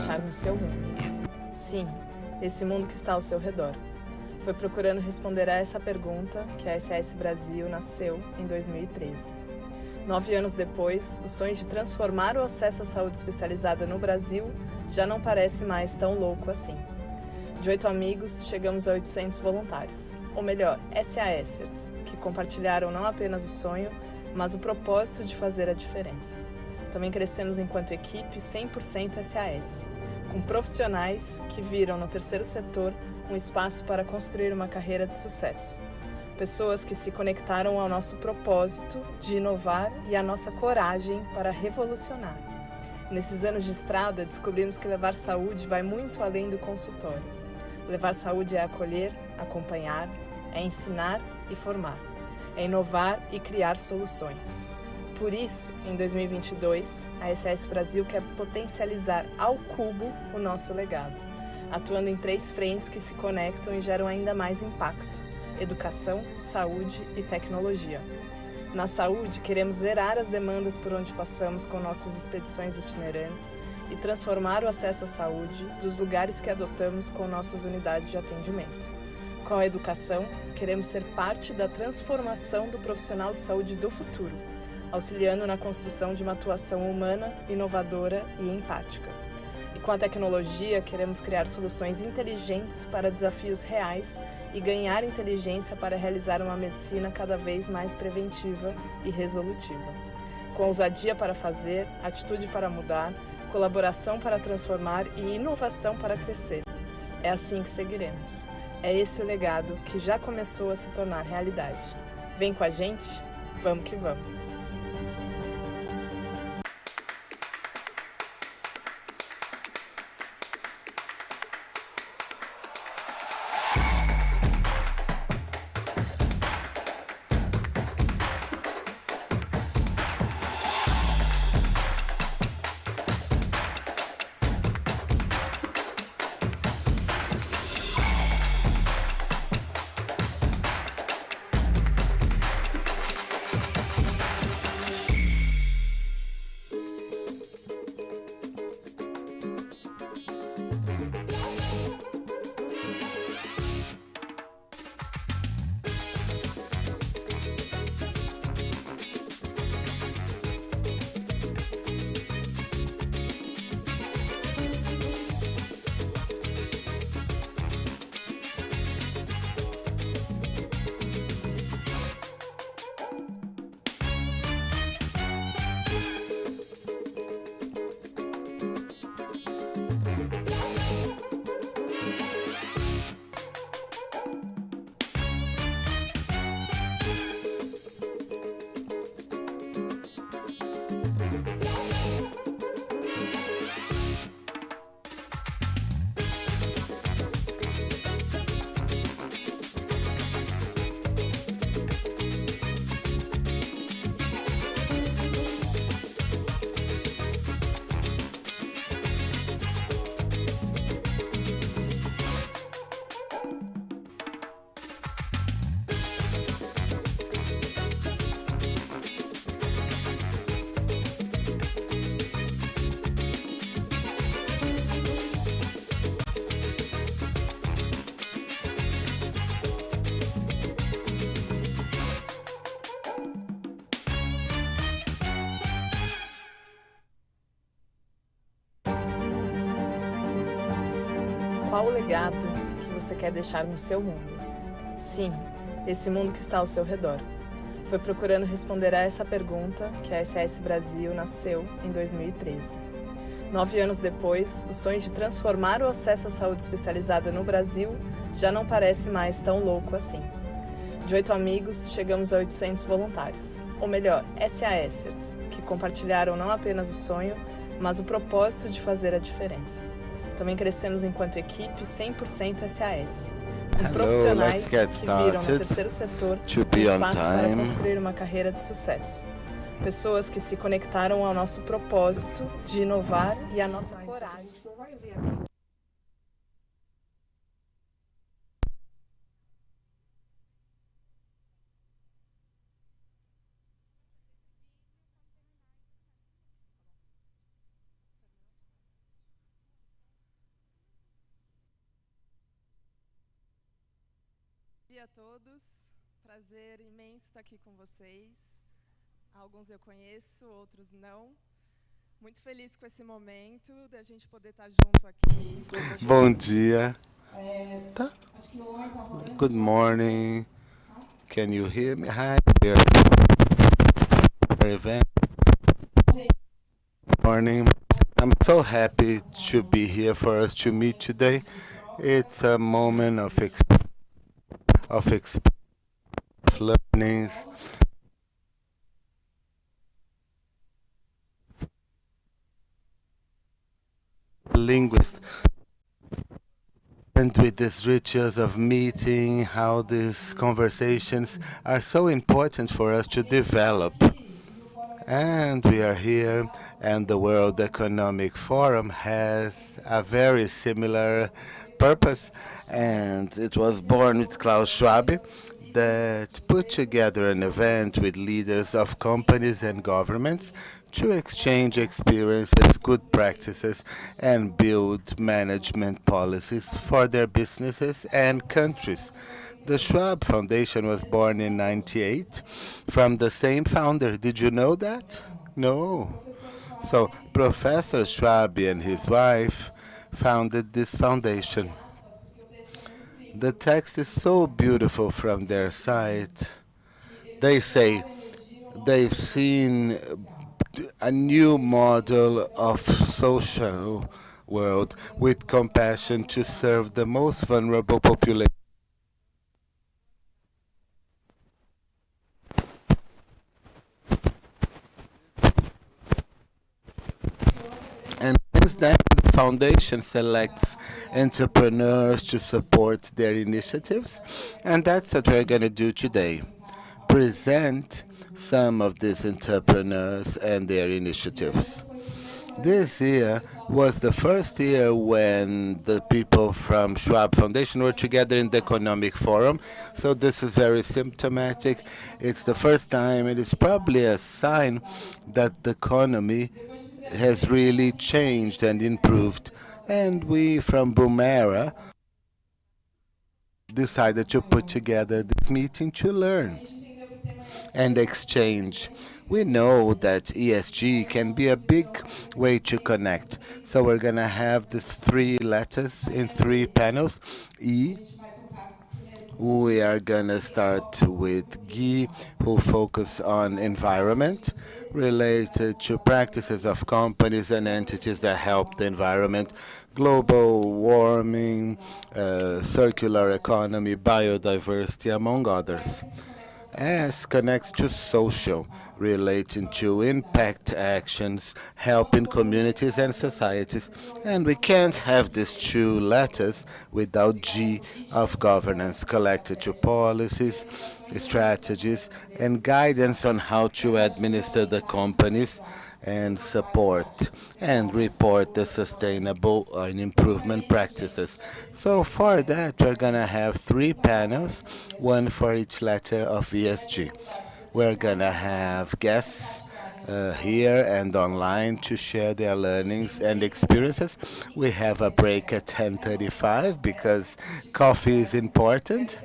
deixar no seu mundo? Sim, esse mundo que está ao seu redor. Foi procurando responder a essa pergunta que a SAS Brasil nasceu em 2013. 9 anos depois, o sonho de transformar o acesso à saúde especializada no Brasil já não parece mais tão louco assim. De 8 amigos, chegamos a 800 voluntários, ou melhor, SASers, que compartilharam não apenas o sonho, mas o propósito de fazer a diferença. Também crescemos enquanto equipe 100% SAS, com profissionais que viram no terceiro setor um espaço para construir uma carreira de sucesso. Pessoas que se conectaram ao nosso propósito de inovar e à nossa coragem para revolucionar. Nesses anos de estrada, descobrimos que levar saúde vai muito além do consultório. Levar saúde é acolher, acompanhar, é ensinar e formar. É inovar e criar soluções. Por isso, em 2022, a SAS Brasil quer potencializar ao cubo o nosso legado, atuando em 3 frentes que se conectam e geram ainda mais impacto: educação, saúde e tecnologia. Na saúde, queremos zerar as demandas por onde passamos com nossas expedições itinerantes e transformar o acesso à saúde dos lugares que adotamos com nossas unidades de atendimento. Com a educação, queremos ser parte da transformação do profissional de saúde do futuro, auxiliando na construção de uma atuação humana, inovadora e empática. E com a tecnologia, queremos criar soluções inteligentes para desafios reais e ganhar inteligência para realizar uma medicina cada vez mais preventiva e resolutiva. Com ousadia para fazer, atitude para mudar, colaboração para transformar e inovação para crescer. É assim que seguiremos. É esse o legado que já começou a se tornar realidade. Vem com a gente? Vamos que vamos! Qual o legado que você quer deixar no seu mundo? Sim, esse mundo que está ao seu redor. Foi procurando responder a essa pergunta que a SAS Brasil nasceu em 2013. 9 anos depois, o sonho de transformar o acesso à saúde especializada no Brasil já não parece mais tão louco assim. De 8 amigos, chegamos a 800 voluntários, ou melhor, SASers, que compartilharam não apenas o sonho, mas o propósito de fazer a diferença. Também crescemos enquanto equipe 100% SAS, com profissionais que viram no terceiro setor um espaço para construir uma carreira de sucesso. Pessoas que se conectaram ao nosso propósito de inovar e à nossa coragem. dia a todos, prazer imenso estar aqui com vocês. Alguns eu conheço, outros não. Muito feliz com esse momento da gente poder estar junto aqui. Bom dia. Tá. Good morning. Can you hear me? Hi. We're at our event. Morning. I'm so happy to be here for us to meet today. It's a moment of learnings. Linguist. And with these rituals of meeting, how these conversations are so important for us to develop. And we are here, and the World Economic Forum has a very similar purpose, and it was born with Klaus Schwab that put together an event with leaders of companies and governments to exchange experiences, good practices, and build management policies for their businesses and countries. The Schwab Foundation was born in 98 from the same founder. Did you know that? No. So, Professor Schwab and his wife founded this foundation. The text is so beautiful from their site. They say they've seen a new model of social world with compassion to serve the most vulnerable population. And since then, the foundation selects entrepreneurs to support their initiatives, and that's what we're going to do today. Present some of these entrepreneurs and their initiatives. This year was the first year when the people from Schwab Foundation were together in the Economic Forum. So this is very symptomatic. It's the first time. It is probably a sign that the economy has really changed and improved. And we from Boomera decided to put together this meeting to learn and exchange. We know that ESG can be a big way to connect. So we're going to have these three letters in three panels. E. We are going to start with Guy, who focus on environment related to practices of companies and entities that help the environment, global warming, circular economy, biodiversity, among others. S connects to social, relating to impact actions, helping communities and societies. And we can't have these two letters without G of governance, connected to policies, strategies, and guidance on how to administer the companies and support and report the sustainable and improvement practices. So for that, we're going to have three panels, one for each letter of ESG. We're going to have guests here and online to share their learnings and experiences. We have a break at 10:35 because coffee is important.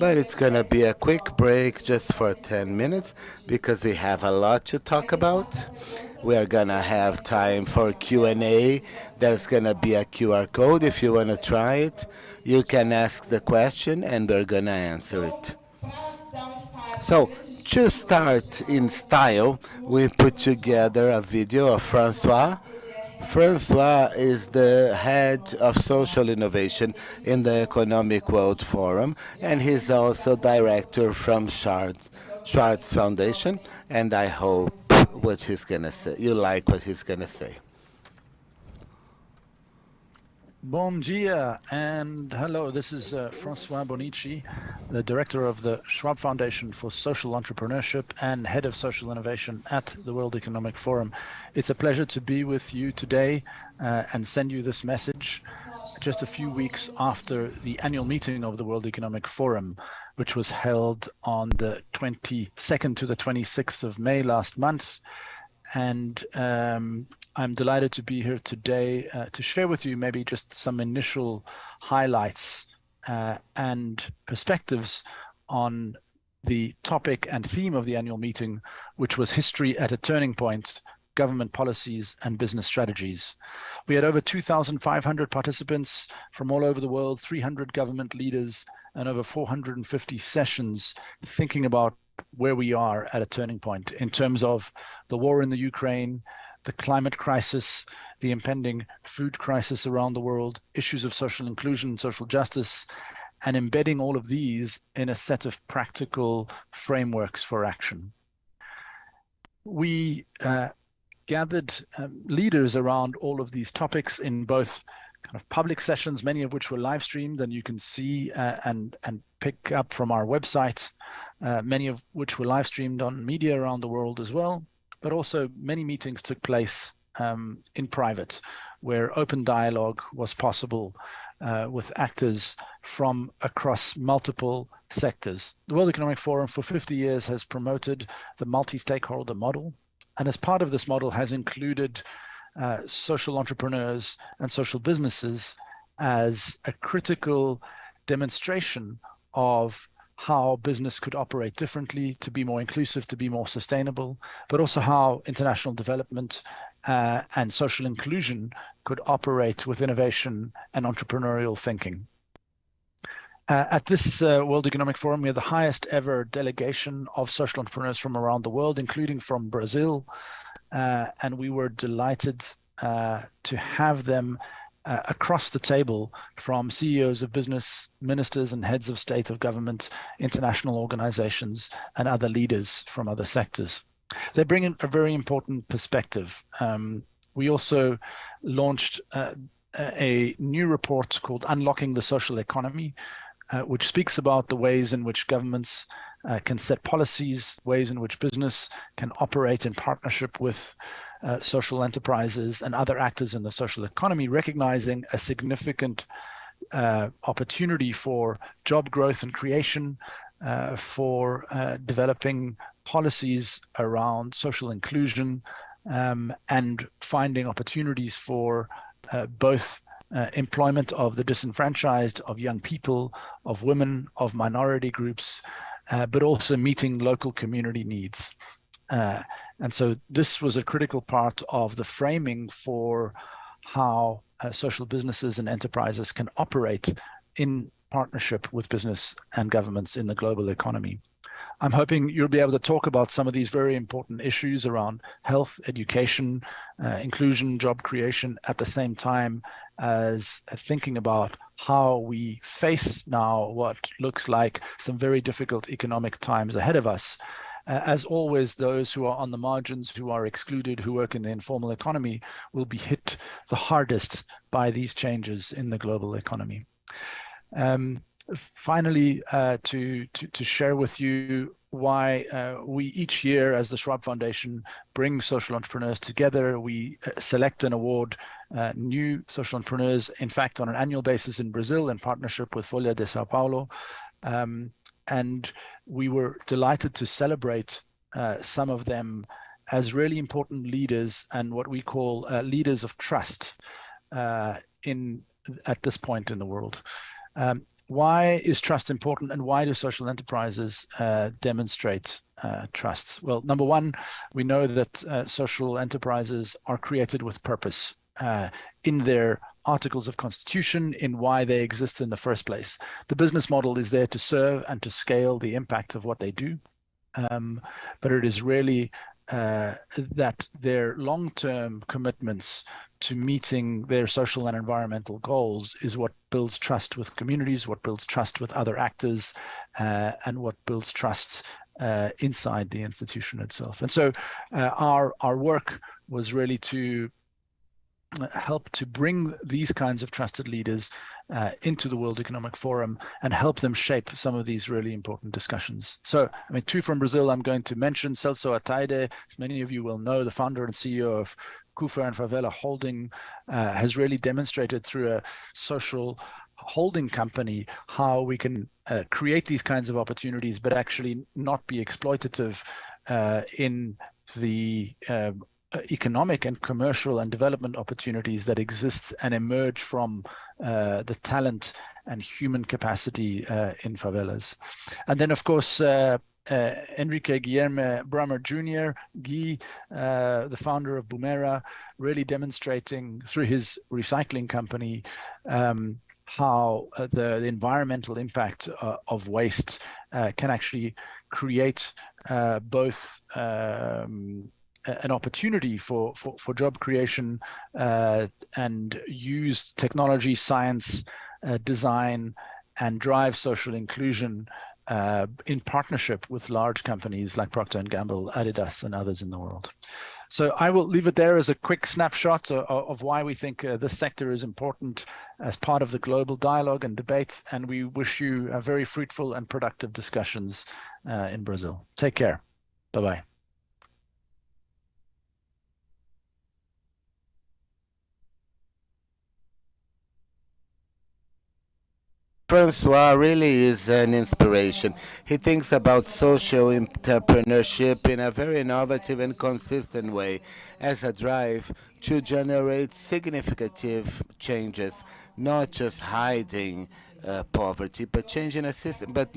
But it's going to be a quick break just for 10 minutes because we have a lot to talk about. We are going to have time for Q&A. There's going to be a QR code if you want to try it. You can ask the question and we're going to answer it. So, to start in style, we put together a video of Francois. Francois is the head of social innovation in the Economic World Forum, and he's also director from Schwartz Foundation. And I hope what he's gonna say. You like what he's gonna say. Bom dia and hello. This is Francois Bonici, the director of the Schwab Foundation for Social Entrepreneurship and head of social innovation at the World Economic Forum. It's a pleasure to be with you today and send you this message just a few weeks after the annual meeting of the World Economic Forum, which was held on the 22nd to the 26th of May last month. And I'm delighted to be here today to share with you maybe just some initial highlights and perspectives on the topic and theme of the annual meeting, which was History at a Turning Point, Government Policies and Business Strategies. We had over 2,500 participants from all over the world, 300 government leaders, and over 450 sessions thinking about where we are at a turning point in terms of the war in the Ukraine, the climate crisis, the impending food crisis around the world, issues of social inclusion, social justice, and embedding all of these in a set of practical frameworks for action. We gathered leaders around all of these topics in both kind of public sessions, many of which were live streamed, and you can see and pick up from our website, many of which were live streamed on media around the world as well. But also many meetings took place in private, where open dialogue was possible with actors from across multiple sectors. The World Economic Forum for 50 years has promoted the multi-stakeholder model, and as part of this model has included social entrepreneurs and social businesses as a critical demonstration of how business could operate differently to be more inclusive, to be more sustainable, but also how international development and social inclusion could operate with innovation and entrepreneurial thinking. At this World Economic Forum, we had the highest ever delegation of social entrepreneurs from around the world, including from Brazil, and we were delighted to have them across the table, from CEOs of business, ministers and heads of state of government, international organizations, and other leaders from other sectors. They bring in a very important perspective. We also launched a new report called Unlocking the Social Economy, which speaks about the ways in which governments can set policies, ways in which business can operate in partnership with social enterprises and other actors in the social economy, recognizing a significant opportunity for job growth and creation, for developing policies around social inclusion, and finding opportunities for both employment of the disenfranchised, of young people, of women, of minority groups, but also meeting local community needs. And so this was a critical part of the framing for how social businesses and enterprises can operate in partnership with business and governments in the global economy. I'm hoping you'll be able to talk about some of these very important issues around health, education, inclusion, job creation, at the same time as thinking about how we face now what looks like some very difficult economic times ahead of us. As always, those who are on the margins, who are excluded, who work in the informal economy, will be hit the hardest by these changes in the global economy. Finally, to share with you why we each year as the Schwab Foundation bring social entrepreneurs together. We select and award new social entrepreneurs, in fact, on an annual basis in Brazil in partnership with Folha de Sao Paulo. And we were delighted to celebrate some of them as really important leaders and what we call leaders of trust at this point in the world. Why is trust important, and why do social enterprises demonstrate trust? Well, number one, we know that social enterprises are created with purpose in their articles of constitution, in why they exist in the first place. The business model is there to serve and to scale the impact of what they do. But it is really that their long-term commitments to meeting their social and environmental goals is what builds trust with communities, what builds trust with other actors, and what builds trust inside the institution itself. And so our work was really to help to bring these kinds of trusted leaders into the World Economic Forum and help them shape some of these really important discussions. So, I mean, two from Brazil I'm going to mention. Celso Ataide, as many of you will know, the founder and CEO of Kufa and Favela Holding, has really demonstrated through a social holding company how we can create these kinds of opportunities, but actually not be exploitative in the economic and commercial and development opportunities that exist and emerge from the talent and human capacity in favelas. And then, of course, Enrique Guilherme Bramer Jr., Guy, the founder of Boomera, really demonstrating through his recycling company how the environmental impact of waste can actually create both an opportunity for job creation and use technology, science, design, and drive social inclusion in partnership with large companies like Procter & Gamble, Adidas, and others in the world. So I will leave it there as a quick snapshot of why we think this sector is important as part of the global dialogue and debate, and we wish you very fruitful and productive discussions in Brazil. Take care. Bye-bye. Francois really is an inspiration. He thinks about social entrepreneurship in a very innovative and consistent way as a drive to generate significant changes, not just hiding poverty, but changing a system, but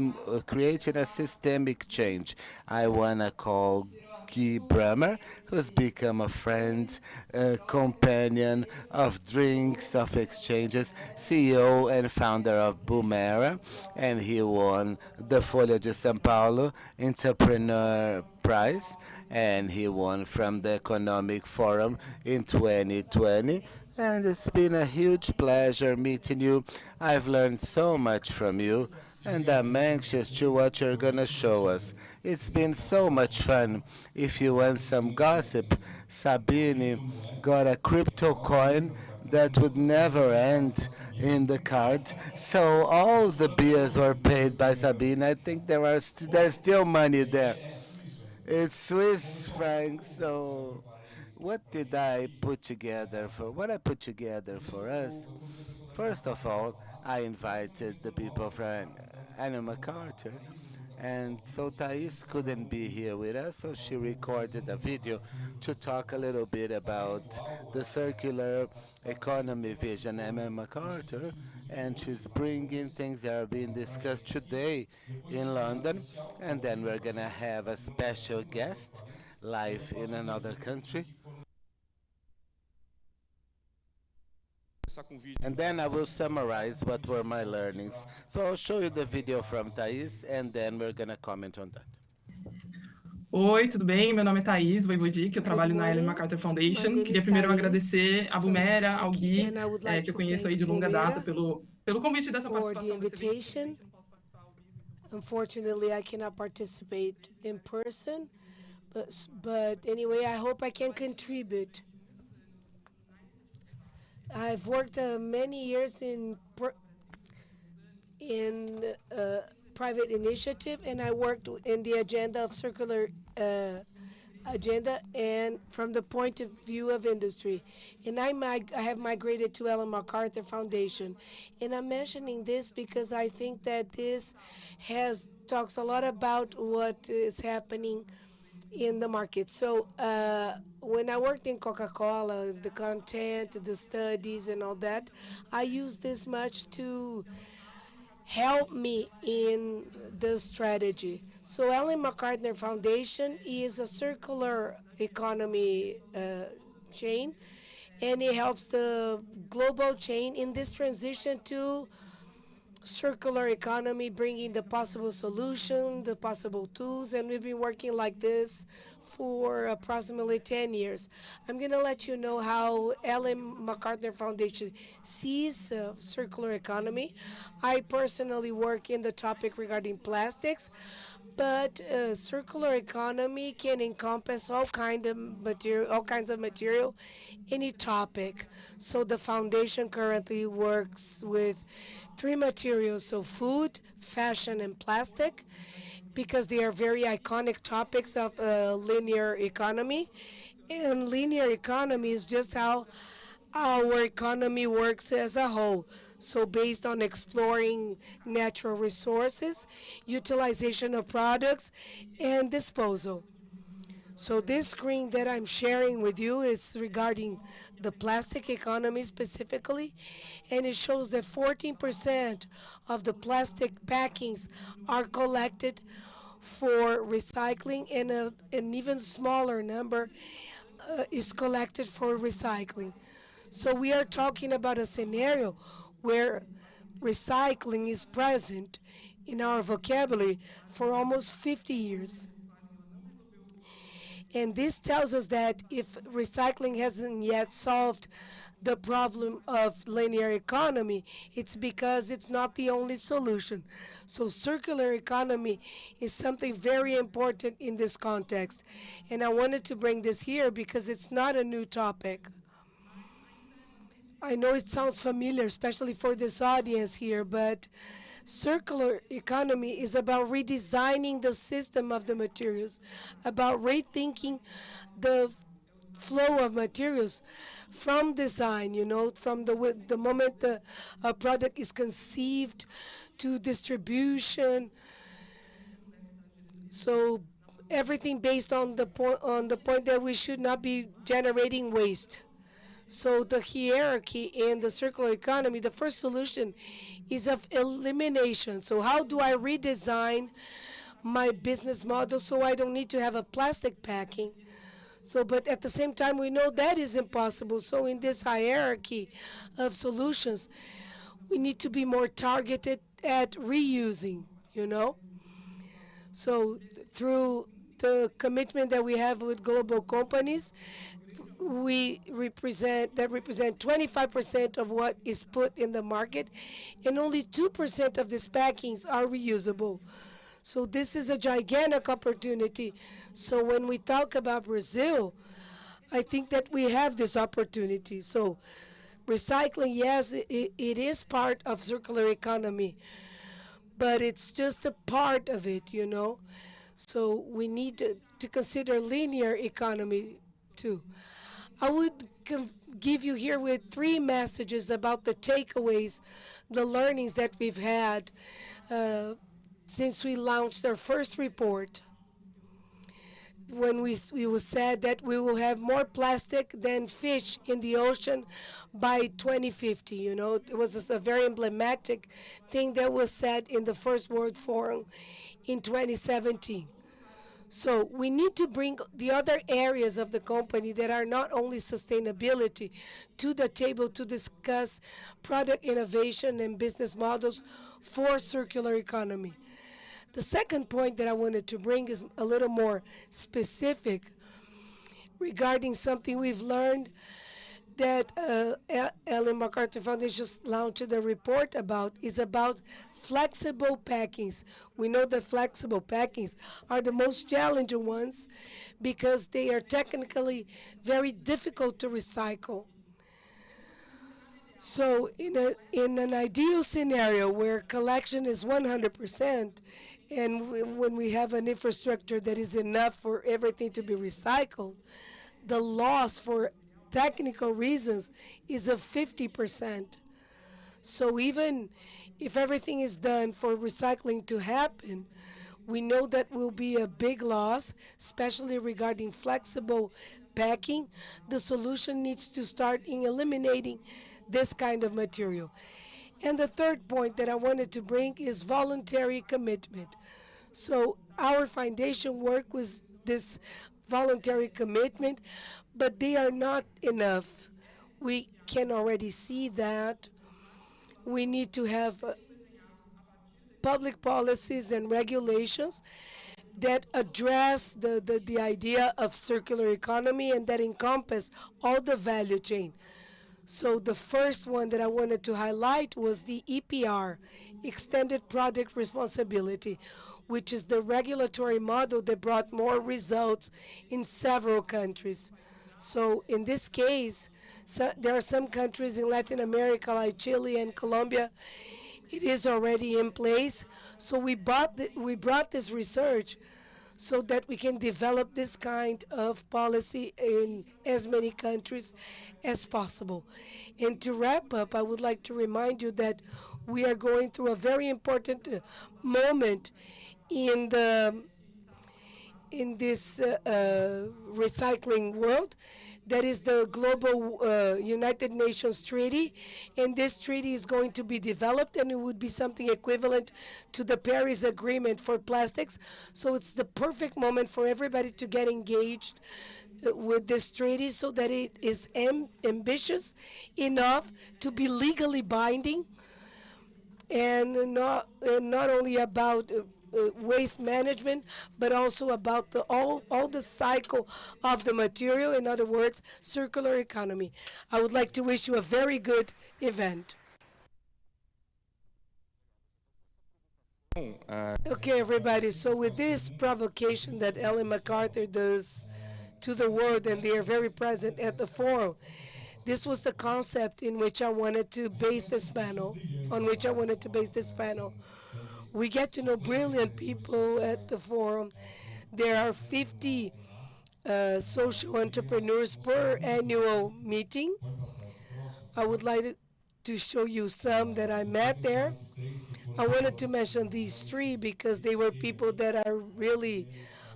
creating a systemic change. I wanna call Guy Bremer, who's become a friend, a companion of drinks, of exchanges, CEO and founder of Boomera, and he won the Folha de São Paulo Entrepreneur Prize, and he won from the Economic Forum in 2020. And it's been a huge pleasure meeting you. I've learned so much from you, and I'm anxious to what you're gonna show us. It's been so much fun. If you want some gossip, Sabine got a crypto coin that would never end in the card. So all the beers were paid by Sabine. I think there's still money there. It's Swiss francs. So what I put together for us? First of all, I invited the people from Anna MacArthur, and so Thais couldn't be here with us, so she recorded a video to talk a little bit about the circular economy vision, Emma MacArthur, and she's bringing things that are being discussed today in London, and then we're gonna have a special guest live in another country. And then I will summarize what were my learnings. So I'll show you the video from Thais, and then we're gonna comment on that. Oi, tudo bem? Meu nome é Thaís Voivodic, eu trabalho na Ellen MacArthur Foundation. Queria primeiro agradecer a Boomera, ao Gui, que eu conheço aí de longa data, pelo convite dessa participação nesse evento. Unfortunately, I cannot participate in person, but anyway, I hope I can contribute. I've worked many years in private initiative, and I worked in the agenda of circular agenda and from the point of view of industry. And I have migrated to Ellen MacArthur Foundation. And I'm mentioning this because I think that this talks a lot about what is happening in the market. So when I worked in Coca-Cola, the content, the studies, and all that, I used this much to help me in the strategy. So Ellen MacArthur Foundation is a circular economy chain, and it helps the global chain in this transition to circular economy, bringing the possible solution, the possible tools, and we've been working like this for approximately 10 years. I'm going to let you know how Ellen MacArthur Foundation sees circular economy. I personally work in the topic regarding plastics, but circular economy can encompass all kinds of material, any topic. So the foundation currently works with 3 materials, so food, fashion, and plastic, because they are very iconic topics of linear economy. And linear economy is just how our economy works as a whole. So based on exploring natural resources, utilization of products, and disposal. So this screen that I'm sharing with you is regarding the plastic economy specifically, and it shows that 14% of the plastic packings are collected for recycling, and an even smaller number is collected for recycling. So we are talking about a scenario where recycling is present in our vocabulary for almost 50 years. And this tells us that if recycling hasn't yet solved the problem of linear economy, it's because it's not the only solution. So circular economy is something very important in this context. And I wanted to bring this here because it's not a new topic. I know it sounds familiar, especially for this audience here, but circular economy is about redesigning the system of the materials, about rethinking the flow of materials from design, from the moment a product is conceived to distribution. So everything based on the point that we should not be generating waste. So the hierarchy in the circular economy, the first solution is of elimination. So how do I redesign my business model so I don't need to have a plastic packing? So, but at the same time, we know that is impossible. So in this hierarchy of solutions, we need to be more targeted at reusing, So through the commitment that we have with global companies, we represent 25% of what is put in the market, and only 2% of these packings are reusable. So this is a gigantic opportunity. So when we talk about Brazil, I think that we have this opportunity. So recycling, yes, it is part of circular economy, but it's just a part of it, So we need to consider linear economy too. I would give you here with 3 messages about the takeaways, the learnings that we've had since we launched our first report. When we said that we will have more plastic than fish in the ocean by 2050. It was a very emblematic thing that was said in the First World Forum in 2017. So we need to bring the other areas of the company that are not only sustainability to the table to discuss product innovation and business models for circular economy. The second point that I wanted to bring is a little more specific regarding something we've learned that Ellen MacArthur Foundation launched a report about, is about flexible packings. We know that flexible packings are the most challenging ones because they are technically very difficult to recycle. So in an ideal scenario where collection is 100%, and when we have an infrastructure that is enough for everything to be recycled, the loss for technical reasons is of 50%. So even if everything is done for recycling to happen, we know that will be a big loss, especially regarding flexible packing. The solution needs to start in eliminating this kind of material. And the third point that I wanted to bring is voluntary commitment. So our foundation work with this voluntary commitment, but they are not enough. We can already see that. We need to have public policies and regulations that address the idea of circular economy and that encompass all the value chain. So the first one that I wanted to highlight was the EPR, Extended Product Responsibility, which is the regulatory model that brought more results in several countries. So in this case, there are some countries in Latin America like Chile and Colombia. It is already in place. So we brought this research so that we can develop this kind of policy in as many countries as possible. And to wrap up, I would like to remind you that we are going through a very important moment in in this recycling world. That is the Global United Nations Treaty, and this treaty is going to be developed, and it would be something equivalent to the Paris Agreement for plastics. So it's the perfect moment for everybody to get engaged with this treaty so that it is ambitious enough to be legally binding, and not only about waste management, but also about all the cycle of the material. In other words, circular economy. I would like to wish you a very good event. Okay, everybody. So with this provocation that Ellen MacArthur does to the world, and they are very present at the forum, this was the concept in which I wanted to base this panel, on which I wanted to base this panel. We get to know brilliant people at the forum. There are 50 social entrepreneurs per annual meeting. I would like to show you some that I met there. I wanted to mention these three because they were people that I really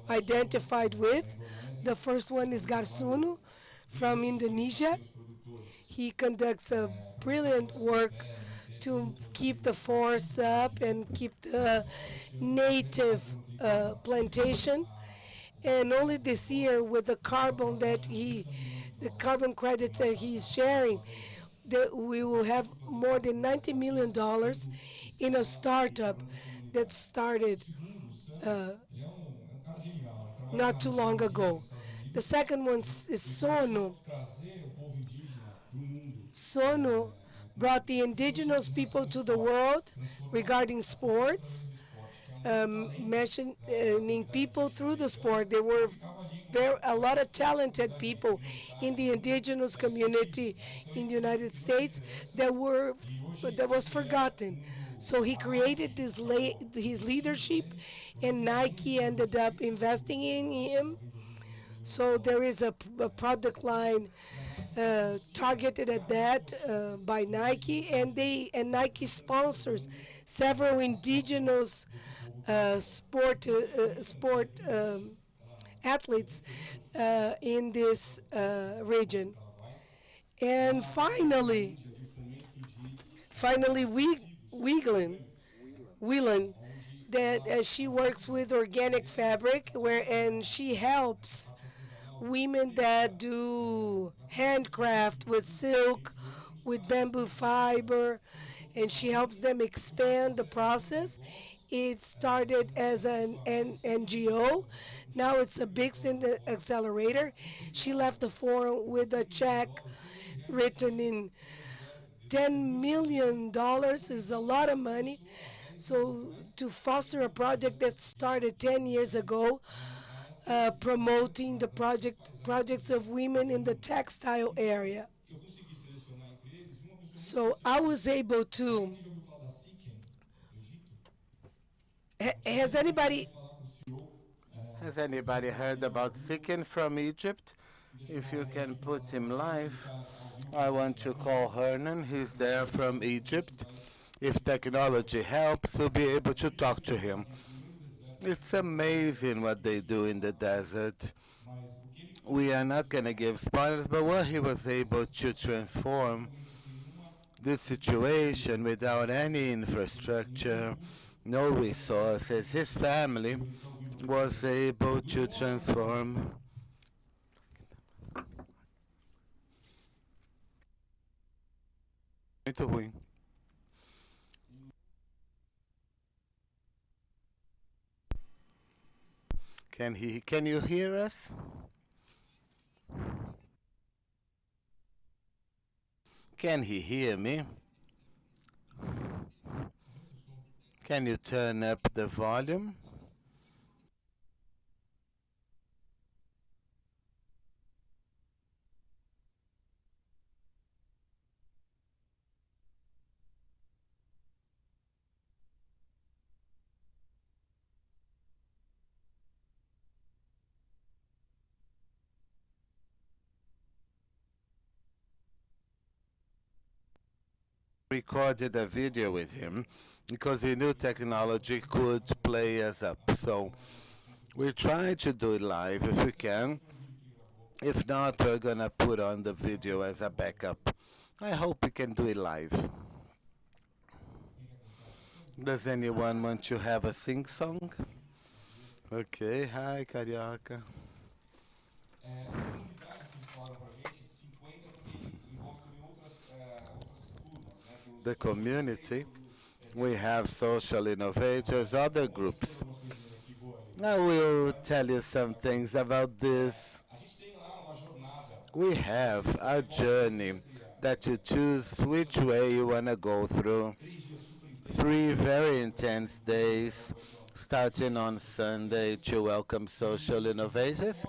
identified with. The first one is Garsuno from Indonesia. He conducts a brilliant work to keep the forests up and keep the native plantation. And only this year, with the carbon credits that he's sharing, that we will have more than $90 million in a startup that started not too long ago. The second one is Sono. Sono brought the indigenous people to the world regarding sports, mentioning people through the sport. There were a lot of talented people in the indigenous community in the United States that was forgotten. So he created his leadership, and Nike ended up investing in him. So there is a product line targeted at that by Nike, and Nike sponsors several indigenous sport athletes in this region. And finally, Whelan, that she works with organic fabric, and she helps women that do handcraft with silk, with bamboo fiber, and she helps them expand the process. It started as an NGO. Now it's a big accelerator. She left the forum with a check written in $10 million is a lot of money. So to foster a project that started 10 years ago, promoting the projects of women in the textile area. So I was able to. Has anybody heard about Sikin from Egypt? If you can put him live. I want to call Hernan. He's there from Egypt. If technology helps, we'll be able to talk to him. It's amazing what they do in the desert. We are not going to give spoilers, but what he was able to transform this situation without any infrastructure, no resources, his family was able to transform. Muito ruim. Can you hear us? Can he hear me? Can you turn up the volume? Recorded a video with him because he knew technology could play us up. So We try to do it live if we can. If not, we're gonna put on the video as a backup. I hope we can do it live. Does anyone want to have a sing song? Okay, hi Carioca. The community, we have social innovators, other groups. I will tell you some things about this. We have a journey that you choose which way you want to go through. 3 very intense days, starting on Sunday to welcome social innovators.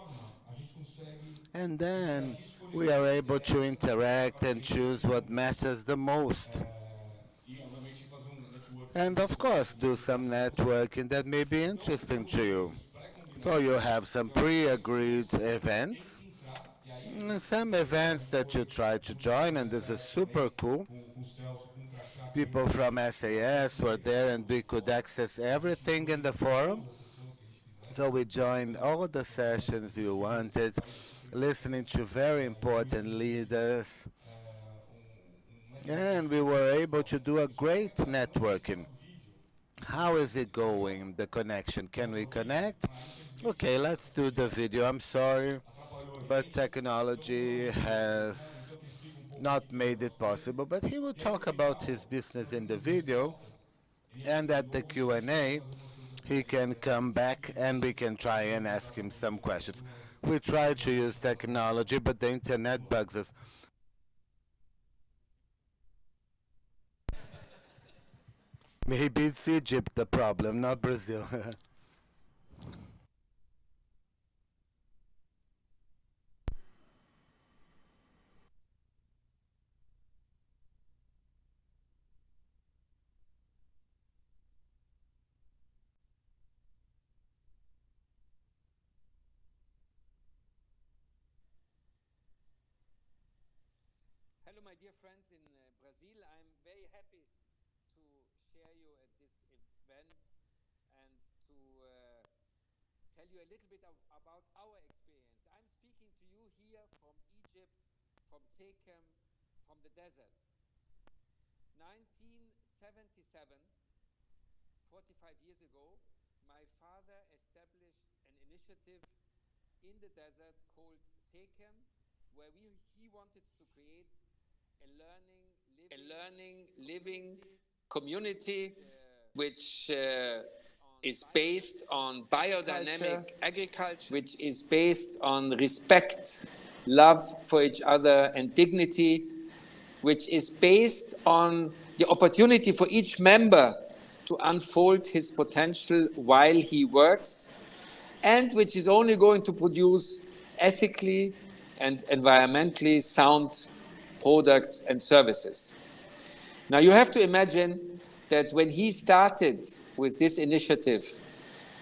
And then we are able to interact and choose what matters the most. And of course, do some networking that may be interesting to you. So you have some pre-agreed events, some events that you try to join, and this is super cool. People from SAS were there and we could access everything in the forum. So we joined all the sessions we wanted, listening to very important leaders. And we were able to do a great networking. How is it going, the connection? Can we connect? Okay, let's do the video. I'm sorry, but technology has not made it possible. But he will talk about his business in the video, and at the Q&A, he can come back and we can try and ask him some questions. We try to use technology, but the internet bugs us. Maybe it's Egypt the problem, not Brazil. Hello, my dear friends in Brazil. I'm very happy to share you at this event and to tell you a little bit about our experience. I'm speaking to you here from Egypt, from Sekem, from the desert. 1977, 45 years ago, my father established an initiative in the desert called Sekem, where he wanted to create a learning, living community which is based on biodynamic agriculture, which is based on respect, love for each other, and dignity, which is based on the opportunity for each member to unfold his potential while he works, and which is only going to produce ethically and environmentally sound products and services. Now you have to imagine that when he started with this initiative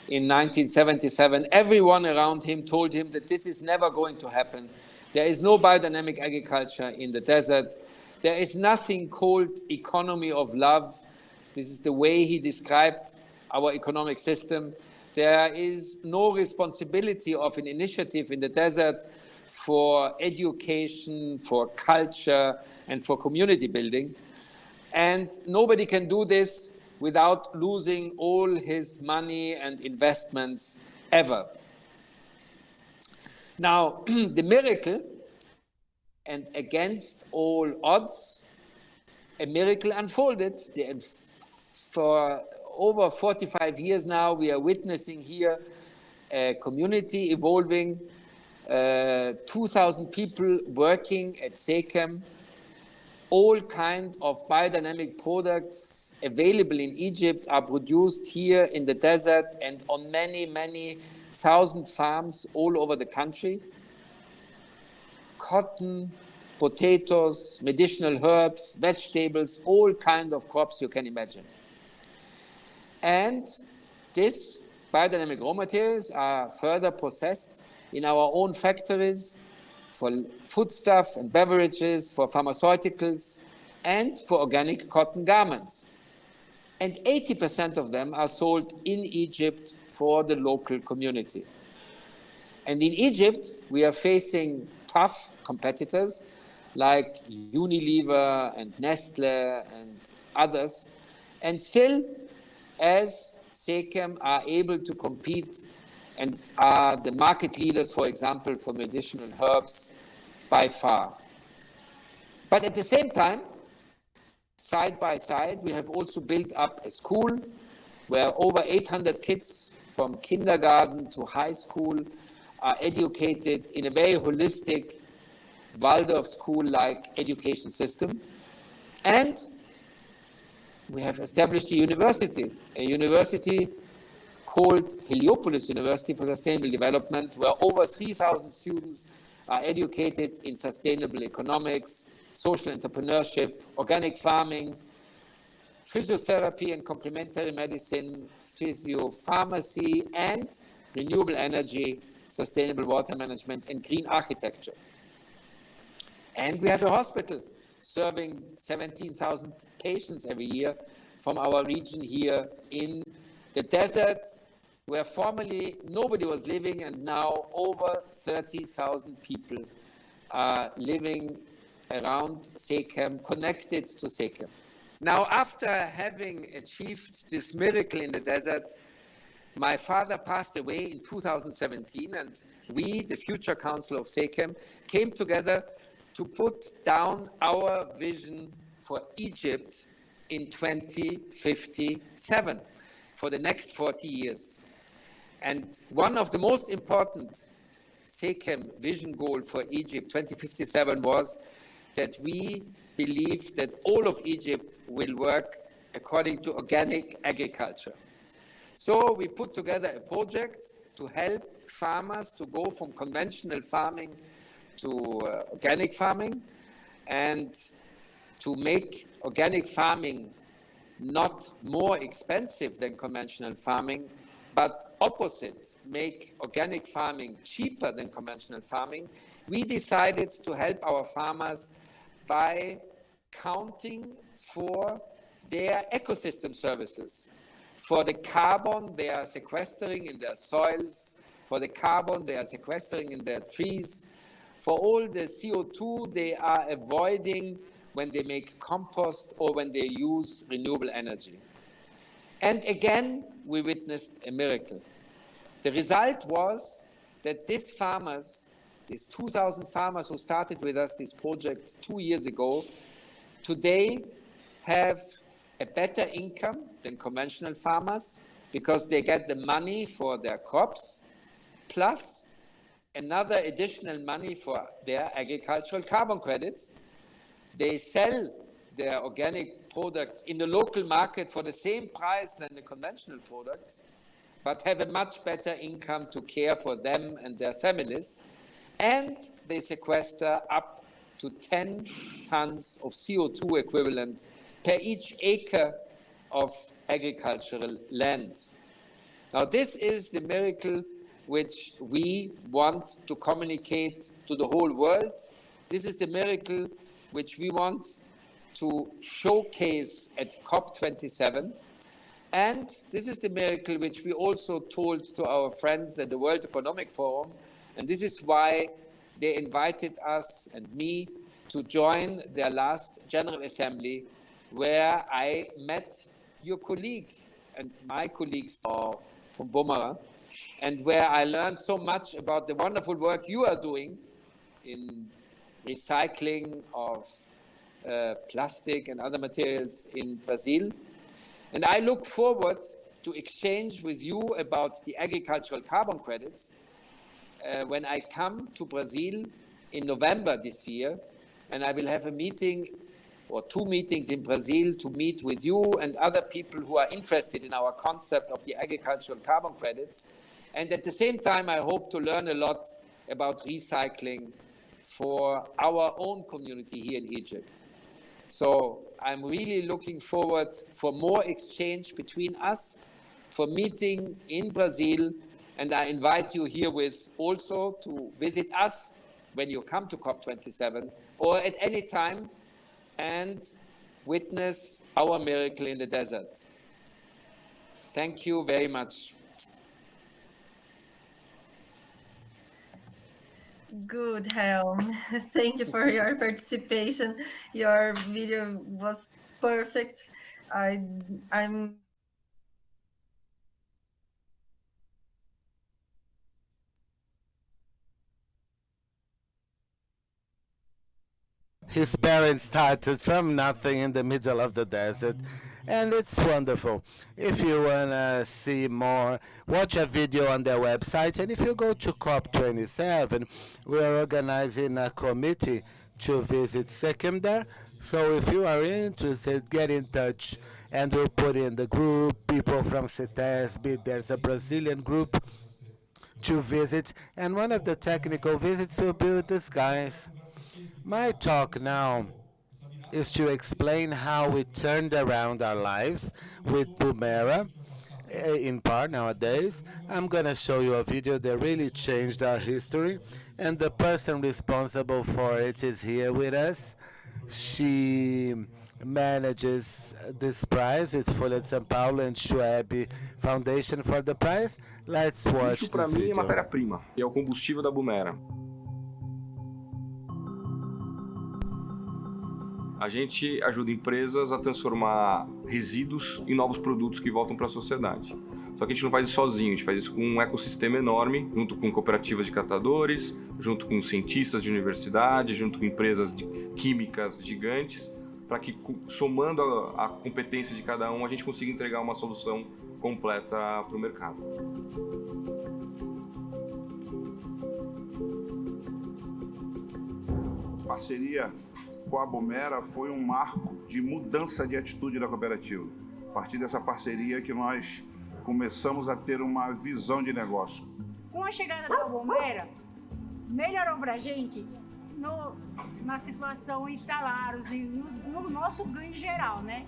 in 1977, everyone around him told him that this is never going to happen. There is no biodynamic agriculture in the desert. There is nothing called economy of love. This is the way he described our economic system. There is no responsibility of an initiative in the desert for education, for culture, and for community building. And nobody can do this without losing all his money and investments ever. Now, the miracle, and against all odds, a miracle unfolded. For over 45 years now, we are witnessing here a community evolving, 2,000 people working at Sekem, all kinds of biodynamic products available in Egypt are produced here in the desert and on many, many thousand farms all over the country. Cotton, potatoes, medicinal herbs, vegetables, all kinds of crops you can imagine. And these biodynamic raw materials are further processed in our own factories for foodstuff and beverages, for pharmaceuticals, and for organic cotton garments. And 80% of them are sold in Egypt for the local community. And in Egypt, we are facing tough competitors like Unilever and Nestle and others. And still, as SECAM are able to compete and are the market leaders, for example, for medicinal herbs by far. But at the same time, side by side, we have also built up a school where over 800 kids from kindergarten to high school are educated in a very holistic Waldorf school-like education system. And we have established a university called Heliopolis University for Sustainable Development, where over 3,000 students are educated in sustainable economics, social entrepreneurship, organic farming, physiotherapy and complementary medicine, physiopharmacy, and renewable energy, sustainable water management, and green architecture. And we have a hospital serving 17,000 patients every year from our region here in the desert, where formerly nobody was living, and now over 30,000 people are living around SECAM, connected to SECAM. Now, after having achieved this miracle in the desert, my father passed away in 2017, and we, the Future Council of SECAM, came together to put down our vision for Egypt in 2057, for the next 40 years. And one of the most important SECAM vision goal for Egypt 2057 was that we believe that all of Egypt will work according to organic agriculture. So we put together a project to help farmers to go from conventional farming to organic farming, and to make organic farming not more expensive than conventional farming, but opposite, make organic farming cheaper than conventional farming. We decided to help our farmers by counting for their ecosystem services, for the carbon they are sequestering in their soils, for the carbon they are sequestering in their trees, for all the CO2 they are avoiding when they make compost or when they use renewable energy. And again, we witnessed a miracle. The result was that these farmers, these 2,000 farmers who started with us this project 2 years ago, today have a better income than conventional farmers because they get the money for their crops, plus another additional money for their agricultural carbon credits. They sell their organic products in the local market for the same price than the conventional products, but have a much better income to care for them and their families. And they sequester up to 10 tons of CO2 equivalent per each acre of agricultural land. Now, this is the miracle which we want to communicate to the whole world. This is the miracle which we want to showcase at COP27. And this is the miracle which we also told to our friends at the World Economic Forum. And this is why they invited us and me to join their last General Assembly, where I met your colleague and my colleagues from Boomera, and where I learned so much about the wonderful work you are doing in recycling of plastic and other materials in Brazil. And I look forward to exchange with you about the agricultural carbon credits when I come to Brazil in November this year. And I will have a meeting or 2 meetings in Brazil to meet with you and other people who are interested in our concept of the agricultural carbon credits. And at the same time, I hope to learn a lot about recycling for our own community here in Egypt. So I'm really looking forward for more exchange between us, for meeting in Brazil, and I invite you herewith also to visit us when you come to COP27 or at any time and witness our miracle in the desert. Thank you very much. Good, Helm. Thank you for your participation. Your video was perfect. I'm His parents started from nothing in the middle of the desert, and it's wonderful. If you want to see more, watch a video on their website, and if you go to COP27, we are organizing a committee to visit Sikkim there. So if you are interested, get in touch, and we'll put in the group, people from CETESB, there's a Brazilian group to visit, and one of the technical visits will be with these guys. My talk now is to explain how we turned around our lives with Boomera in part nowadays. I'm going to show you a video that really changed our history, and the person responsible for it is here with us. She manages this prize with Folha de São Paulo and Schwab Foundation for the prize. Let's watch Isso para this mim é video. matéria-prima e é o combustível da Boomera. A gente ajuda empresas a transformar resíduos em novos produtos que voltam para a sociedade. Só que a gente não faz isso sozinho, a gente faz isso com um ecossistema enorme, junto com cooperativas de catadores, junto com cientistas de universidade, junto com empresas químicas gigantes, para que, somando a competência de cada um, a gente consiga entregar uma solução completa para o mercado. Parceria com a Boomera foi um marco de mudança de atitude da cooperativa. A partir dessa parceria que nós começamos a ter uma visão de negócio. Com a chegada da Boomera, melhorou para a gente na situação em salários e no nosso ganho geral, né?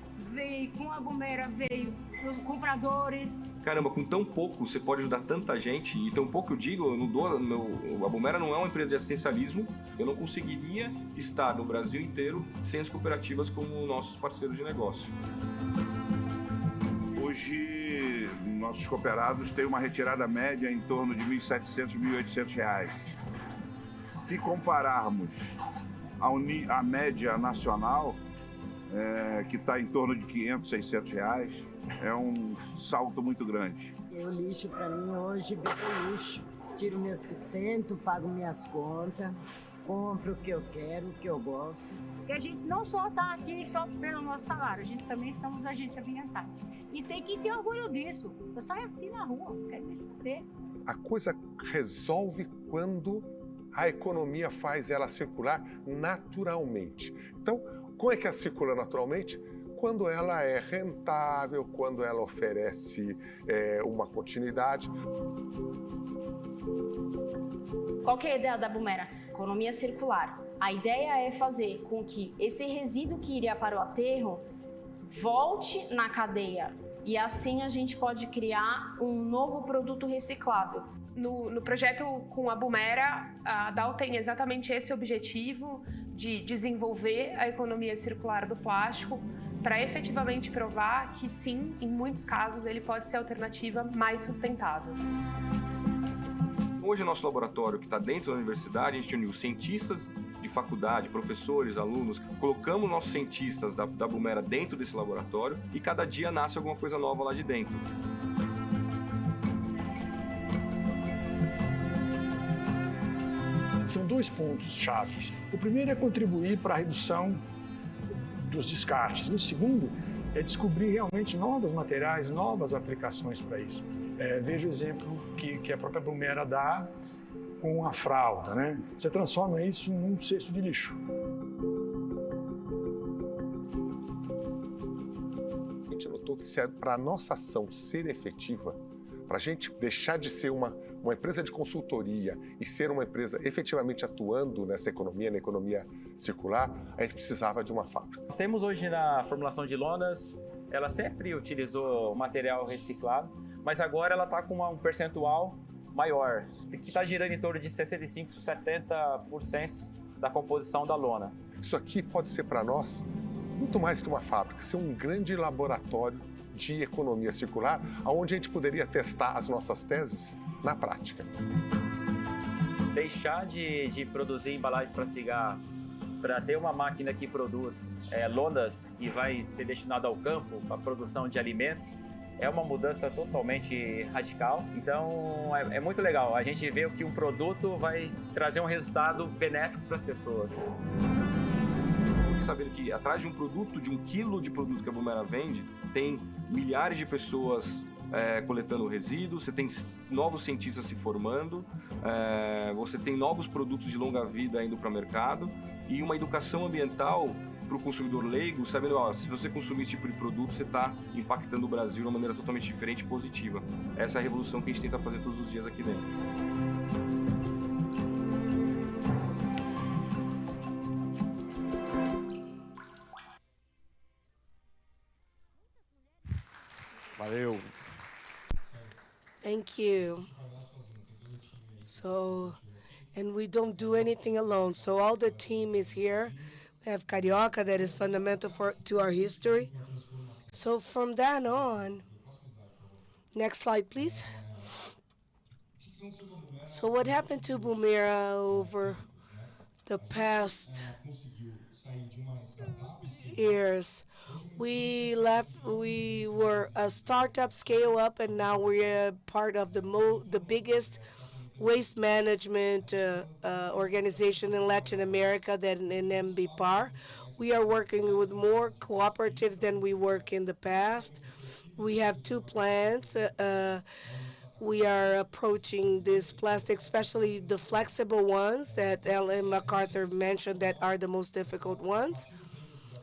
Com a Boomera veio os compradores. Caramba, com tão pouco você pode ajudar tanta gente, e tão pouco eu digo, eu não dou, a Boomera não é uma empresa de assistencialismo, eu não conseguiria estar no Brasil inteiro sem as cooperativas como nossos parceiros de negócio. Hoje, nossos cooperados têm uma retirada média em torno de R$ 1.700, R$ 1.800. Se compararmos a média nacional, que está em torno de R$ 500, R$ 600, é um salto muito grande. O lixo para mim hoje é luxo. Tiro meu sustento, pago minhas contas, compro o que eu quero, o que eu gosto. Porque a gente não só está aqui só pelo nosso salário, a gente também somos agentes ambientais. E tem que ter orgulho disso. Eu saio assim na rua, quero me saber. A coisa resolve quando a economia faz ela circular naturalmente. Então, como é que ela circula naturalmente? Quando ela é rentável, quando ela oferece uma continuidade. Qual que é a ideia da Boomera? Economia circular. A ideia é fazer com que esse resíduo que iria para o aterro volte na cadeia e assim a gente pode criar um novo produto reciclável. No projeto com a Boomera, a DAO tem exatamente esse objetivo de desenvolver a economia circular do plástico para efetivamente provar que sim, em muitos casos, ele pode ser a alternativa mais sustentável. Hoje, o nosso laboratório, que está dentro da universidade, a gente uniu cientistas de faculdade, professores, alunos, colocamos nossos cientistas da Boomera dentro desse laboratório e cada dia nasce alguma coisa nova lá de dentro. São dois pontos chaves. O primeiro é contribuir para a redução dos descartes. O segundo é descobrir realmente novos materiais, novas aplicações para isso. Veja o exemplo que a própria Boomera dá com a fralda, né? Você transforma isso num cesto de lixo. A gente notou que para a nossa ação ser efetiva, para a gente deixar de ser uma empresa de consultoria e ser uma empresa efetivamente atuando nessa economia, na economia circular, a gente precisava de uma fábrica. Nós temos hoje na formulação de lonas, ela sempre utilizou material reciclado, mas agora ela está com um percentual maior, que está girando em torno de 65%, 70% da composição da lona. Isso aqui pode ser para nós muito mais que uma fábrica, ser um grande laboratório de economia circular, onde a gente poderia testar as nossas teses na prática. deixar de produzir embalagens para cigarro para ter uma máquina que produz lonas que vai ser destinada ao campo para produção de alimentos, é uma mudança totalmente radical. Então é muito legal a gente ver que um produto vai trazer um resultado benéfico para as pessoas. Sabendo que atrás de um produto, de 1 quilo de produto que a Boomera vende, tem milhares de pessoas coletando resíduos, você tem novos cientistas se formando, você tem novos produtos de longa vida indo para o mercado e uma educação ambiental para o consumidor leigo, sabendo, se você consumir esse tipo de produto, você está impactando o Brasil de uma maneira totalmente diferente e positiva. Essa é a revolução que a gente tenta fazer todos os dias aqui dentro. Valeu. Thank you. So, and we don't do anything alone. So all the team is here. We have Carioca that is fundamental to our history. So from then on, next slide, please. So what happened to Boomera over the past years? We were a startup scale up, and now we're part of the biggest waste management organization in Latin America than in Ambipar. We are working with more cooperatives than we work in the past. We have 2 plants. We are approaching this plastic, especially the flexible ones that Ellen MacArthur mentioned that are the most difficult ones.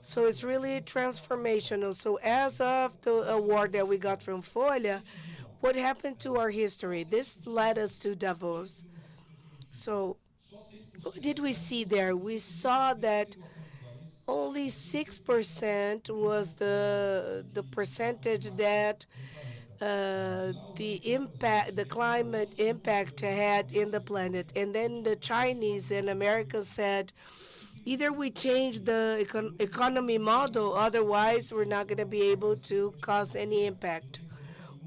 So it's really transformational. So as of the award that we got from Folha, what happened to our history? This led us to Davos. So what did we see there? We saw that only 6% was the percentage that the climate impact had in the planet. And then the Chinese and Americans said, either we change the economy model, otherwise we're not going to be able to cause any impact.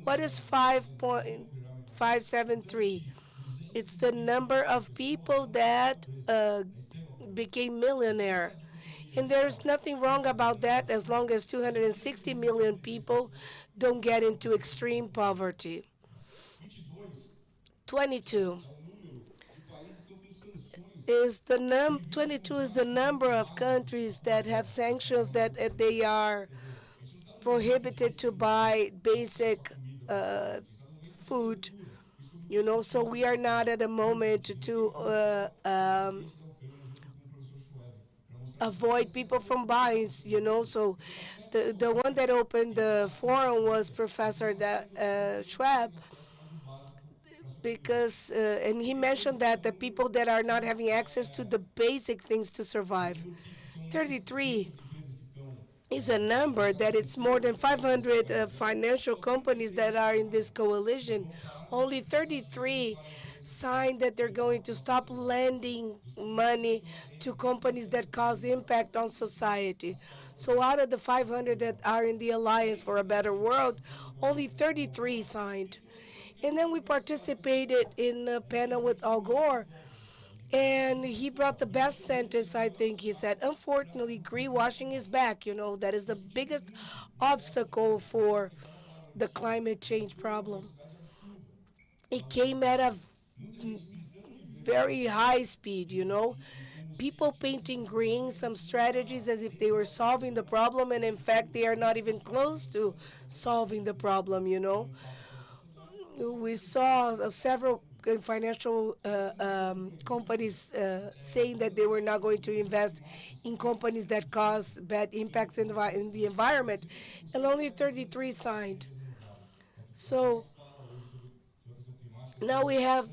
What is 5.573? It's the number of people that became millionaire. And there's nothing wrong about that as long as 260 million people don't get into extreme poverty. 22 is the 22 is the number of countries that have sanctions that they are prohibited to buy basic food. So we are not at a moment to avoid people from buying. So the one that opened the forum was Professor Schwab, because and he mentioned that the people that are not having access to the basic things to survive. 33 is a number that it's more than 500 financial companies that are in this coalition. Only 33 signed that they're going to stop lending money to companies that cause impact on society. So out of the 500 that are in the Alliance for a Better World, only 33 signed. And then we participated in a panel with Al Gore, and he brought the best sentence, I think. He said, unfortunately, greenwashing is back. That is the biggest obstacle for the climate change problem. It came at a very high speed, people painting green some strategies as if they were solving the problem, and in fact, they are not even close to solving the problem, We saw several financial companies saying that they were not going to invest in companies that cause bad impacts in the environment, and only 33 signed. So now we have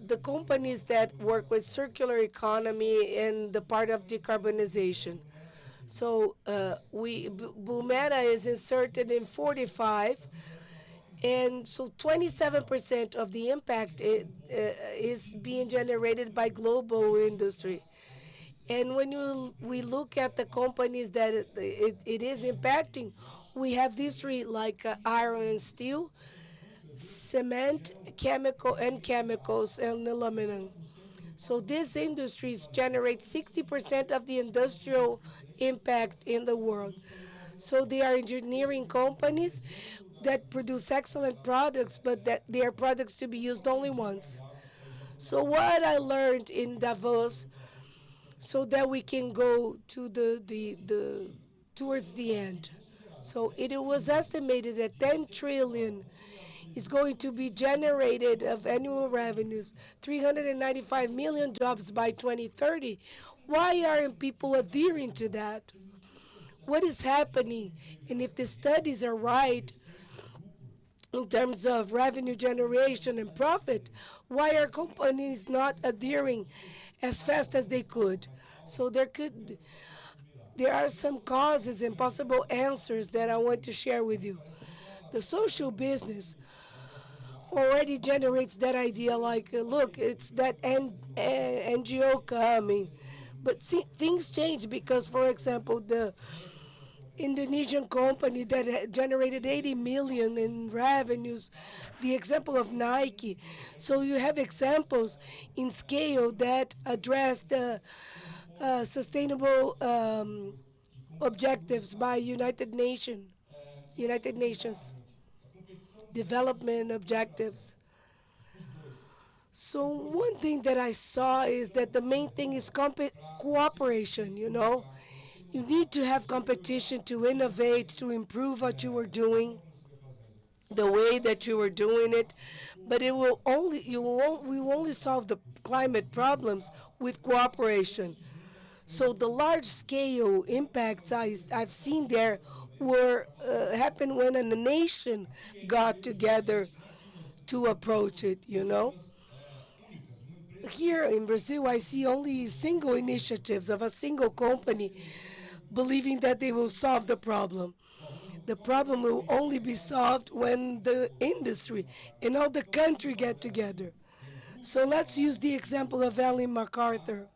the companies that work with circular economy and the part of decarbonization. So Boomera is inserted in 45, and so 27% of the impact is being generated by global industry. And when we look at the companies that it is impacting, we have these 3, like iron and steel, cement, chemicals, and aluminum. So these industries generate 60% of the industrial impact in the world. So they are engineering companies that produce excellent products, but that they are products to be used only once. So what I learned in Davos, so that we can go to the towards the end. So it was estimated that 10 trillion is going to be generated of annual revenues, 395 million jobs by 2030. Why aren't people adhering to that? What is happening? And if the studies are right in terms of revenue generation and profit, why are companies not adhering as fast as they could? So there are some causes and possible answers that I want to share with you. The social business already generates that idea like, look, it's that NGO coming. But see, things change because, for example, the Indonesian company that generated 80 million in revenues, the example of Nike. So you have examples in scale that address the sustainable objectives by United Nations development objectives. So one thing that I saw is that the main thing is cooperation, you know. You need to have competition to innovate, to improve what you are doing, the way that you are doing it, but we will only solve the climate problems with cooperation. So the large-scale impacts I've seen there were happen when a nation got together to approach it, you know. Here in Brazil, I see only single initiatives of a single company believing that they will solve the problem. The problem will only be solved when the industry and all the country get together. So let's use the example of Ellen MacArthur.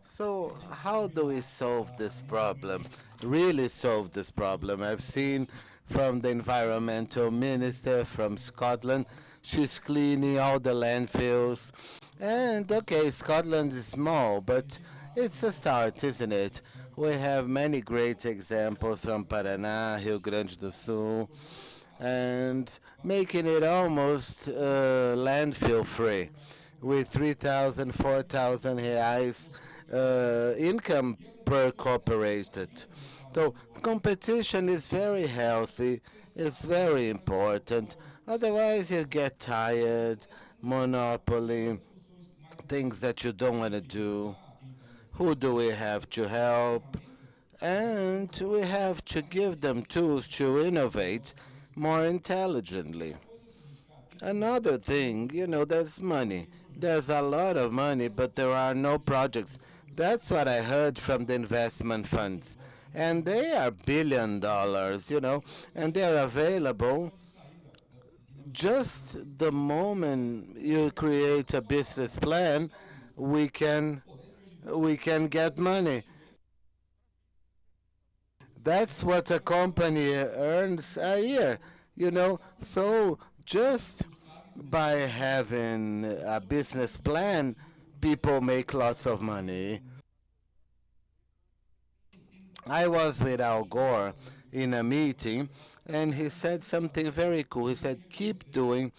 So how do we solve this problem? Really solve this problem? I've seen from the environmental minister from Scotland, she's cleaning all the landfills. And okay, Scotland is small, but it's a start, isn't it? We have many great examples from Paraná, Rio Grande do Sul, and making it almost landfill free with 3,000, 4,000 reais income per corporated. So competition is very healthy, it's very important. Otherwise you get tired, monopoly, things that you don't want to do. Who do we have to help? And we have to give them tools to innovate more intelligently. Another thing, you know, there's money. There's a lot of money, but there are no projects. That's what I heard from the investment funds. And they are $1 billion, you know, and they're available just the moment you create a business plan, we can get money. That's what a company earns a year, you know. So just by having a business plan, people make lots of money. I was with Al Gore in a meeting, and he said something very cool. He said, keep doing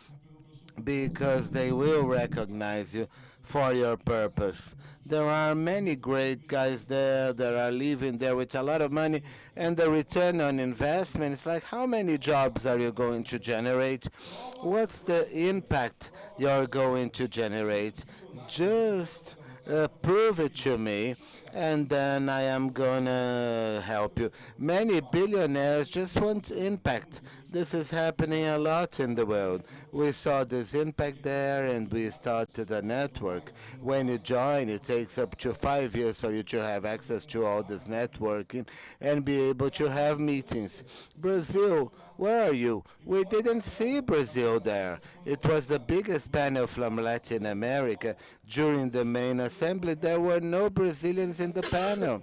because they will recognize you for your purpose. There are many great guys there that are living there with a lot of money, and the return on investment is like, how many jobs are you going to generate? What's the impact you're going to generate? Just prove it to me, and then I am gonna help you. Many billionaires just want impact. This is happening a lot in the world. We saw this impact there, and we started a network. When you join, it takes up to 5 years for you to have access to all this networking and be able to have meetings. Brazil, where are you? We didn't see Brazil there. It was the biggest panel from Latin America. During the main assembly, there were no Brazilians in the panel.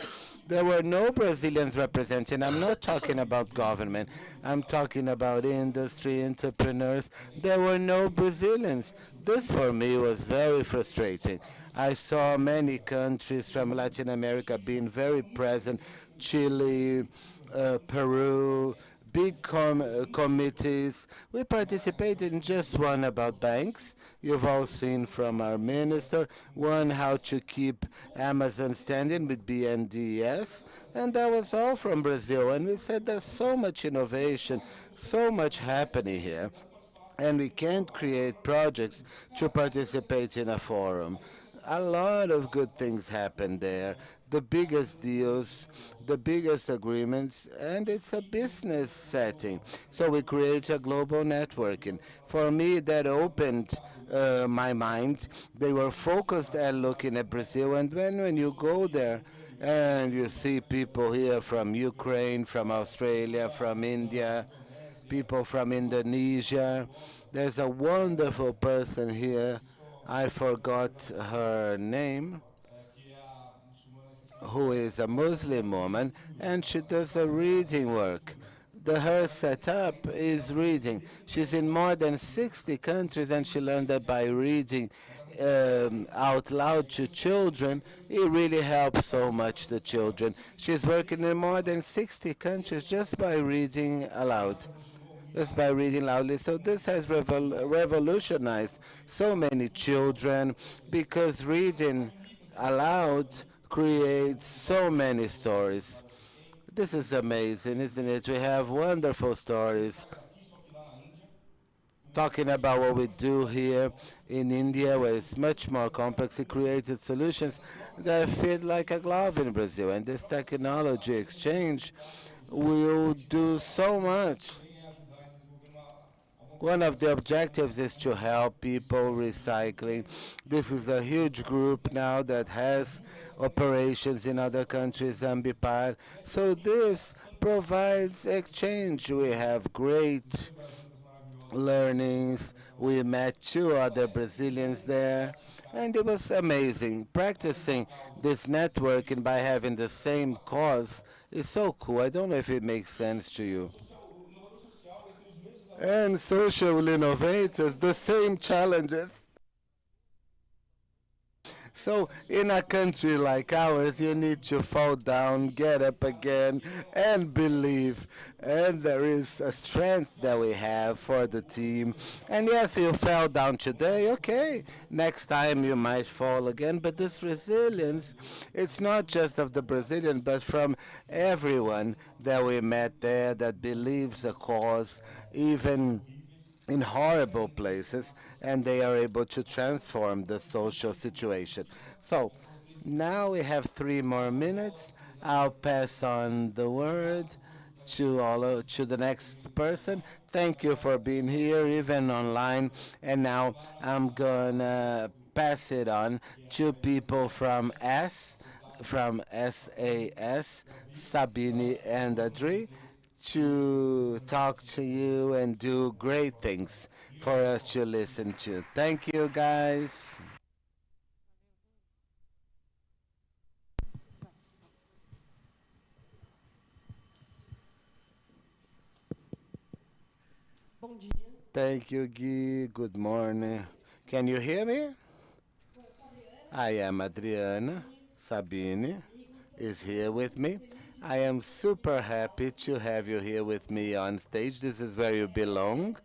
There were no Brazilians represented. I'm not talking about government. I'm talking about industry, entrepreneurs. There were no Brazilians. This for me was very frustrating. I saw many countries from Latin America being very present, Chile, Peru, big committees. We participated in just one about banks. You've all seen from our minister, one how to keep Amazon standing with BNDES, and that was all from Brazil. And we said there's so much innovation, so much happening here, and we can't create projects to participate in a forum. A lot of good things happen there. The biggest deals, the biggest agreements, and it's a business setting. So we create a global networking. For me, that opened my mind. They were focused at looking at Brazil, and when you go there, and you see people here from Ukraine, from Australia, from India, people from Indonesia. There's a wonderful person here. I forgot her name, who is a Muslim woman, and she does a reading work. Her setup is reading. She's in more than 60 countries, and she learned that by reading out loud to children, it really helps so much the children. She's working in more than 60 countries just by reading aloud, just by reading loudly. So this has revolutionized so many children, because reading aloud creates so many stories. This is amazing, isn't it? We have wonderful stories talking about what we do here in India, where it's much more complex. It created solutions that fit like a glove in Brazil. And this technology exchange will do so much. One of the objectives is to help people recycling. This is a huge group now that has operations in other countries, Ambipar. So this provides exchange. We have great learnings. We met 2 other Brazilians there, and it was amazing. Practicing this networking by having the same cause is so cool. I don't know if it makes sense to you. And social innovators, the same challenges. So in a country like ours, you need to fall down, get up again, and believe. And there is a strength that we have for the team. And yes, you fell down today, okay. Next time you might fall again. But this resilience, it's not just of the Brazilian, but from everyone that we met there that believes a cause, even in horrible places, and they are able to transform the social situation. So now we have 3 more minutes. I'll pass on the word to the next person. Thank you for being here, even online. And now I'm gonna pass it on to people from SAS, Sabine and Adri, to talk to you and do great things for us to listen to. Thank you, guys. Thank you, Gui. Good morning. Can you hear me? I am Adriana. Sabine is here with me. I am super happy to have you here with me on stage. This is where you belong.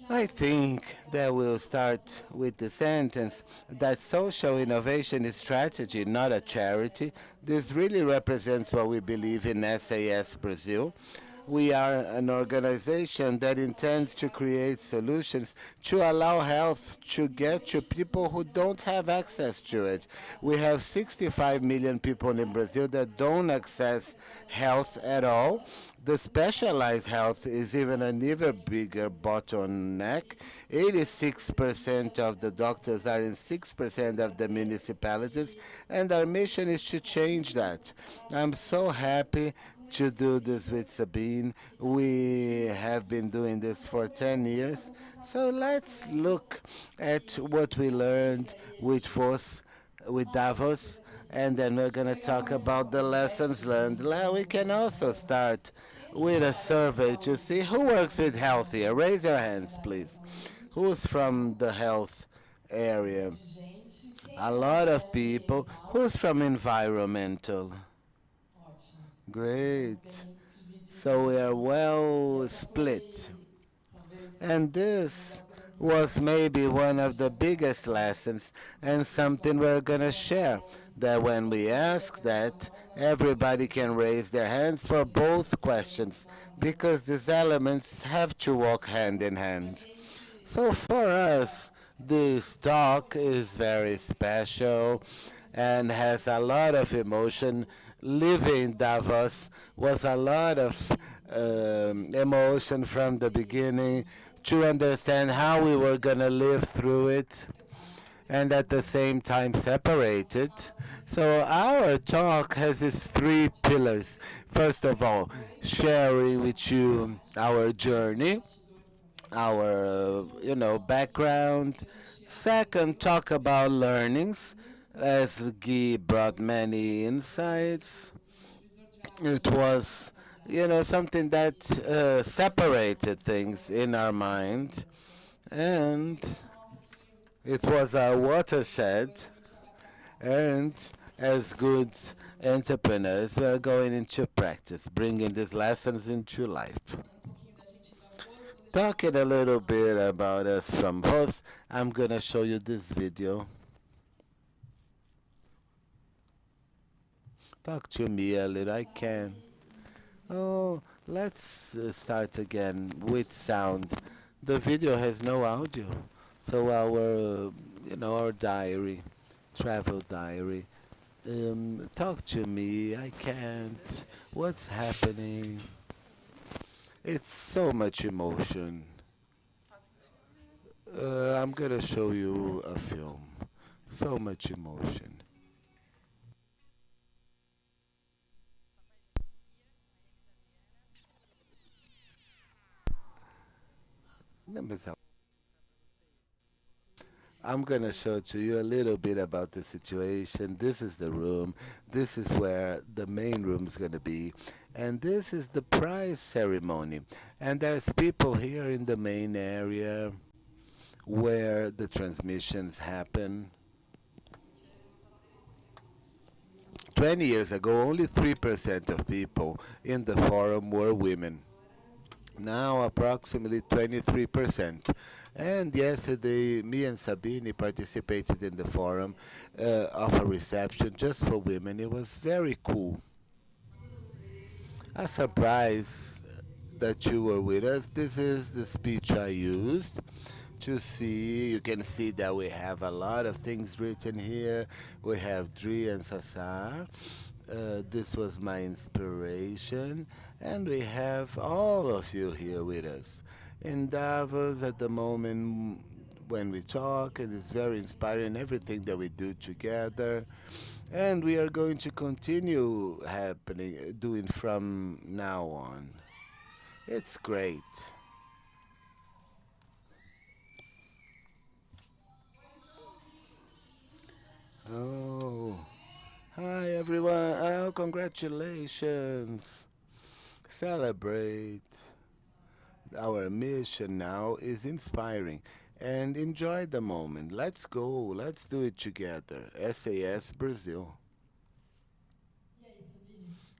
I think that we'll start with the sentence that social innovation is strategy, not a charity. This really represents what we believe in SAS Brazil. We are an organization that intends to create solutions to allow health to get to people who don't have access to it. We have 65 million people in Brazil that don't access health at all. The specialized health is even an even bigger bottleneck. 86% of the doctors are in 6% of the municipalities, and our mission is to change that. I'm so happy to do this with Sabine. We have been doing this for 10 years. So let's look at what we learned with Davos. and then we're going to talk about the lessons learned. We can also start with a survey to see who works with health here. Raise your hands, please. Who's from the health area? A lot of people. Who's from environmental? Great. So we are well split. And this was maybe one of the biggest lessons and something we're going to share. That when we ask that, everybody can raise their hands for both questions because these elements have to walk hand in hand. So for us, this talk is very special and has a lot of emotion. Living Davos was a lot of emotion from the beginning to understand how we were going to live through it and at the same time separate it. So our talk has these three pillars. First of all, sharing with you our journey, our background. Second, talk about learnings, as Guy brought many insights. It was something that separated things in our mind, and it was a watershed. And as good entrepreneurs, we're going into practice, bringing these lessons into life. Talking a little bit about us from host, I'm going to show you this video. Talk to me a little, I can. Oh, let's start again with sound. The video has no audio, so our diary, travel diary. Talk to me, I can't. What's happening? It's so much emotion. I'm gonna show you a film. So much emotion. I'm going to show to you a little bit about the situation. This is the room. This is where the main room is going to be. And this is the prize ceremony. And there's people here in the main area where the transmissions happen. 20 years ago, only 3% of people in the forum were women. Now approximately 23%. And yesterday, me and Sabine participated in the forum of a reception just for women. It was very cool. A surprise that you were with us. This is the speech I used to see. You can see that we have a lot of things written here. We have Dri and Sasa. This was my inspiration. And we have all of you here with us. In Davos at the moment when we talk, it is very inspiring, everything that we do together. And we are going to continue doing from now on. It's great. Oh, hi everyone. Oh, congratulations. Celebrate. Our mission now is inspiring and enjoy the moment. Let's go. Let's do it together. SAS Brazil.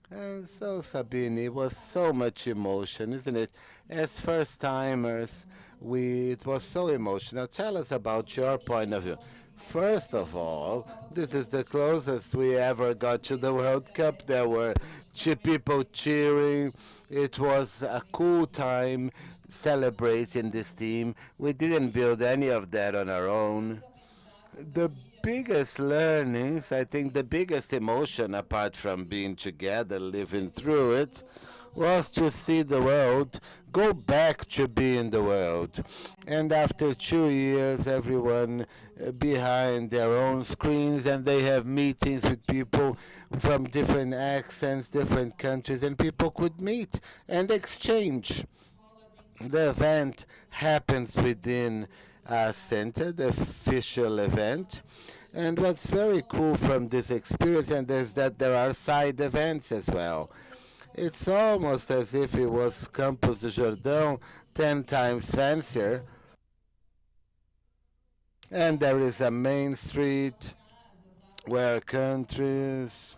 And so, Sabine, it was so much emotion, isn't it? As first timers, it was so emotional. Tell us about your point of view. First of all, this is the closest we ever got to the World Cup. There were people cheering. It was a cool time celebrating this team. We didn't build any of that on our own. The biggest learnings, I think the biggest emotion, apart from being together, living through it, was to see the world go back to being the world. And after 2 years, everyone behind their own screens, and they have meetings with people from different accents, different countries, and people could meet and exchange. The event happens within center, the official event. And what's very cool from this experience and is that there are side events as well. It's almost as if it was Campos do Jordão 10 times fancier. And there is a main street where countries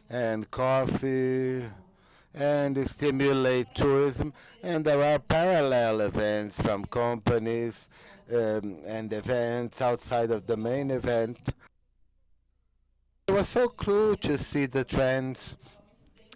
and coffee and stimulate tourism. And there are parallel events from companies and events outside of the main event. It was so cool to see the trends,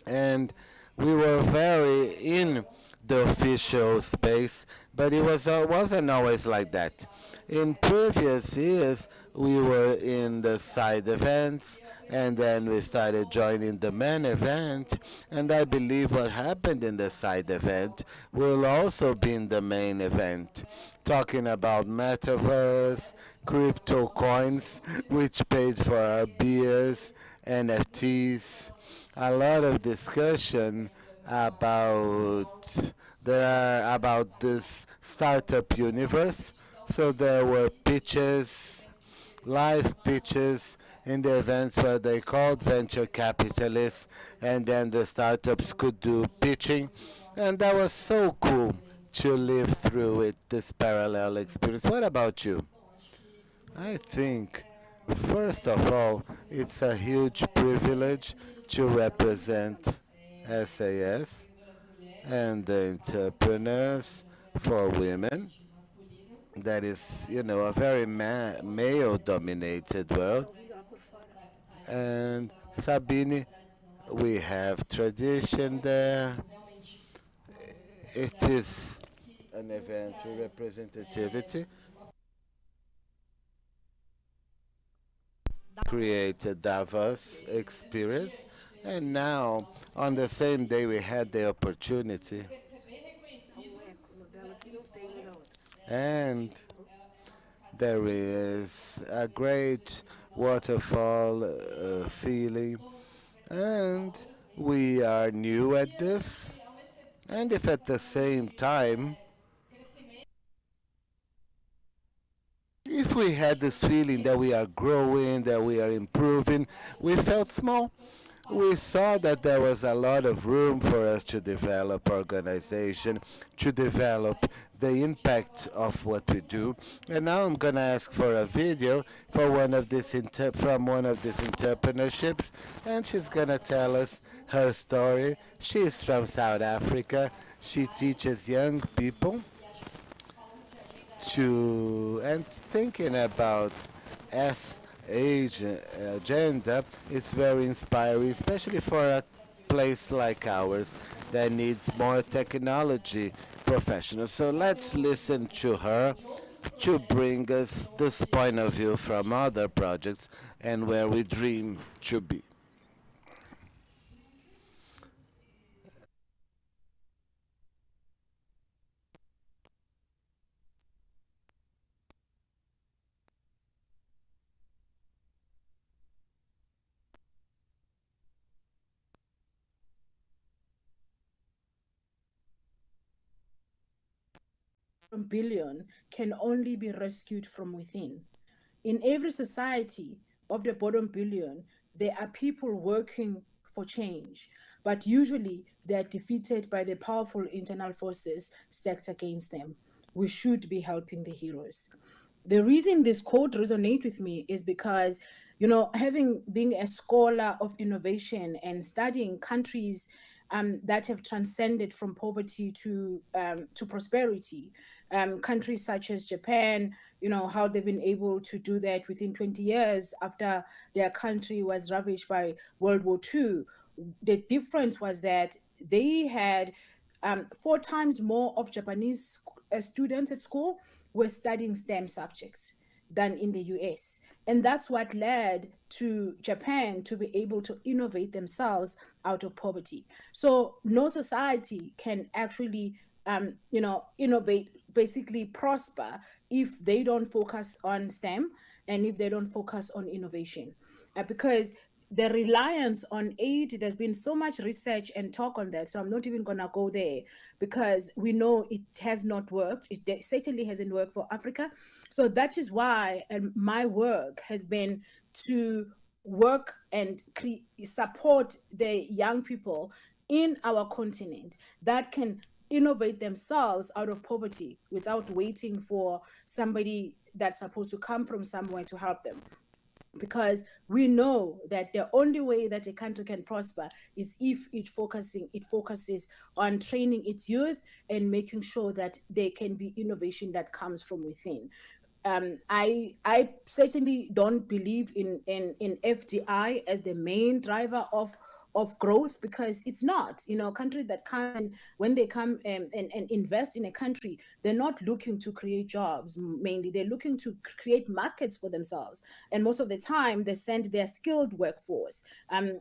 and we were very in the official space, but it wasn't always like that. In previous years, we were in the side events, and then we started joining the main event, and I believe what happened in the side event will also be in the main event, talking about metaverse, crypto coins, which paid for our beers, NFTs, a lot of discussion about about this startup universe. So there were pitches, live pitches in the events where they called venture capitalists, and then the startups could do pitching, and that was so cool to live through it, this parallel experience. What about you? I think, first of all, it's a huge privilege to represent SAS and the entrepreneurs for women. That is, a very male-dominated world. And Sabine, we have tradition there. It is an event with representativity. Create a Davos experience. And now, on the same day, we had the opportunity. And there is a great waterfall feeling. And we are new at this. And if at the same time, if we had this feeling that we are growing, that we are improving, we felt small. We saw that there was a lot of room for us to develop organization, to develop the impact of what we do. And now I'm going to ask for a video for from one of these entrepreneurships, and she's going to tell us her story. She's from South Africa. She teaches young people and thinking about age agenda. It's very inspiring, especially for a place like ours that needs more technology professionals. So let's listen to her to bring us this point of view from other projects and where we dream to be. Billion can only be rescued from within. In every society of the bottom billion, there are people working for change, but usually they are defeated by the powerful internal forces stacked against them. We should be helping the heroes. The reason this quote resonates with me is because, having being a scholar of innovation and studying countries that have transcended from poverty to prosperity, countries such as Japan, how they've been able to do that within 20 years after their country was ravaged by World War II. The difference was that they had 4 times more of Japanese students at school were studying STEM subjects than in the US. And that's what led to Japan to be able to innovate themselves out of poverty. So no society can actually, innovate, basically prosper, if they don't focus on STEM and if they don't focus on innovation. Because the reliance on aid, there's been so much research and talk on that, so I'm not even going to go there, because we know it has not worked. It certainly hasn't worked for Africa. So that is why my work has been to work and support the young people in our continent that can innovate themselves out of poverty without waiting for somebody that's supposed to come from somewhere to help them. Because we know that the only way that a country can prosper is if it focuses on training its youth and making sure that there can be innovation that comes from within. I certainly don't believe in FDI as the main driver of growth, because it's not. Countries that come, when they come and invest in a country, they're not looking to create jobs mainly. They're looking to create markets for themselves. And most of the time, they send their skilled workforce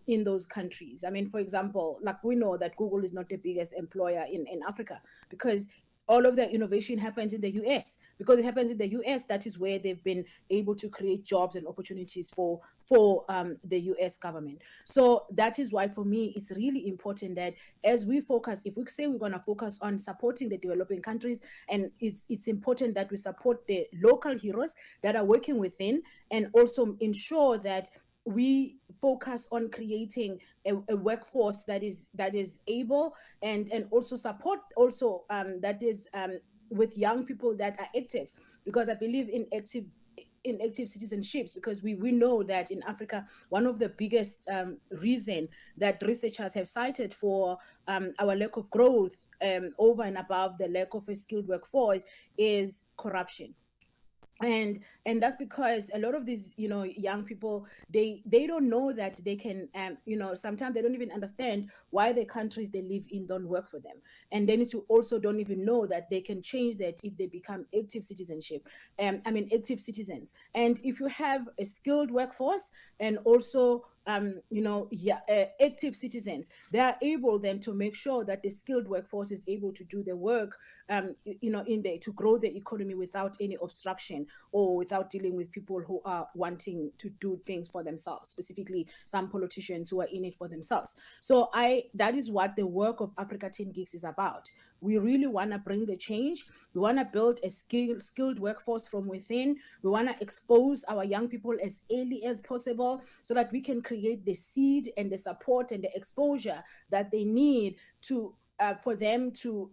in those countries. I mean, for example, like we know that Google is not the biggest employer in Africa, because all of their innovation happens in the US. Because it happens in the US, that is where they've been able to create jobs and opportunities for the US government. So that is why, for me, it's really important that as we focus, if we say we're going to focus on supporting the developing countries, and it's important that we support the local heroes that are working within, and also ensure that we focus on creating a workforce that is able, and also support also that is with young people that are active, because I believe in active citizenships, because we know that in Africa, one of the biggest reason that researchers have cited for our lack of growth over and above the lack of a skilled workforce is corruption. And that's because a lot of these young people, they don't know that they can sometimes they don't even understand why the countries they live in don't work for them, and they need to also don't even know that they can change that if they become active citizens. And if you have a skilled workforce and also active citizens, they are able then to make sure that the skilled workforce is able to do the work in there to grow the economy without any obstruction, or without dealing with people who are wanting to do things for themselves, specifically some politicians who are in it for themselves. So that is what the work of Africa 10 Gigs is about. We really want to bring the change. We want to build a skilled workforce from within. We want to expose our young people as early as possible, so that we can create the seed and the support and the exposure that they need for them to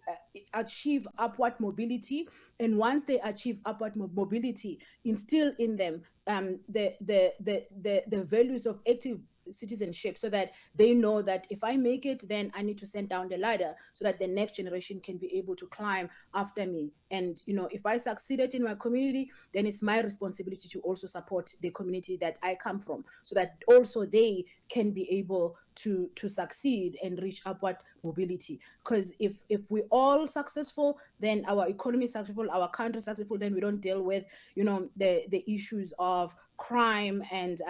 achieve upward mobility. And once they achieve upward mobility, instill in them the values of active citizenship, so that they know that if I make it, then I need to send down the ladder so that the next generation can be able to climb after me. And if I succeeded in my community, then it's my responsibility to also support the community that I come from, so that also they can be able to succeed and reach upward mobility. Because if we're all successful, then our economy is successful, our country is successful, then we don't deal with the issues of crime and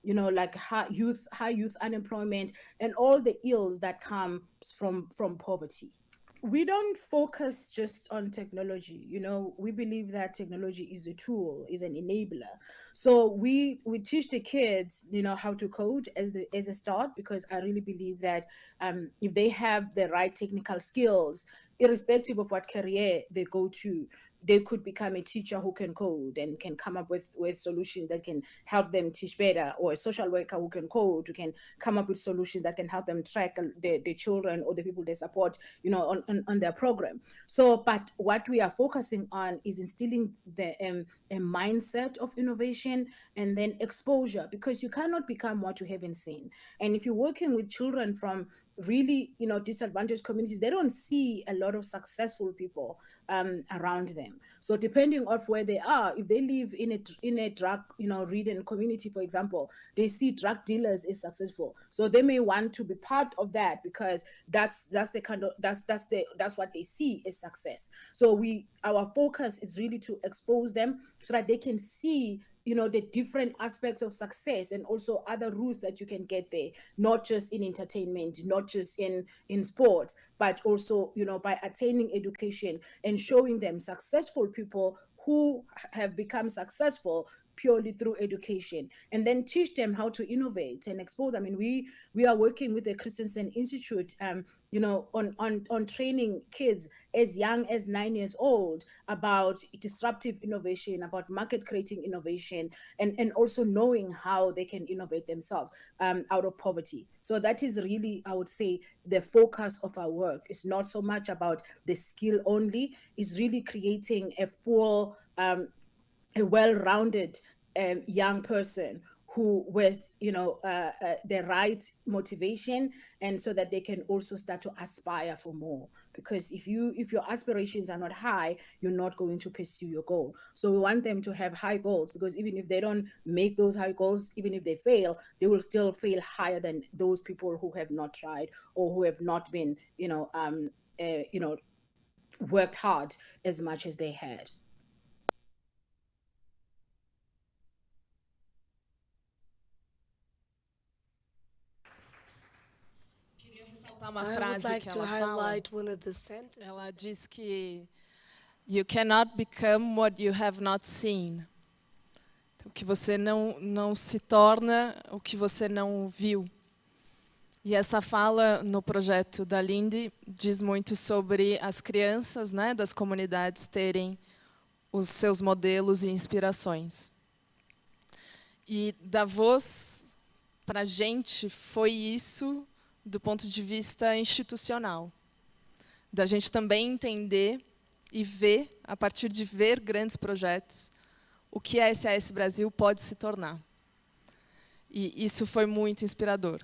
like high youth unemployment and all the ills that come from poverty. We don't focus just on technology. We believe that technology is a tool, is an enabler. So we teach the kids how to code as a start, because I really believe that if they have the right technical skills, irrespective of what career they go to, they could become a teacher who can code and can come up with solutions that can help them teach better, or a social worker who can code, who can come up with solutions that can help them track the children or the people they support, on their program. So, but what we are focusing on is instilling a mindset of innovation and then exposure, because you cannot become what you haven't seen. And if you're working with children from really disadvantaged communities, they don't see a lot of successful people around them. So depending on where they are, if they live in a drug ridden community, for example, they see drug dealers as successful, so they may want to be part of that, because that's what they see as success. So our focus is really to expose them so that they can see the different aspects of success, and also other routes that you can get there, not just in entertainment, not just in sports, but also by attaining education and showing them successful people who have become successful purely through education, and then teach them how to innovate and expose. I mean, we are working with the Christensen Institute, you know, on training kids as young as 9 years old about disruptive innovation, about market creating innovation, and also knowing how they can innovate themselves out of poverty. So that is really, I would say, the focus of our work. It's not so much about the skill only, it's really creating a full, a well-rounded young person who, with the right motivation, and so that they can also start to aspire for more. Because if your aspirations are not high, you're not going to pursue your goal. So we want them to have high goals, because even if they don't make those high goals, even if they fail, they will still fail higher than those people who have not tried, or who have not been worked hard as much as they had. Uma frase que ela fala. Ela diz que you cannot become what you have not seen. Então, que você não se torna o que você não viu. E essa fala no projeto da Lindy diz muito sobre as crianças, né, das comunidades terem os seus modelos e inspirações. E Davos, para a gente, foi isso do ponto de vista institucional. Da gente também entender e ver, a partir de ver grandes projetos, o que a SAS Brasil pode se tornar. E isso foi muito inspirador.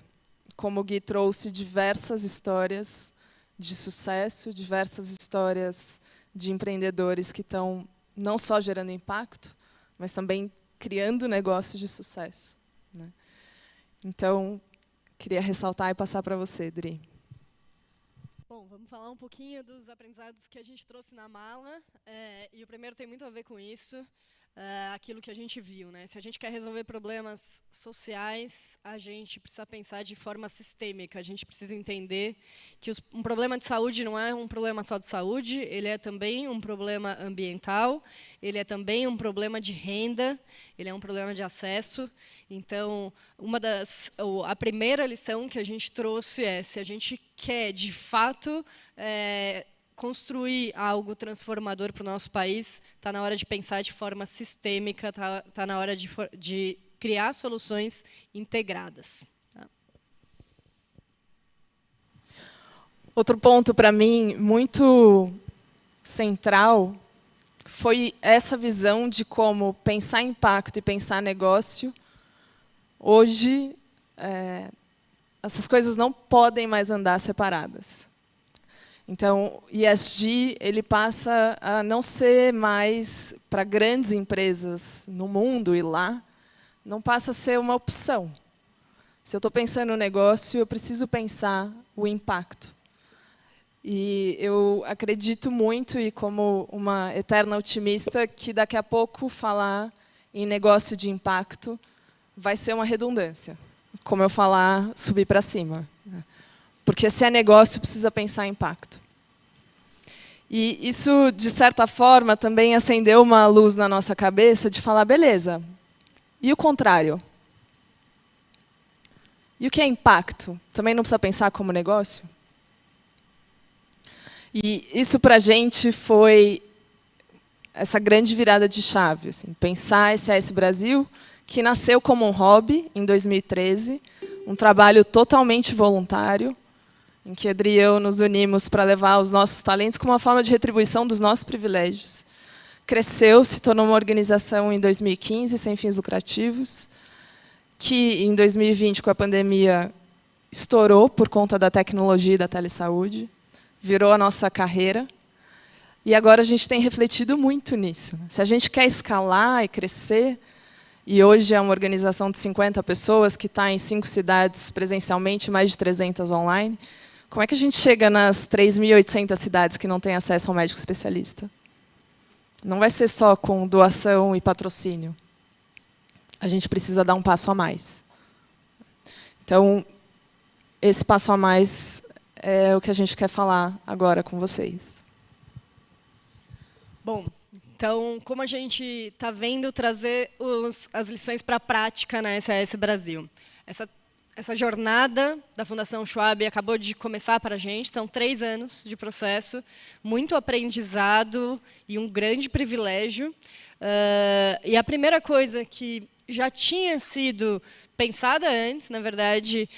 Como o Gui trouxe diversas histórias de sucesso, diversas histórias de empreendedores que estão não só gerando impacto, mas também criando negócios de sucesso, né? Então, queria ressaltar e passar para você, Dri. Bom, vamos falar um pouquinho dos aprendizados que a gente trouxe na mala. E o primeiro tem muito a ver com isso, aquilo que a gente viu, né? Se a gente quer resolver problemas sociais, a gente precisa pensar de forma sistêmica. A gente precisa entender que um problema de saúde não é um problema só de saúde, ele é também um problema ambiental, ele é também um problema de renda, ele é um problema de acesso. Então, a primeira lição que a gente trouxe é, se a gente quer, de fato, construir algo transformador para o nosso país, está na hora de pensar de forma sistêmica, está na hora de criar soluções integradas. Tá? Outro ponto, para mim, muito central, foi essa visão de como pensar impacto e pensar negócio. Hoje, essas coisas não podem mais andar separadas. Então, o ESG ele passa a não ser mais, para grandes empresas no mundo e lá, não passa a ser uma opção. Se eu estou pensando no negócio, eu preciso pensar o impacto. E eu acredito muito, e como uma eterna otimista, que daqui a pouco falar em negócio de impacto vai ser uma redundância. Como eu falar, subir para cima. Porque se é negócio, precisa pensar em impacto. E isso, de certa forma, também acendeu uma luz na nossa cabeça de falar, beleza, e o contrário? E o que é impacto? Também não precisa pensar como negócio? E isso, para a gente, foi essa grande virada de chave. Assim, pensar SAS Brasil, que nasceu como um hobby, em 2013, um trabalho totalmente voluntário, em que Adri e eu nos unimos para levar os nossos talentos como uma forma de retribuição dos nossos privilégios. Cresceu, se tornou uma organização em 2015, sem fins lucrativos, que em 2020, com a pandemia, estourou por conta da tecnologia e da telesaúde, virou a nossa carreira, e agora a gente tem refletido muito nisso. Se a gente quer escalar e crescer, e hoje é uma organização de 50 pessoas que está em 5 cidades presencialmente, mais de 300 online, como é que a gente chega nas 3.800 cidades que não têm acesso ao médico especialista? Não vai ser só com doação e patrocínio. A gente precisa dar um passo a mais. Então, esse passo a mais é o que a gente quer falar agora com vocês. Bom, Então, como a gente está vendo trazer as lições para a prática na SAS Brasil? Essa jornada da Fundação Schwab acabou de começar para a gente, são 3 anos de processo, muito aprendizado e um grande privilégio. E a primeira coisa que já tinha sido pensada antes, na verdade,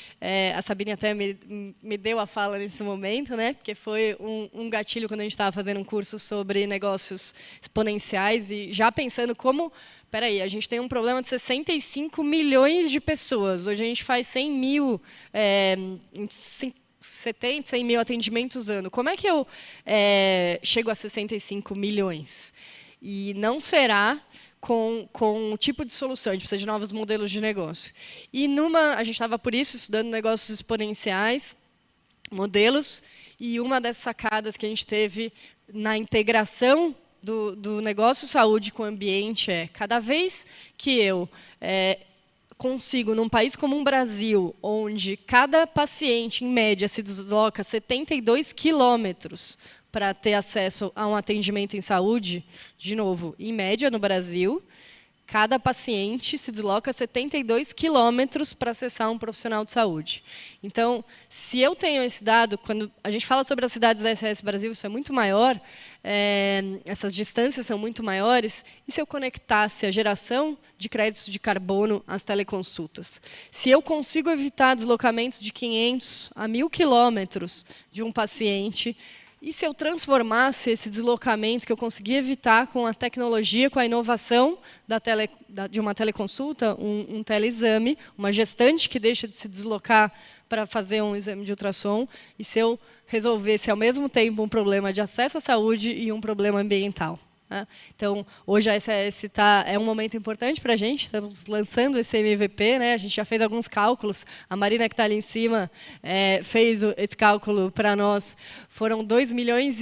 a Sabine até me deu a fala nesse momento, né? Porque foi um gatilho quando a gente estava fazendo um curso sobre negócios exponenciais e já pensando como, peraí, a gente tem um problema de 65 milhões de pessoas, hoje a gente faz 100 mil, 70, 100 mil atendimentos ano. Como é que eu chego a 65 milhões? E não será com um tipo de solução, a gente precisa de novos modelos de negócio. E a gente estava, por isso, estudando negócios exponenciais, modelos, e uma das sacadas que a gente teve na integração do negócio saúde com o ambiente cada vez que eu consigo, num país como o Brasil, onde cada paciente, em média, se desloca 72 quilômetros para ter acesso a um atendimento em saúde, de novo, em média no Brasil, cada paciente se desloca 72 quilômetros para acessar um profissional de saúde. Então, se eu tenho esse dado, quando a gente fala sobre as cidades da SAS Brasil, isso é muito maior, essas distâncias são muito maiores, e se eu conectasse a geração de créditos de carbono às teleconsultas? Se eu consigo evitar deslocamentos de 500 a 1.000 quilômetros de um paciente, e se eu transformasse esse deslocamento que eu consegui evitar com a tecnologia, com a inovação de uma teleconsulta, um teleexame, uma gestante que deixa de se deslocar para fazer um exame de ultrassom, e se eu resolvesse ao mesmo tempo um problema de acesso à saúde e um problema ambiental? Então, hoje a SAS é um momento importante para a gente, estamos lançando esse MVP, né? A gente já fez alguns cálculos, a Marina, que está ali em cima, fez esse cálculo para nós, foram 2,5 milhões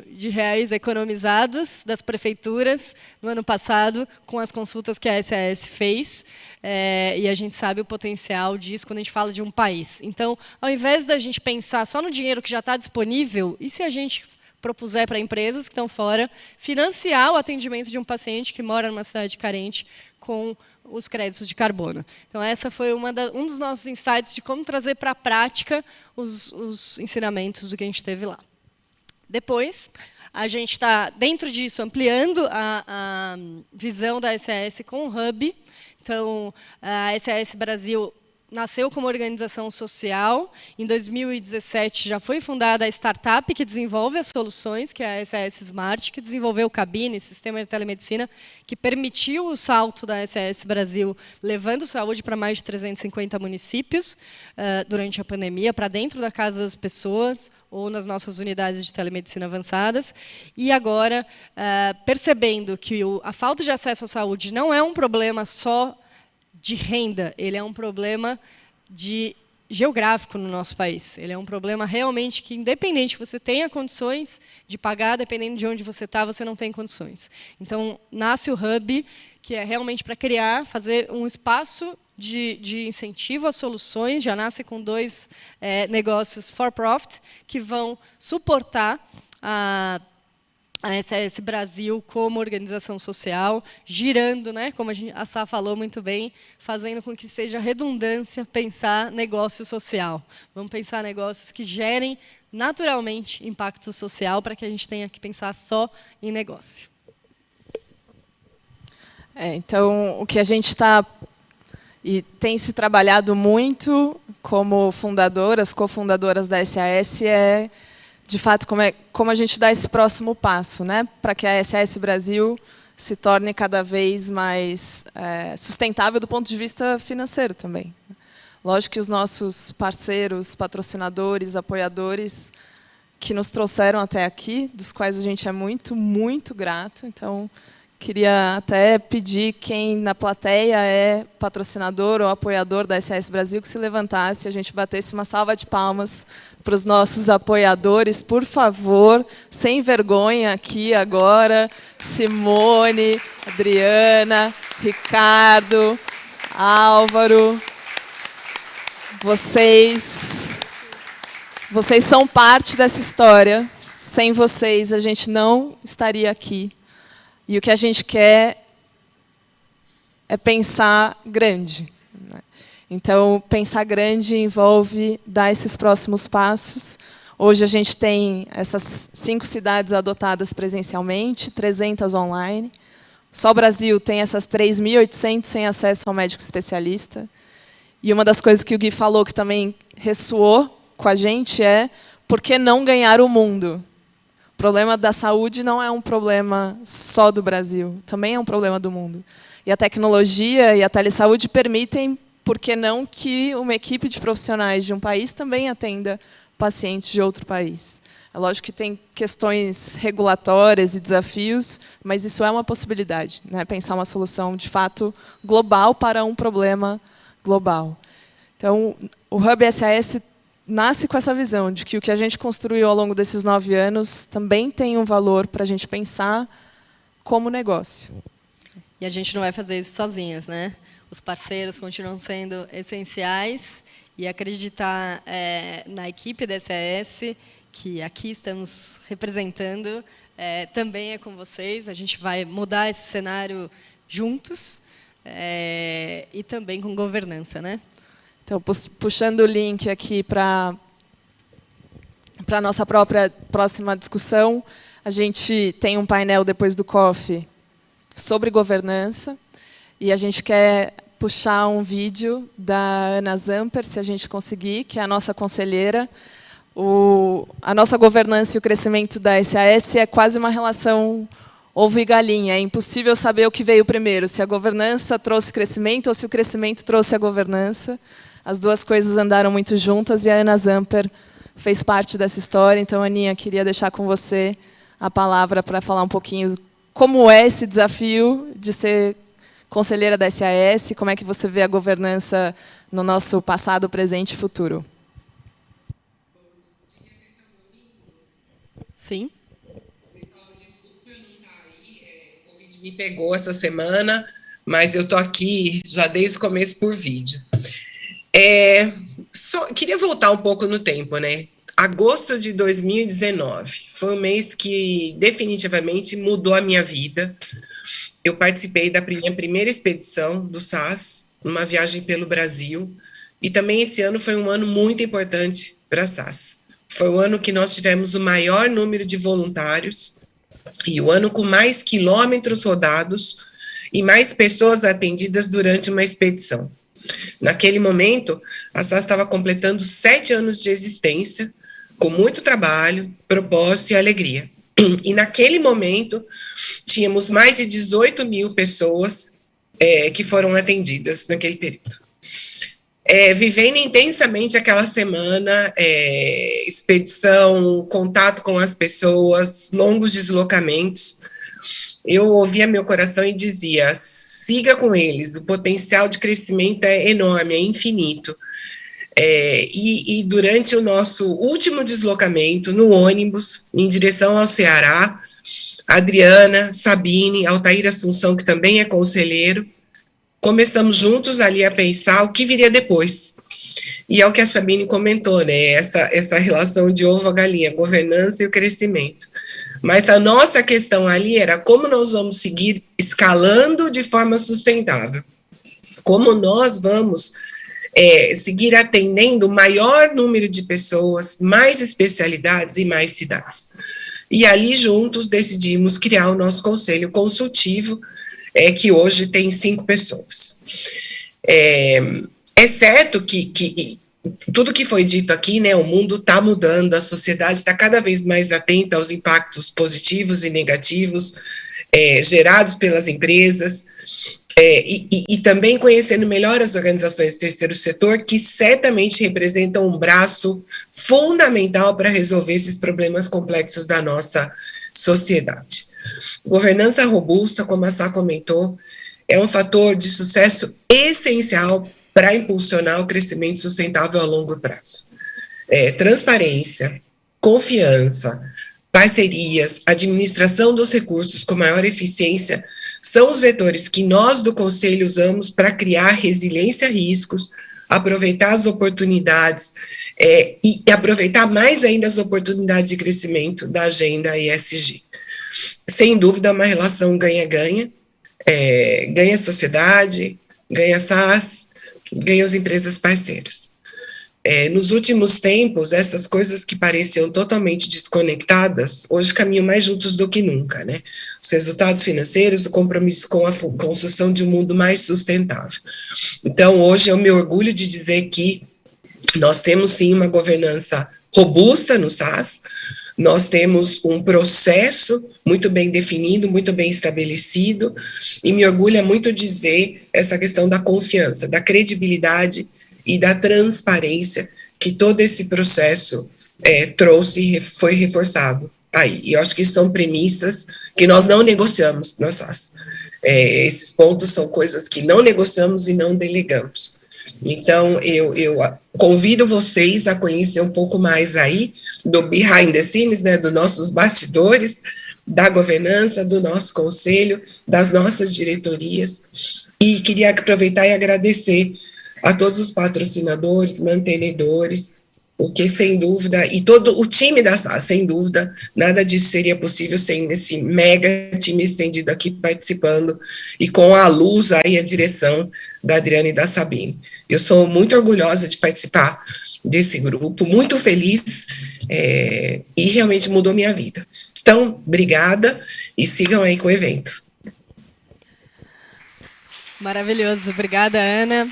de reais economizados das prefeituras no ano passado, com as consultas que a SAS fez, e a gente sabe o potencial disso quando a gente fala de um país. Então, ao invés da gente pensar só no dinheiro que já está disponível, e se a gente propuser para empresas que estão fora financiar o atendimento de um paciente que mora numa cidade carente com os créditos de carbono. Então, essa foi um dos nossos insights de como trazer para a prática os ensinamentos do que a gente teve lá. Depois, a gente está, dentro disso, ampliando a visão da SAS com o Hub. Então, a SAS Brasil nasceu como organização social. Em 2017, já foi fundada a startup que desenvolve as soluções, que é a SAS Smart, que desenvolveu o cabine, sistema de telemedicina, que permitiu o salto da SAS Brasil, levando saúde para mais de 350 municípios durante a pandemia, para dentro da casa das pessoas ou nas nossas unidades de telemedicina avançadas. E agora, percebendo que a falta de acesso à saúde não é um problema só de renda, ele é um problema geográfico no nosso país. Ele é um problema realmente que, independente que você tenha condições de pagar, dependendo de onde você está, você não tem condições. Então, nasce o Hub, que é realmente para fazer um espaço de incentivo a soluções, já nasce com 2 negócios for profit, que vão suportar a SAS Brasil como organização social, girando, né, como a Sá falou muito bem, fazendo com que seja redundância pensar negócio social. Vamos pensar negócios que gerem naturalmente impacto social, para que a gente tenha que pensar só em negócio. Então, o que a gente está e tem se trabalhado muito como fundadoras, cofundadoras da SAS de fato, como a gente dá esse próximo passo, né, para que a SAS Brasil se torne cada vez mais sustentável do ponto de vista financeiro também. Lógico que os nossos parceiros, patrocinadores, apoiadores, que nos trouxeram até aqui, dos quais a gente é muito, muito grato. Então, queria até pedir quem na plateia é patrocinador ou apoiador da SAS Brasil que se levantasse e a gente batesse uma salva de palmas para os nossos apoiadores, por favor, sem vergonha aqui agora, Simone, Adriana, Ricardo, Álvaro, vocês são parte dessa história, sem vocês a gente não estaria aqui. E o que a gente quer é pensar grande, né? Então, pensar grande envolve dar esses próximos passos. Hoje a gente tem essas 5 cidades adotadas presencialmente, 300 online. Só o Brasil tem essas 3.800 sem acesso ao médico especialista. E uma das coisas que o Gui falou que também ressoou com a gente é: por que não ganhar o mundo? O problema da saúde não é um problema só do Brasil, também é um problema do mundo. E a tecnologia e a telesaúde permitem, por que não, que uma equipe de profissionais de um país também atenda pacientes de outro país. É lógico que tem questões regulatórias e desafios, mas isso é uma possibilidade, né? Pensar uma solução, de fato, global para um problema global. Então, o Hub SAS nasce com essa visão de que o que a gente construiu ao longo desses 9 anos também tem um valor para a gente pensar como negócio. E a gente não vai fazer isso sozinhas, né? Os parceiros continuam sendo essenciais, e acreditar na equipe da SAS, que aqui estamos representando, também é com vocês. A gente vai mudar esse cenário juntos, e também com governança, né? Então, puxando o link aqui para a nossa próxima discussão, a gente tem um painel depois do coffee sobre governança, e a gente quer puxar um vídeo da Ana Zamper, se a gente conseguir, que é a nossa conselheira. A nossa governança e o crescimento da SAS é quase uma relação ovo e galinha. É impossível saber o que veio primeiro, se a governança trouxe o crescimento ou se o crescimento trouxe a governança. As duas coisas andaram muito juntas e a Ana Zamper fez parte dessa história. Então, Aninha, queria deixar com você a palavra para falar um pouquinho como é esse desafio de ser conselheira da SAS, como é que você vê a governança no nosso passado, presente e futuro. Sim. Pessoal, desculpa eu não estar aí, o Covid me pegou essa semana, mas eu estou aqui já desde o começo por vídeo. Queria voltar um pouco no tempo, né? Agosto de 2019 foi um mês que definitivamente mudou a minha vida. Eu participei da minha primeira expedição do SAS, numa viagem pelo Brasil, e também esse ano foi um ano muito importante para a SAS. Foi o ano que nós tivemos o maior número de voluntários e o ano com mais quilômetros rodados e mais pessoas atendidas durante uma expedição. Naquele momento, a SAS estava completando 7 anos de existência, com muito trabalho, propósito e alegria. E naquele momento, tínhamos mais de 18 mil pessoas que foram atendidas naquele período. Vivendo intensamente aquela semana, expedição, contato com as pessoas, longos deslocamentos, eu ouvia meu coração e dizia: siga com eles, o potencial de crescimento é enorme, é infinito. E durante o nosso último deslocamento, no ônibus, em direção ao Ceará, Adriana, Sabine, Altair Assunção, que também é conselheiro, começamos juntos ali a pensar o que viria depois. E é o que a Sabine comentou, né? Essa relação de ovo a galinha, governança e o crescimento. Mas a nossa questão ali era como nós vamos seguir escalando de forma sustentável. Como nós vamos seguir atendendo o maior número de pessoas, mais especialidades e mais cidades. E ali juntos decidimos criar o nosso conselho consultivo, que hoje tem 5 pessoas. É certo que tudo que foi dito aqui, né, o mundo está mudando, a sociedade está cada vez mais atenta aos impactos positivos e negativos gerados pelas empresas, e também conhecendo melhor as organizações do terceiro setor, que certamente representam um braço fundamental para resolver esses problemas complexos da nossa sociedade. Governança robusta, como a Sá comentou, é um fator de sucesso essencial para impulsionar o crescimento sustentável a longo prazo. Transparência, confiança, parcerias, administração dos recursos com maior eficiência são os vetores que nós do Conselho usamos para criar resiliência a riscos, aproveitar as oportunidades e aproveitar mais ainda as oportunidades de crescimento da agenda ESG. sem dúvida, uma relação ganha-ganha, ganha a sociedade, ganha a SAS, ganha as empresas parceiras. Nos últimos tempos, essas coisas que pareciam totalmente desconectadas, hoje caminham mais juntos do que nunca, né? Os resultados financeiros, o compromisso com a construção de um mundo mais sustentável. Então, hoje eu me orgulho de dizer que nós temos, sim, uma governança robusta no SAS, nós temos um processo muito bem definido, muito bem estabelecido, e me orgulha muito dizer essa questão da confiança, da credibilidade e da transparência que todo esse processo trouxe e foi reforçado aí. E eu acho que são premissas que nós não negociamos na SAS. Esses pontos são coisas que não negociamos e não delegamos. Então, eu convido vocês a conhecer um pouco mais aí do behind the scenes, né, dos nossos bastidores, da governança, do nosso conselho, das nossas diretorias. E queria aproveitar e agradecer a todos os patrocinadores, mantenedores, porque, sem dúvida, e todo o time da SAS, sem dúvida, nada disso seria possível sem esse mega time estendido aqui participando, e com a luz aí, a direção da Adriana e da Sabine. Eu sou muito orgulhosa de participar desse grupo, muito feliz, e realmente mudou minha vida. Então, obrigada, e sigam aí com o evento. Maravilhoso, obrigada, Ana.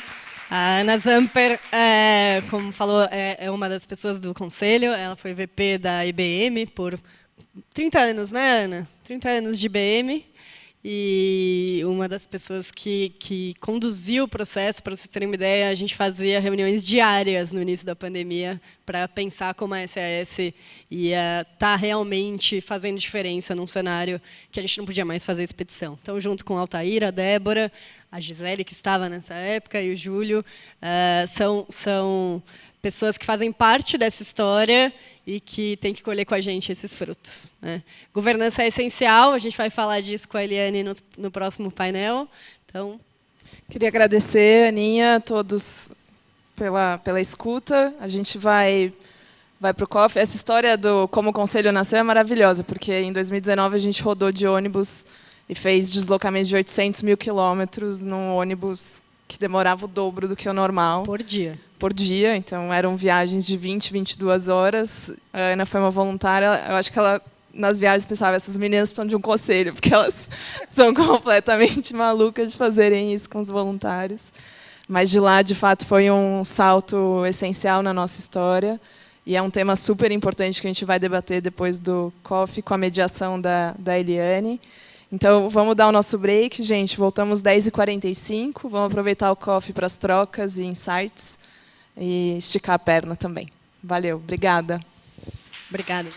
A Ana Zamper, como falou, é uma das pessoas do conselho. Ela foi VP da IBM por 30 anos, né, Ana? 30 anos de IBM. E uma das pessoas que conduziu o processo, para vocês terem uma ideia, a gente fazia reuniões diárias no início da pandemia para pensar como a SAS ia estar realmente fazendo diferença num cenário que a gente não podia mais fazer expedição. Então, junto com a Altair, a Débora, a Gisele, que estava nessa época, e o Júlio, são pessoas que fazem parte dessa história e que tem que colher com a gente esses frutos, né? Governança é essencial, a gente vai falar disso com a Eliane no próximo painel. Então, queria agradecer, Aninha, a todos pela escuta. A gente vai para o COF. Essa história do como o Conselho nasceu é maravilhosa, porque em 2019 a gente rodou de ônibus e fez deslocamento de 800 mil quilômetros num ônibus que demorava o dobro do que o normal. Por dia. Por dia, então eram viagens de 20, 22 horas. A Ana foi uma voluntária, eu acho que ela, nas viagens, pensava, essas meninas precisam de um conselho, porque elas são completamente malucas de fazerem isso com os voluntários. Mas de lá, de fato, foi um salto essencial na nossa história, e é um tema super importante que a gente vai debater depois do COF, com a mediação da Eliane. Então, vamos dar o nosso break, gente. Voltamos 10h45. Vamos aproveitar o COF para as trocas e insights e esticar a perna também. Valeu, obrigada. Obrigada.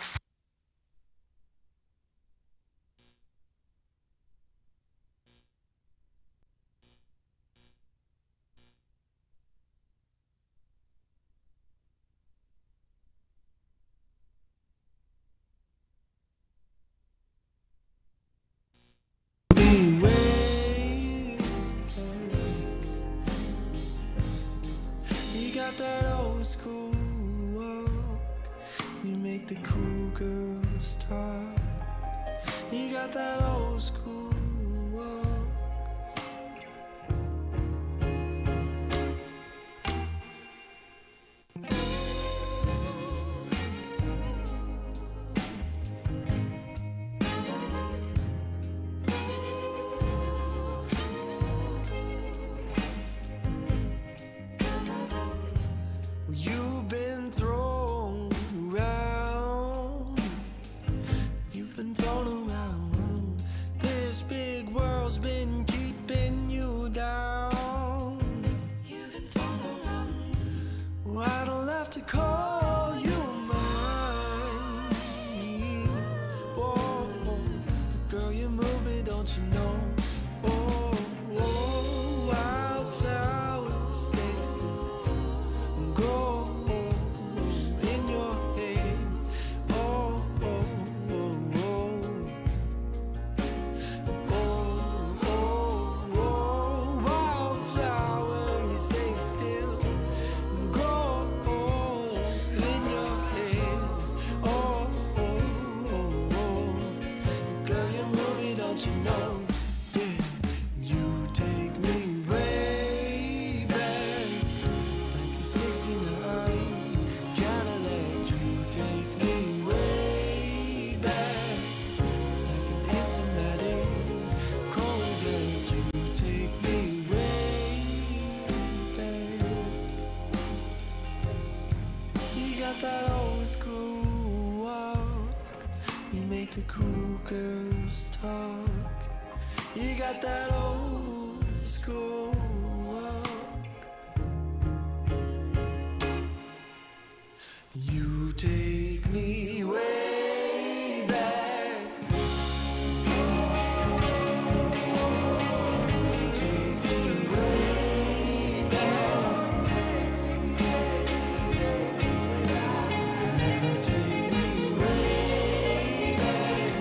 That old school walk, you make the cool girls talk. You got that old school walk. You've been thrown around. You've been thrown around. This big got that old school walk. You make the cool girls talk. You got that old school walk. You take me way back. You take me way back. You take me way back.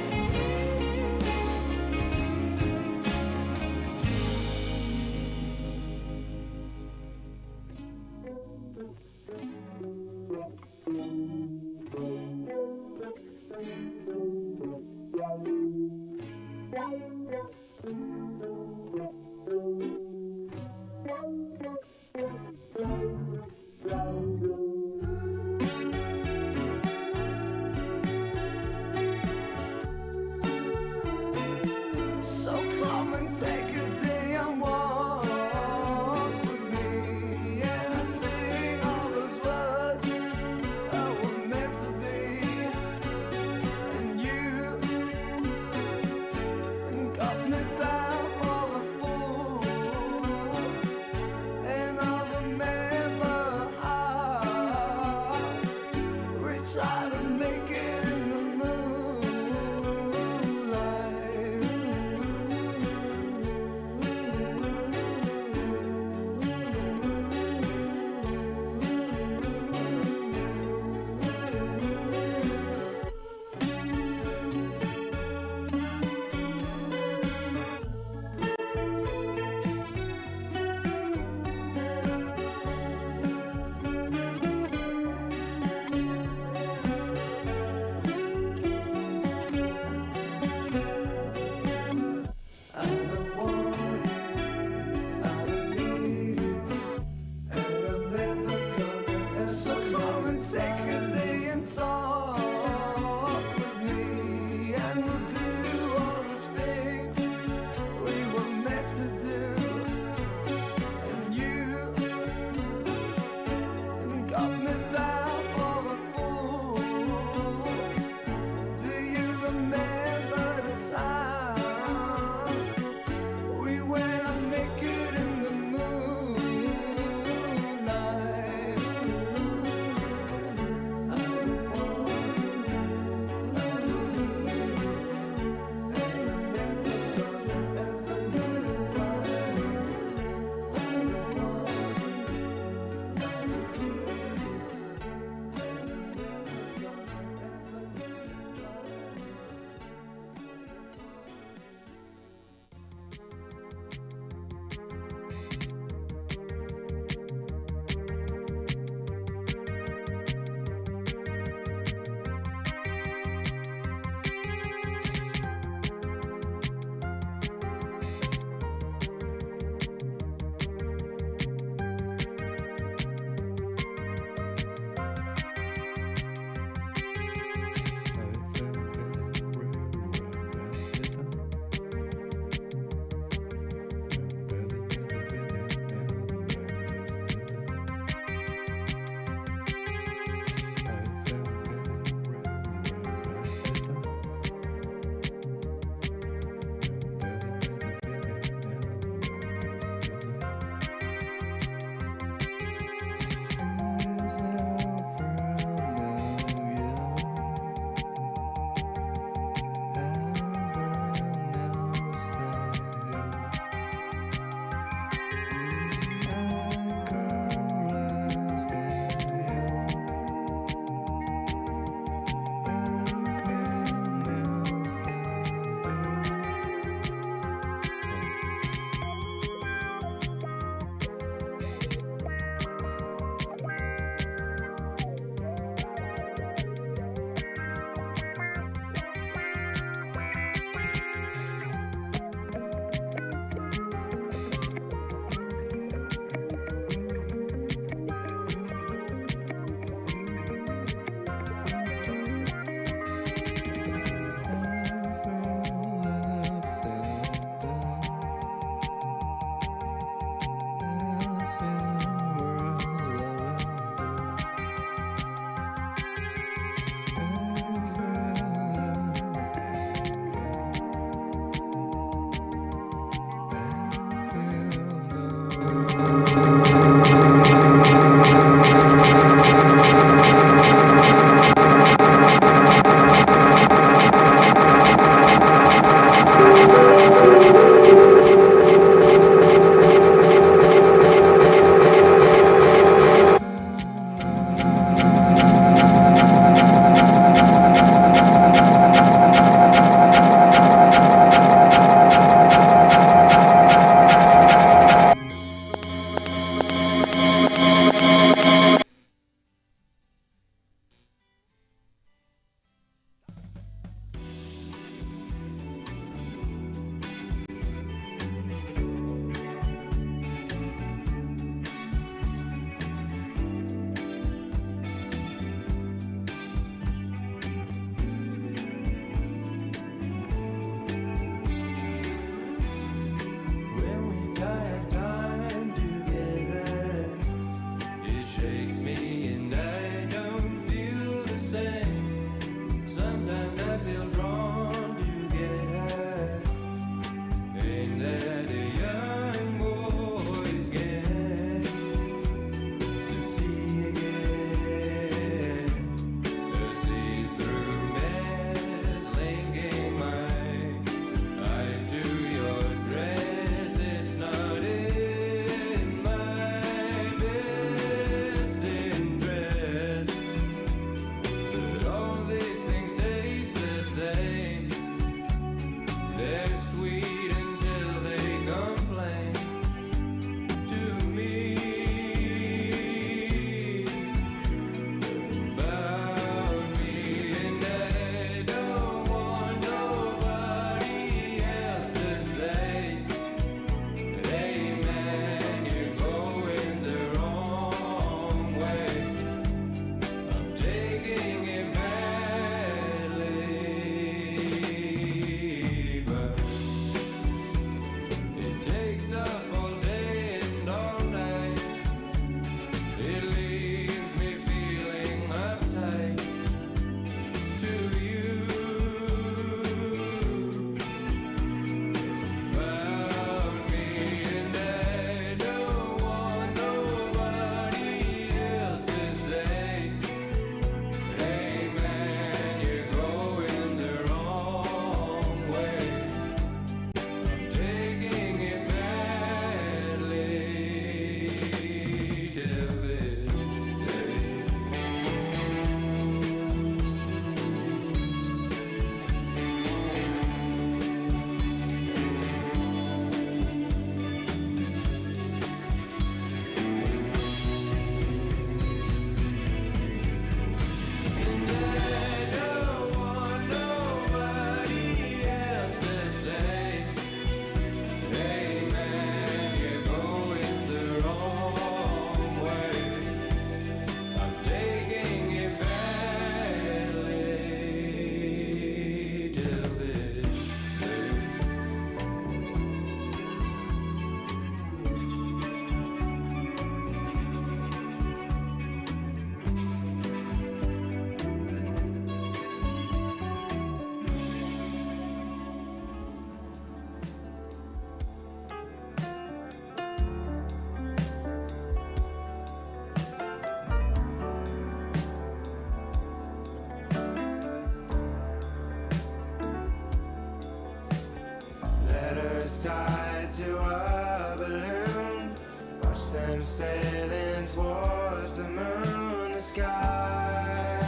them sailing towards the moon, the sky.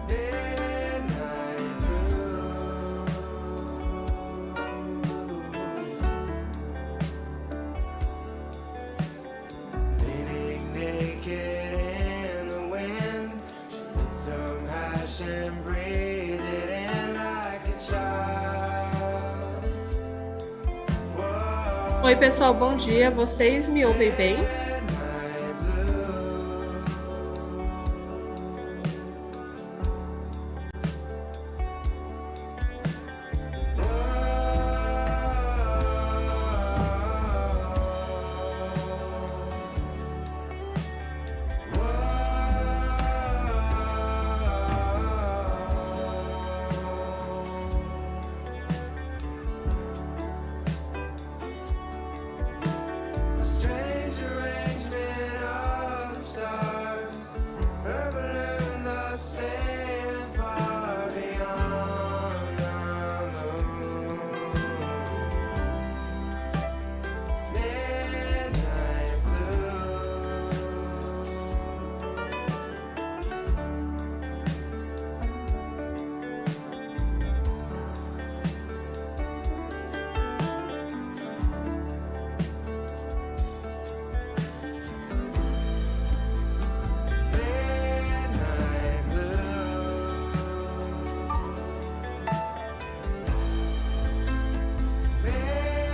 Midnight blue. Leaning naked in the wind, she lit some hash and breathed it in like a child. Whoa. Oi pessoal, bom dia. Vocês me ouvem bem? Strange arrangement of the stars. Her balloons are sailing far beyond the moon. Midnight blue. Midnight blue. Midnight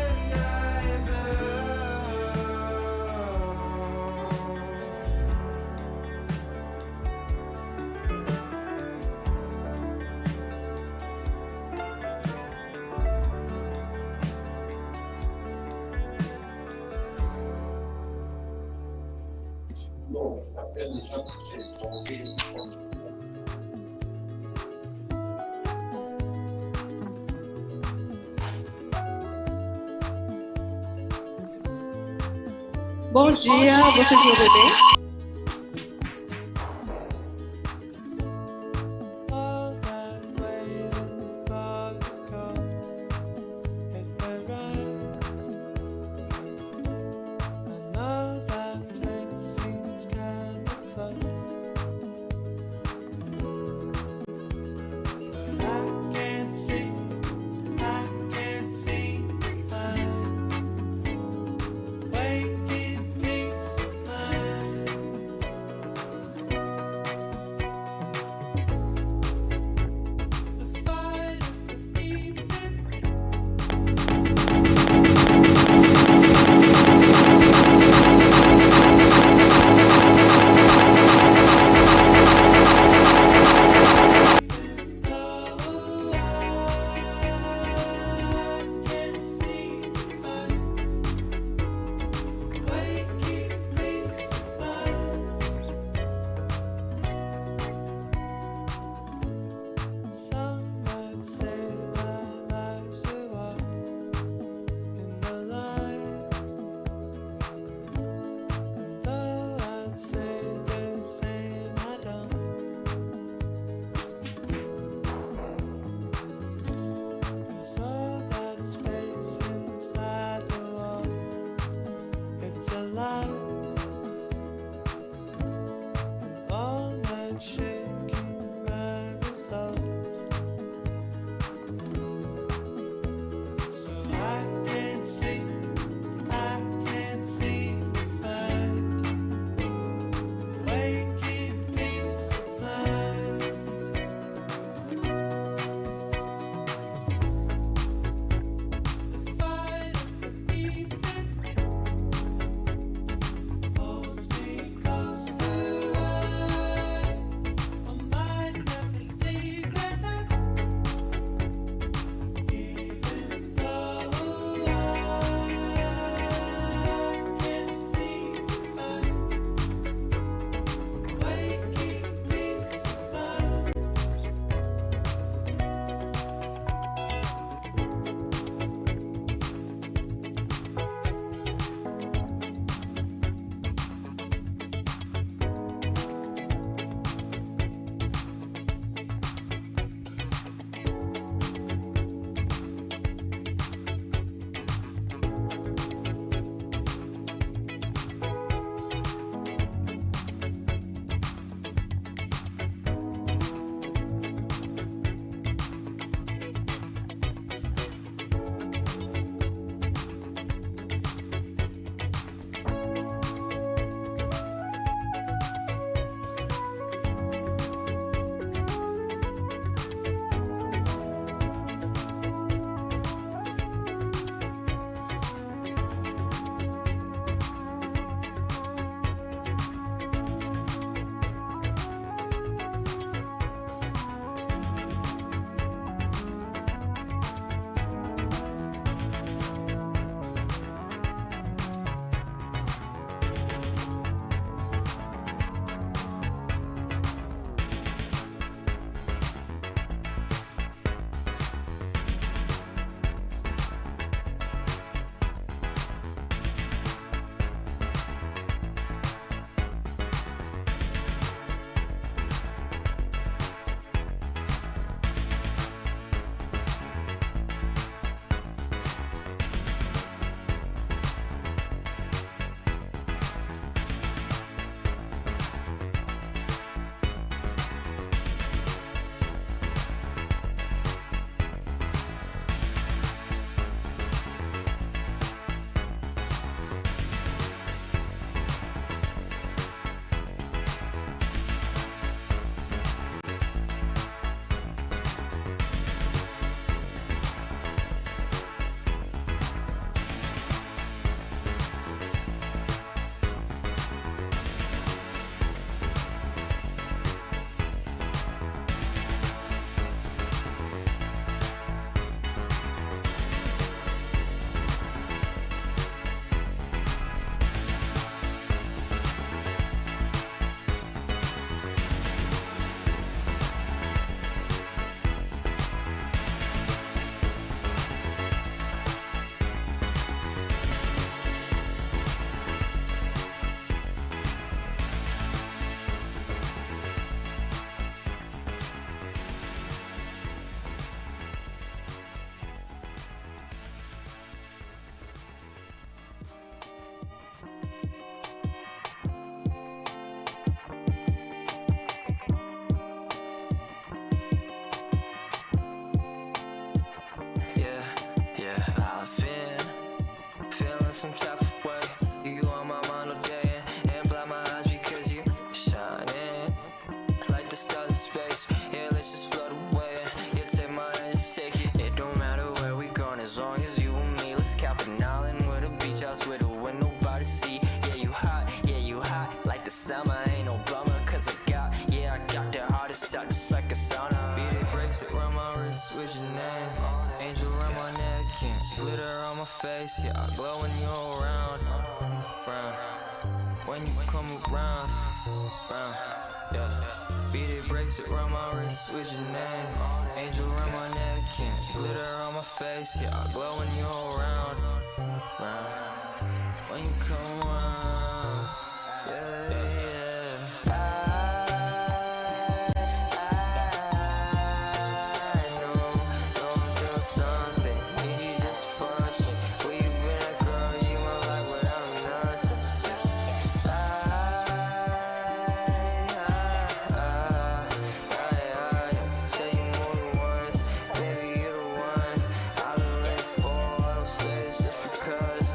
Bom dia, vocês me ouvem bem? all that waiting for the call. It arrived. I know that place seems kinda close, but I can't sleep. I can't seem to find waking peace of mind. face, yeah, I glow when you're around, round. When you come around, round, yeah. Beaded bracelet around my wrist with your name. Angel around my neck, and glitter on my face, yeah, I glow when you're around, round. When you come around, yeah, yeah. I know I'm doing something. Need you just to function. Where you been at, girl? You my life without nothing. Say you more than once, baby, you're the one I've been waiting for. I don't say it's just because,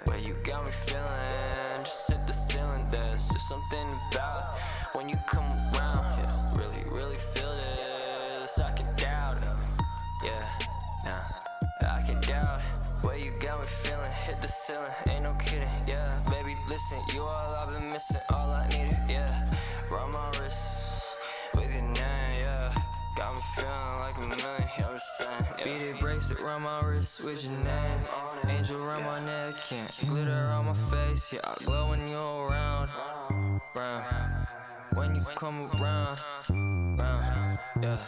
Where you got me feeling, just hit the ceiling. There's just something about when you come around, yeah, really feel this. I can doubt it, yeah, nah, I can doubt it. Where you got me feeling, hit the ceiling, ain't no kidding, yeah. Baby, listen, you all I've been missing, all I needed, yeah. Round my wrist with your name, yeah. Got me feeling like a million, I'm just saying, yeah. Beaded bracelet around my wrist with your name. Angel around my neck, and glitter on my face, yeah, I glow when you're around, round. When you come around, round, yeah.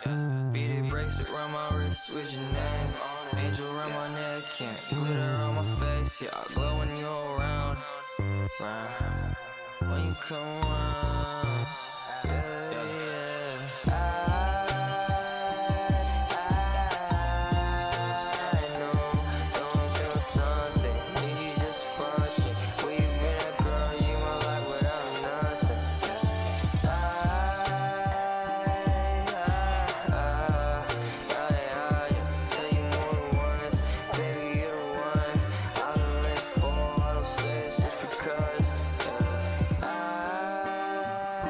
Beaded bracelet around my wrist with your name. Angel around my neck, and glitter on my face, yeah, I glow when you're around, round. When you come around, yeah, yeah. I know I'm doing something. Need you just to function. Where you been at, girl? You my life without nothing. Say you more than once, baby, you're the one I've been waiting for. I don't say it's just because, yeah.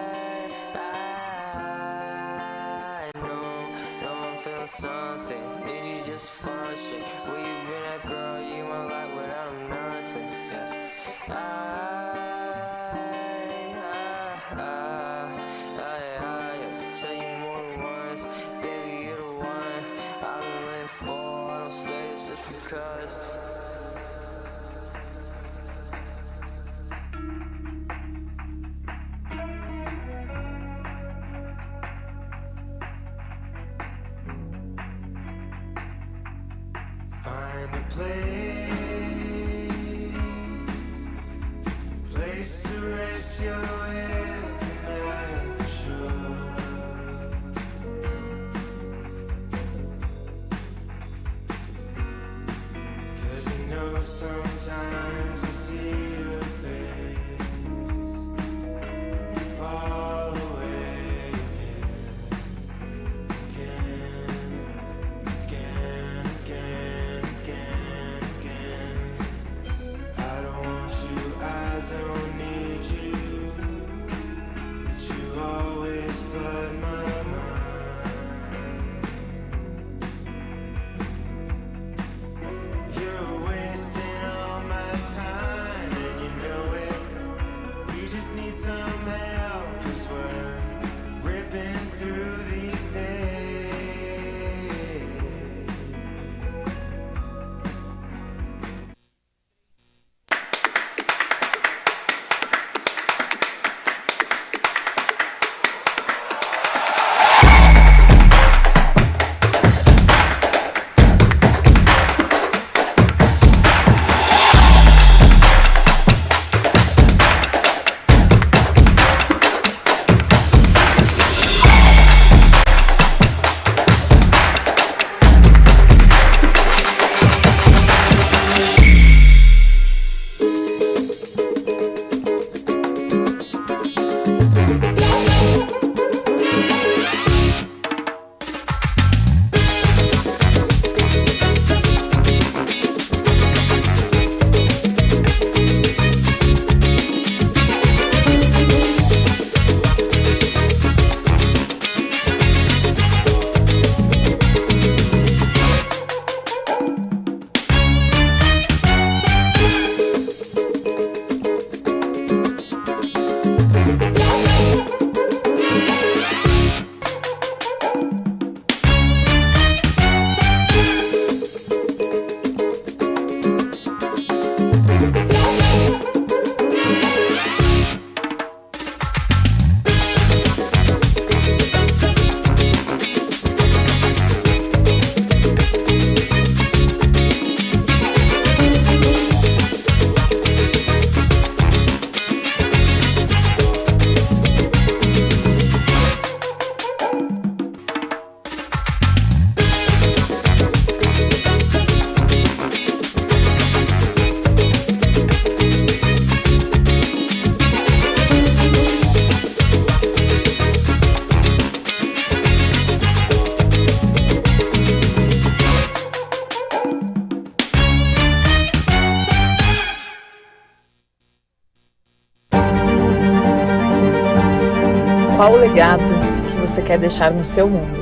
Qual o legado que você quer deixar no seu mundo?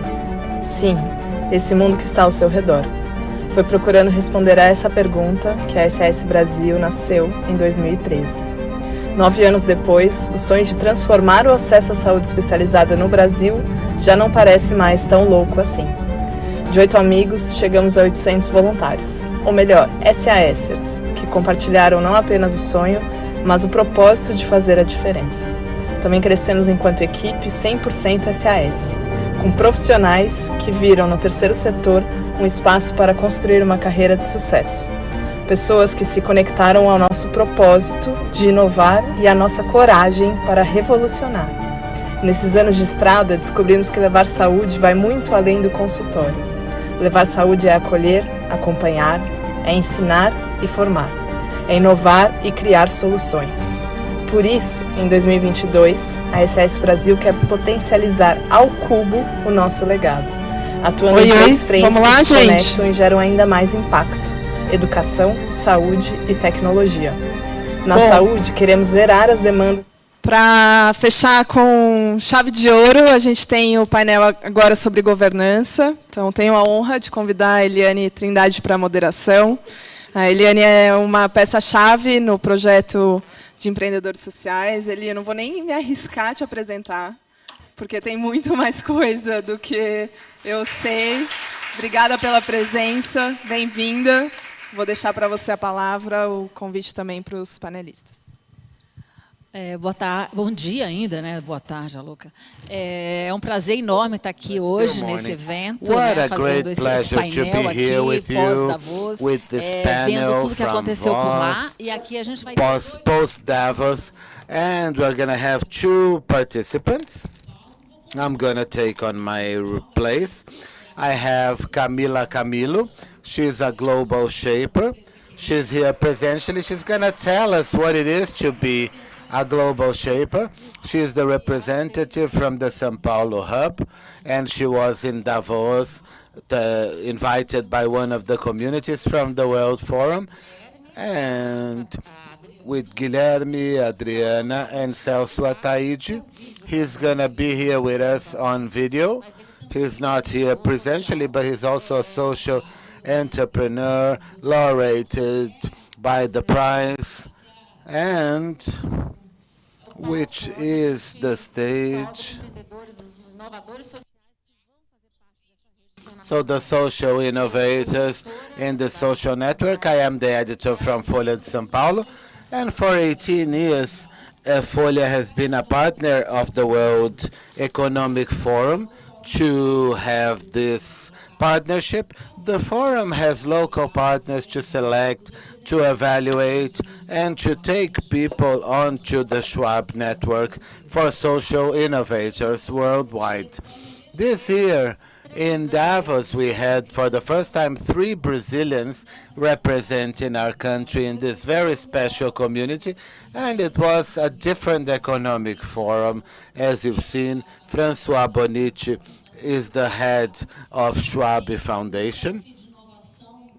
Sim, esse mundo que está ao seu redor. Foi procurando responder a essa pergunta que a SOS Brasil nasceu em 2013. 9 anos depois, o sonho de transformar o acesso à saúde especializada no Brasil já não parece mais tão louco assim. De 8 amigos, chegamos a 800 voluntários, ou melhor, SASers, que compartilharam não apenas o sonho, mas o propósito de fazer a diferença. Também crescemos enquanto equipe 100% SAS, com profissionais que viram no terceiro setor um espaço para construir uma carreira de sucesso. Pessoas que se conectaram ao nosso propósito de inovar e à nossa coragem para revolucionar. Nesses anos de estrada, descobrimos que levar saúde vai muito além do consultório. Levar saúde é acolher, acompanhar, é ensinar e formar. É inovar e criar soluções. Por isso, em 2022, a SOS Brasil quer potencializar ao cubo o nosso legado, atuando em 3 frentes que se conectam e geram ainda mais impacto: educação, saúde e tecnologia. Na saúde, queremos zerar as demandas. Para fechar com chave de ouro, a gente tem o painel agora sobre governança. Então, tenho a honra de convidar a Eliane Trindade para a moderação. A Eliane é uma peça-chave no projeto de empreendedores sociais. Eli, eu não vou nem me arriscar a te apresentar, porque tem muito mais coisa do que eu sei. Obrigada pela presença, bem-vinda. Vou deixar para você a palavra, o convite também para os panelistas. Boa tarde, bom dia ainda, né? Boa tarde, Luca. É um prazer enorme estar aqui hoje nesse evento, né? Fazendo esse painel aqui, pós-Davos, vendo tudo que aconteceu por lá. E aqui a gente vai post-Davos, and we're going to have 2 participants. I'm going to take on my place. I have Camila Camilo. She's a global shaper. She's here presentially. She's going to tell us what it is to be a global shaper. She is the representative from the São Paulo hub, and she was in Davos, invited by one of the communities from the World Forum, and with Guilherme, Adriana, and Celso Ataide. He's going to be here with us on video. He's not here presentially, but he's also a social entrepreneur, laureated by the prize, and which is the stage. So the social innovators in the social network. I am the editor from Folha de São Paulo, and for 18 years, Folha has been a partner of the World Economic Forum to have this partnership. The forum has local partners to select, to evaluate, and to take people onto the Schwab network for social innovators worldwide. This year in Davos, we had for the first time 3 Brazilians representing our country in this very special community, and it was a different economic forum. As you've seen, François Bonici is the head of Schwab Foundation,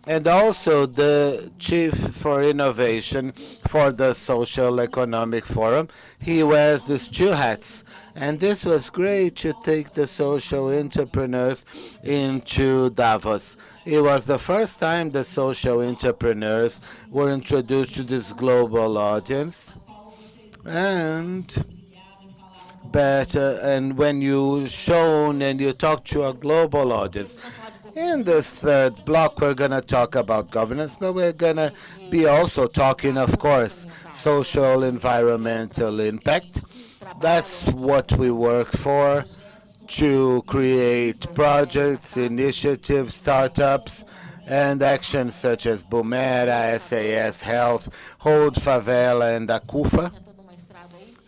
and also the chief for innovation for the Social Economic Forum. He wears these 2 hats, and this was great to take the social entrepreneurs into Davos. It was the first time the social entrepreneurs were introduced to this global audience, and when you shown and you talk to a global audience. In this 3rd block, we're going to talk about governance, but we're going to be also talking, of course, social environmental impact. That's what we work for, to create projects, initiatives, startups, and actions such as Boomera, SAS Health, Hold Favela, and Acufa.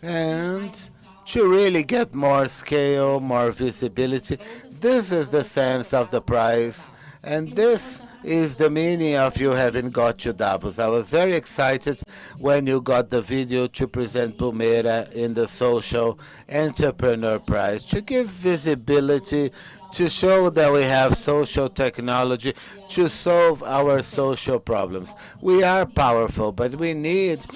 And to really get more scale, more visibility. This is the sense of the prize, and this is the meaning of you having got to Davos. I was very excited when you got the video to present Boomera in the Social Entrepreneur Prize, to give visibility, to show that we have social technology to solve our social problems. We are powerful, but we need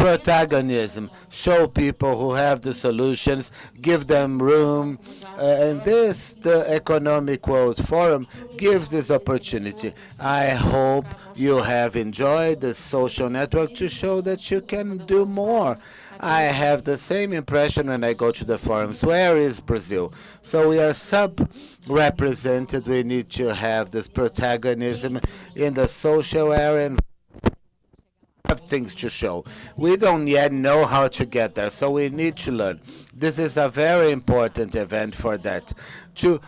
protagonism. Show people who have the solutions, give them room. And this, the Economic World Forum, gives this opportunity. I hope you have enjoyed the social network to show that you can do more. I have the same impression when I go to the forums. Where is Brazil? So we are sub-represented. We need to have this protagonism in the social area and have things to show. We don't yet know how to get there, so we need to learn. This is a very important event for that. To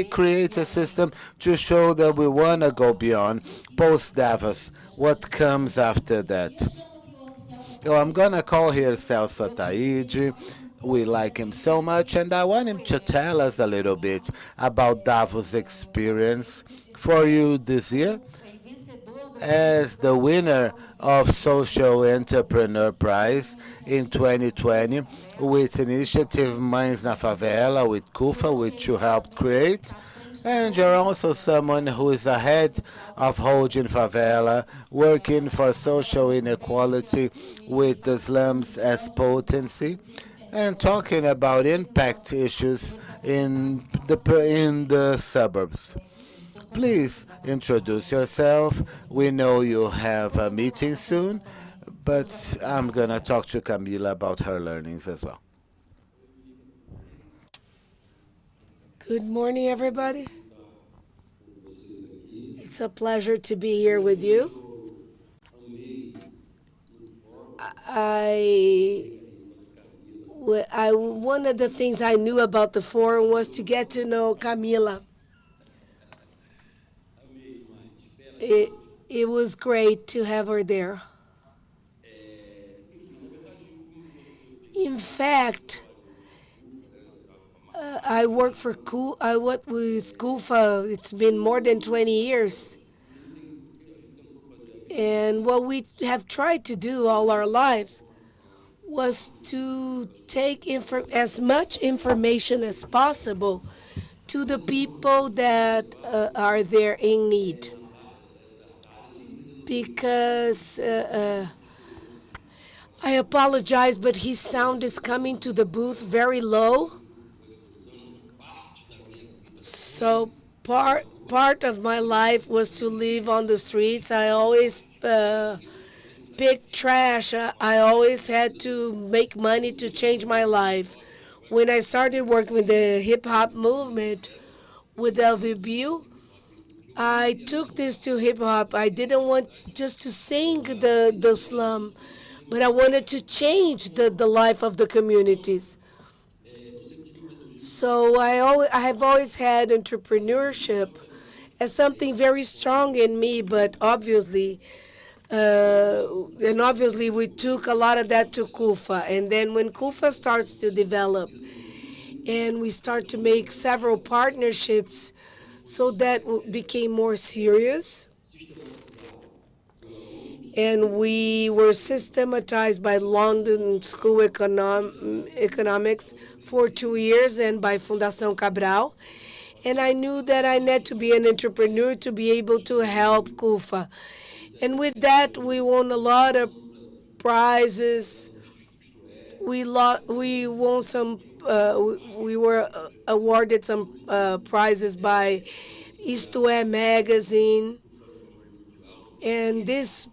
create a system to show that we want to go beyond post Davos. What comes after that? Oh, I'm gonna call here Celso Ataide. We like him so much, and I want him to tell us a little bit about Davos' experience for you this year as the winner of Social Entrepreneur Prize in 2020 with initiative Mães na Favela with KUFA, which you helped create. And you're also someone who is ahead of Holding Favela, working for social inequality with the slums as potency, and talking about impact issues in the suburbs. Please introduce yourself. We know you have a meeting soon, but I'm going to talk to Camila about her learnings as well. Good morning, everybody. It's a pleasure to be here with you. One of the things I knew about the forum was to get to know Camila. It was great to have her there. In fact, I work with KUFA. It's been more than 20 years. And what we have tried to do all our lives was to take as much information as possible to the people that are there in need. Because I apologize, but his sound is coming to the booth very low. So part of my life was to live on the streets. I always picked trash. I always had to make money to change my life. When I started working with the hip hop movement with LVBU, I took this to hip hop. I didn't want just to sing the slum, but I wanted to change the life of the communities. So I have always had entrepreneurship as something very strong in me, but obviously we took a lot of that to KUFA. And then when KUFA starts to develop and we start to make several partnerships, so that became more serious. And we were systematized by London School Economics for 2 years and by Fundação Cabral. And I knew that I needed to be an entrepreneur to be able to help KUFA. And with that, we won a lot of prizes. We won some. We were awarded some prizes by Isto É magazine. And this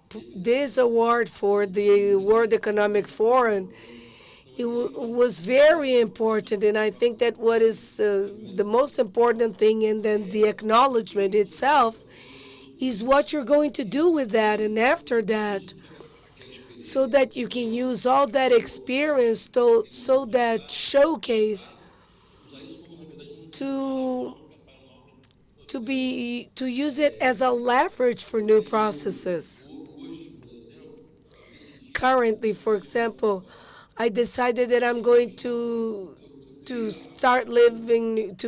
award for the World Economic Forum, it was very important. And I think that what is the most important thing, and then the acknowledgement itself, is what you're going to do with that. And after that, so that you can use all that experience, so that showcase to use it as a leverage for new processes. Currently, for example, I decided that I'm going to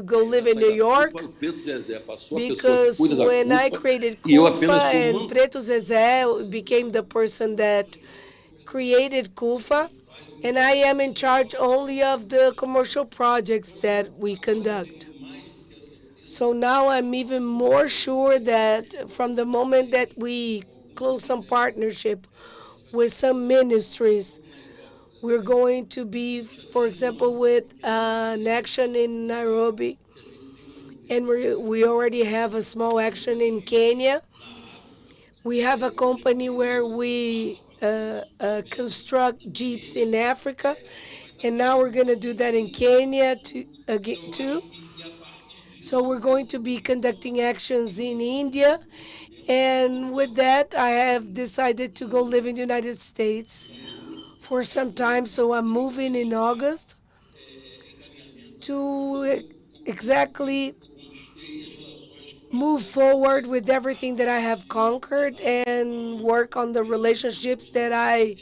go live in New York, because when I created KUFA and Preto Zezé became the person that created KUFA, and I am in charge only of the commercial projects that we conduct. So now I'm even more sure that from the moment that we close some partnership with some ministries. We're going to be, for example, with an action in Nairobi, and we already have a small action in Kenya. We have a company where we construct jeeps in Africa, and now we're going to do that in Kenya too. So we're going to be conducting actions in India, and with that, I have decided to go live in the United States for some time. So I'm moving in August to exactly move forward with everything that I have conquered and work on the relationships that I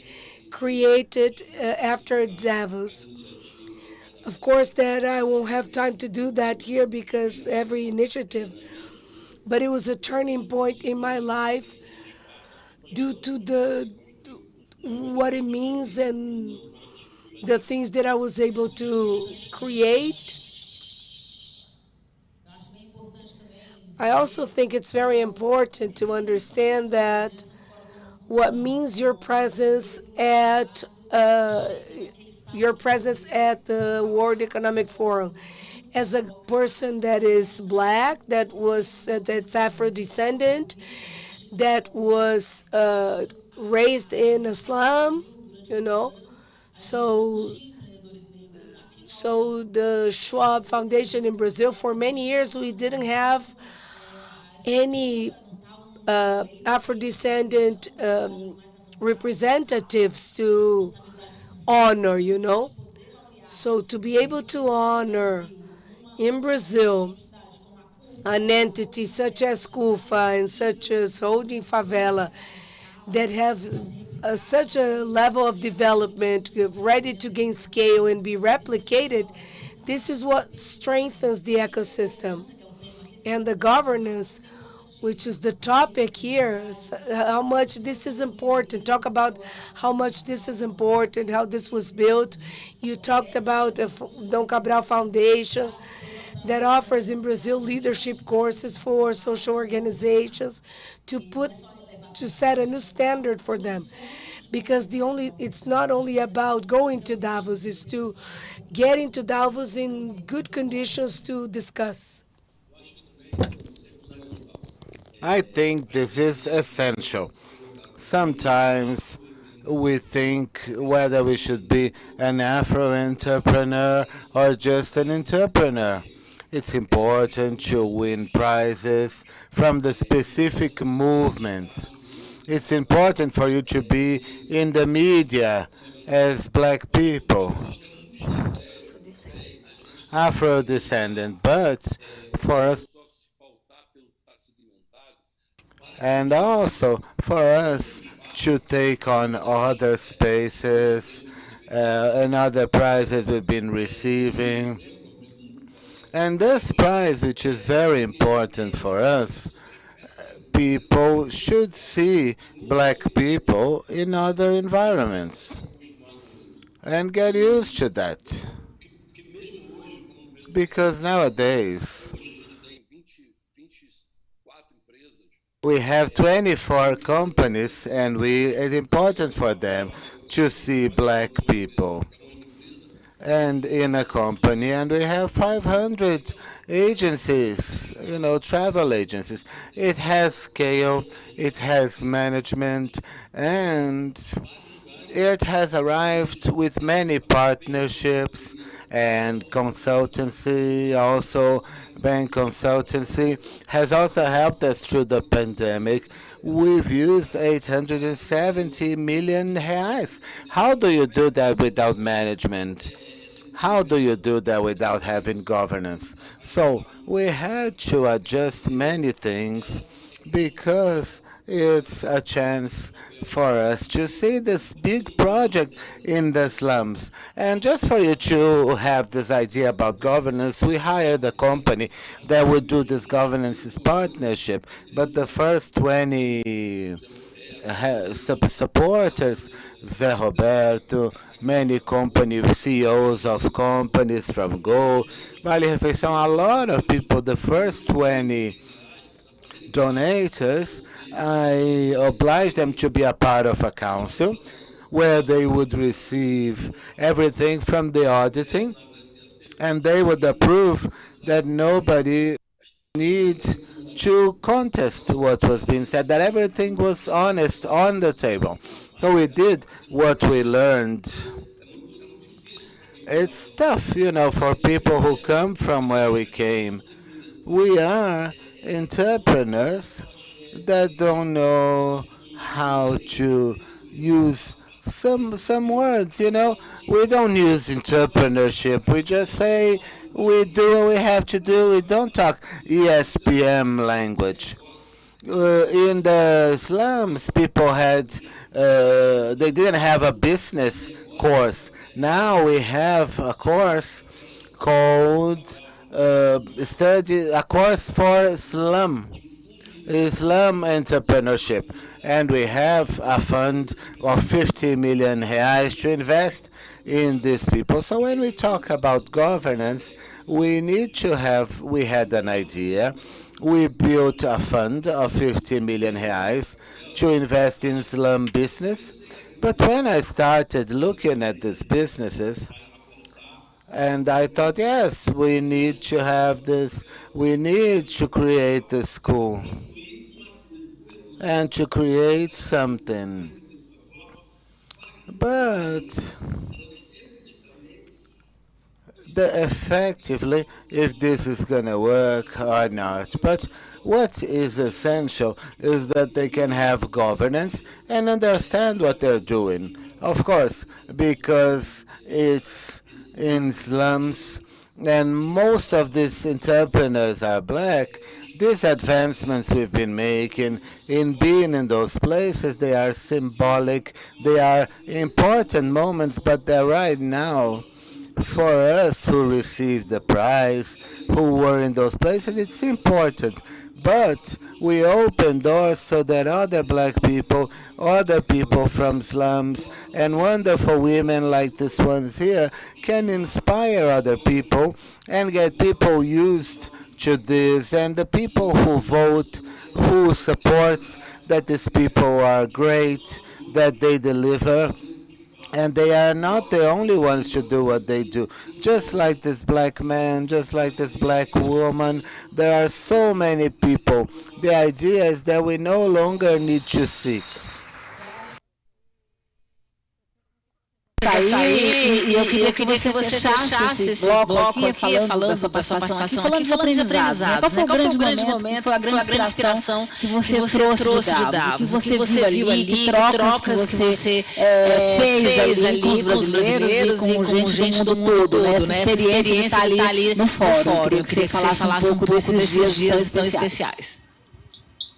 created after Davos. Of course, that I won't have time to do that here because every initiative, but it was a turning point in my life due to the what it means and the things that I was able to create. I also think it's very important to understand that what means your presence at the World Economic Forum as a person that is black, that's Afro descendant, that was raised in Islam, you know. So the Schwab Foundation in Brazil, for many years we didn't have any Afro-descendant representatives to honor, you know. So to be able to honor in Brazil an entity such as CUFA and such as Holding Favela that have such a level of development ready to gain scale and be replicated, this is what strengthens the ecosystem. And the governance, which is the topic here, how much this is important. Talk about how much this is important, how this was built. You talked about the Dom Cabral Foundation that offers in Brazil leadership courses for social organizations to set a new standard for them. Because it's not only about going to Davos, it's to get into Davos in good conditions to discuss. I think this is essential. Sometimes we think whether we should be an Afro entrepreneur or just an entrepreneur. It's important to win prizes from the specific movements. It's important for you to be in the media as black people, Afro descendant, but for us, and also for us to take on other spaces and other prizes we've been receiving. And this prize, which is very important for us, people should see black people in other environments and get used to that. Because nowadays, we have 24 companies, and it's important for them to see black people and in a company, and we have 500 agencies, travel agencies. It has scale, it has management, and it has arrived with many partnerships and consultancy. Also, bank consultancy has also helped us through the pandemic. We've used 870 million reais. How do you do that without management? How do you do that without having governance? So we had to adjust many things because it's a chance for us to see this big project in the slums. And just for you to have this idea about governance, we hired a company that would do this governance partnership. But the first 20 supporters, Zé Roberto, many company CEOs of companies from Go, Vale Refeição, a lot of people, the first 20 donators I obliged them to be a part of a council where they would receive everything from the auditing, and they would approve that nobody needs to contest what was being said, that everything was honest on the table. So we did what we learned. It's tough, for people who come from where we came. We are entrepreneurs that don't know how to use some words. We don't use entrepreneurship. We just say we do what we have to do. We don't talk ESPM language. In the slums, people they didn't have a business course. Now we have a course called a course for slum entrepreneurship, and we have a fund of 50 million reais to invest in these people. So when we talk about governance, we had an idea. We built a fund of 50 million reais to invest in slum business. But when I started looking at these businesses, and I thought, yes, we need to have this, we need to create the school and to create something. But effectively, if this is going to work or not. But what is essential is that they can have governance and understand what they're doing. Of course, because it's in slums and most of these entrepreneurs are black, these advancements we've been making in being in those places, they are symbolic, they are important moments, but they're right now for us who received the prize, who were in those places, it's important. But we open doors so that other black people, other people from slums, and wonderful women like these ones here can inspire other people and get people used to this. And the people who vote, who supports that these people are great, that they deliver, and they are not the only ones to do what they do. Just like this black man, just like this black woman, there are so many people. The idea is that we no longer need to seek. E eu queria que você fechasse esse bloco aqui falando da sua participação aqui, falando de aprendizados. Qual foi o grande momento, qual foi a grande inspiração que você trouxe de Davos? O que você viu ali, que trocas que você fez ali com os brasileiros e com gente do mundo todo, né? Essa experiência de estar ali no fórum. Eu queria que você falasse um pouco desses dias tão especiais.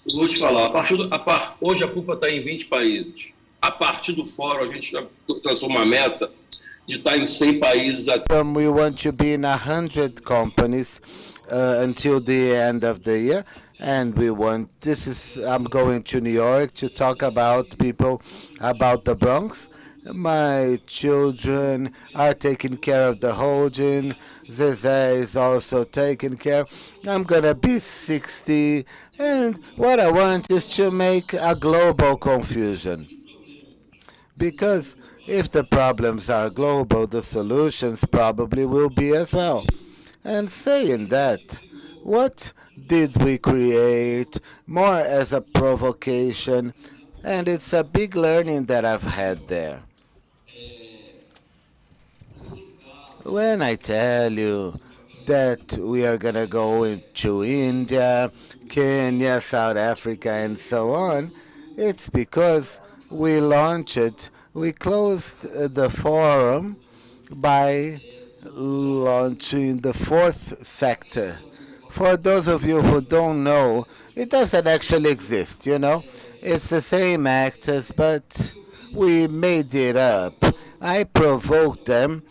Eu vou te falar, hoje a culpa está em 20 países. A partir do fórum, a gente já traçou uma meta de estar em 100 países. We want to be in 100 companies until the end of the year. And I'm going to New York to talk about the Bronx. My children are taking care of the holding. Zezé is also taking care. I'm going to be 60. And what I want is to make a global confusion. Because if the problems are global, the solutions probably will be as well. And saying that, what did we create more as a provocation? And it's a big learning that I've had there. When I tell you that we are going to go into India, Kenya, South Africa, and so on, it's because we closed the forum by launching the fourth sector. For those of you who don't know, it doesn't actually exist, It's the same actors, but we made it up. I provoked them,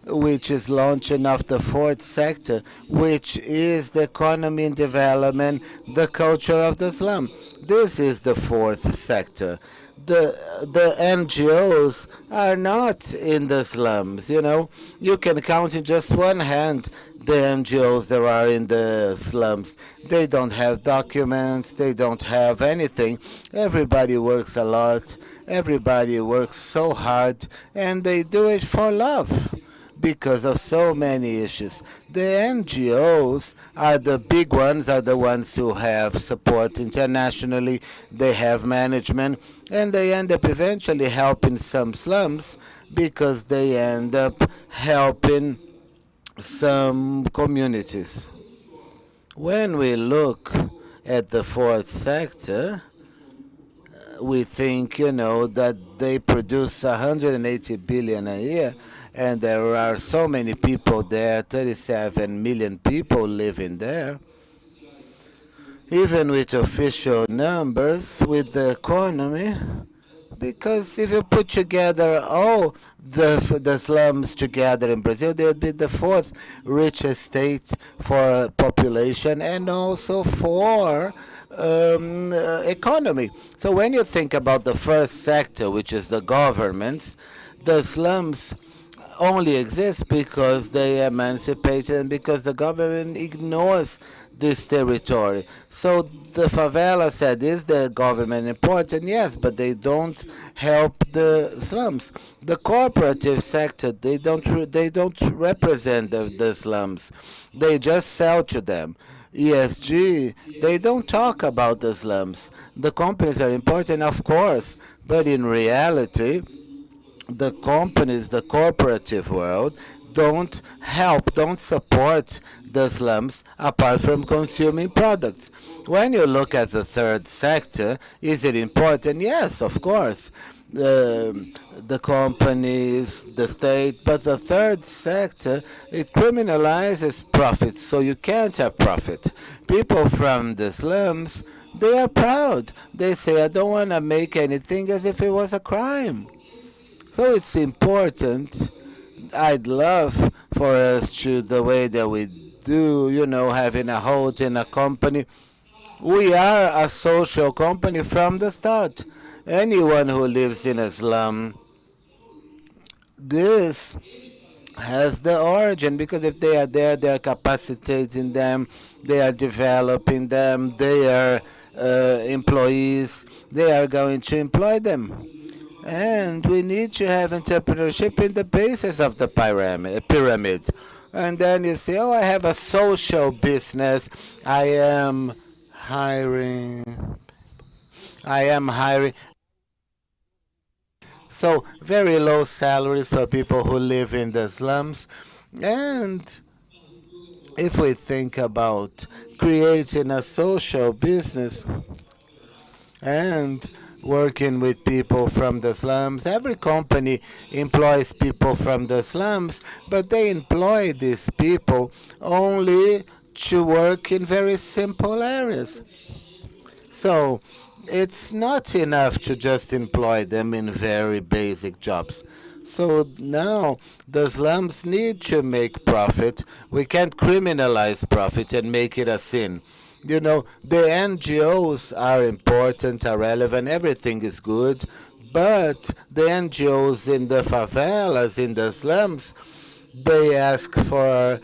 which is launching of the fourth sector, which is the economy and development, the culture of the slum. This is the fourth sector. the NGOs are not in the slums. You know, you can count in just one hand the NGOs that are in the slums. They don't have documents. They don't have anything. Everybody works a lot. Everybody works so hard, and they do it for love because of so many issues. The NGOs are the big ones, are the ones who have support internationally, they have management, and they end up eventually helping some slums because they end up helping some communities. When we look at the fourth sector, we think, you know, that they produce 180 billion a year, and there are so many people there, 37 million people living there. Even with official numbers, with the economy, because if you put together all the slums together in Brazil, they would be the fourth richest state for population and also for economy. So when you think about the first sector, which is the governments, the slums only exist because they emancipated and because the government ignores this territory. So the favela said, is the government important? Yes, but they don't help the slums. The cooperative sector, they don't represent the slums. They just sell to them. ESG, they don't talk about the slums. The companies are important, of course, but in reality, the companies, the cooperative world, don't help, don't support the slums apart from consuming products. When you look at the third sector, is it important? Yes, of course. The companies, the state, but the third sector, it criminalizes profit, so you can't have profit. People from the slums, they are proud. They say, I don't want to make anything as if it was a crime. So it's important. I'd love for us to, the way that we do, you know, having a hold in a company. We are a social company from the start. Anyone who lives in a slum, this has the origin, because if they are there, they are capacitating them, they are developing them, they are employees, they are going to employ them. And we need to have entrepreneurship in the basis of the pyramid. And then you say, oh, I have a social business. I am hiring. So very low salaries for people who live in the slums. And if we think about creating a social business and working with people from the slums. Every company employs people from the slums, but they employ these people only to work in very simple areas. So it's not enough to just employ them in very basic jobs. So now the slums need to make profit. We can't criminalize profit and make it a sin. You know, the NGOs are important, are relevant, everything is good, but the NGOs in the favelas, in the slums, they ask for,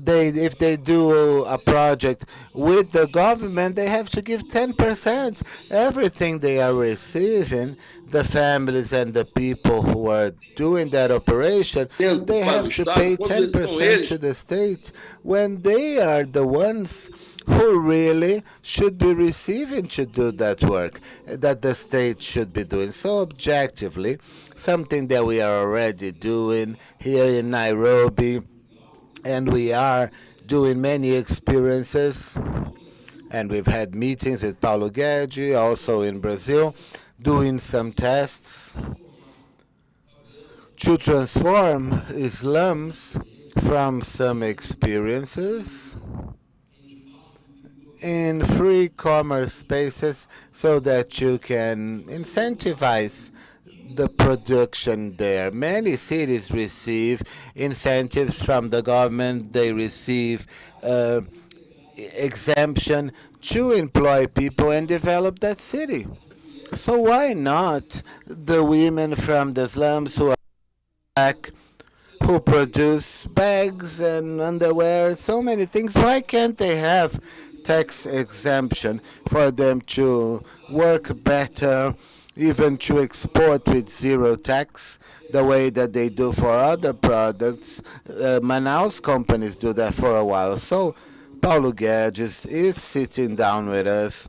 if they do a project with the government, they have to give 10%. Everything they are receiving, the families and the people who are doing that operation, they have to pay 10% to the state when they are the ones who really should be receiving to do that work that the state should be doing. So objectively, something that we are already doing here in Nairobi, and we are doing many experiences, and we've had meetings with Paulo Guedes, also in Brazil, doing some tests to transform slums from some experiences in free commerce spaces so that you can incentivize the production there. Many cities receive incentives from the government. They receive exemption to employ people and develop that city. So why not the women from the slums who are black, who produce bags and underwear, so many things? Why can't they have tax exemption for them to work better, even to export with zero tax, the way that they do for other products? Manaus companies do that for a while. So Paulo Guedes is sitting down with us.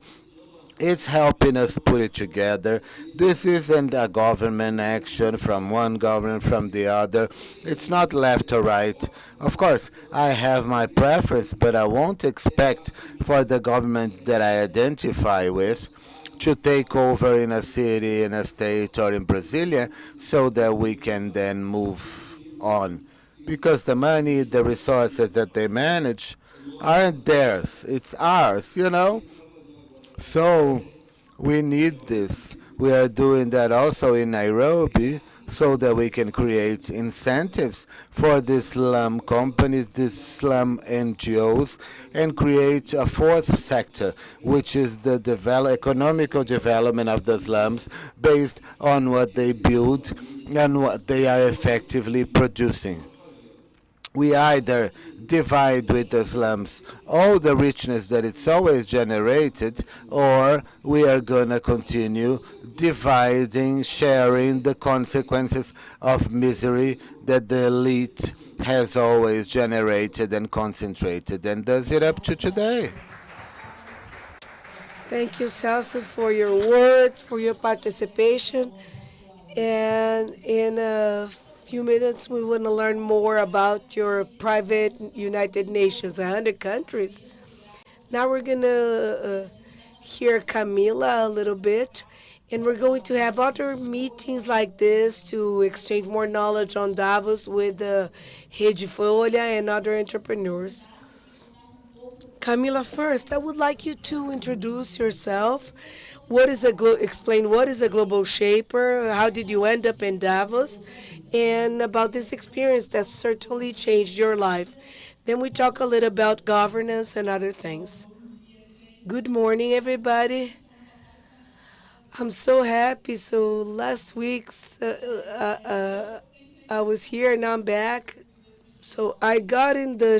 It's helping us put it together. This isn't a government action from one government from the other. It's not left or right. Of course, I have my preference, but I won't expect for the government that I identify with to take over in a city, in a state, or in Brasilia so that we can then move on. Because the money, the resources that they manage aren't theirs. It's ours, you know? So we need this. We are doing that also in Nairobi so that we can create incentives for these slum companies, these slum NGOs, and create a fourth sector, which is the economical development of the slums based on what they build and what they are effectively producing. We either divide with the slums all the richness that it's always generated, or we are going to continue dividing, sharing the consequences of misery that the elite has always generated and concentrated and does it up to today. Thank you, Celso, for your words, for your participation. And in a few minutes, we want to learn more about your private United Nations, 100 countries. Now we're going to hear Camila a little bit, and we're going to have other meetings like this to exchange more knowledge on Davos with Rede Folha and other entrepreneurs. Camila, first, I would like you to introduce yourself. Explain what is a global shaper, how did you end up in Davos, and about this experience that certainly changed your life. Then we talk a little about governance and other things. Good morning, everybody. I'm so happy. So last week I was here and now I'm back. So I got in the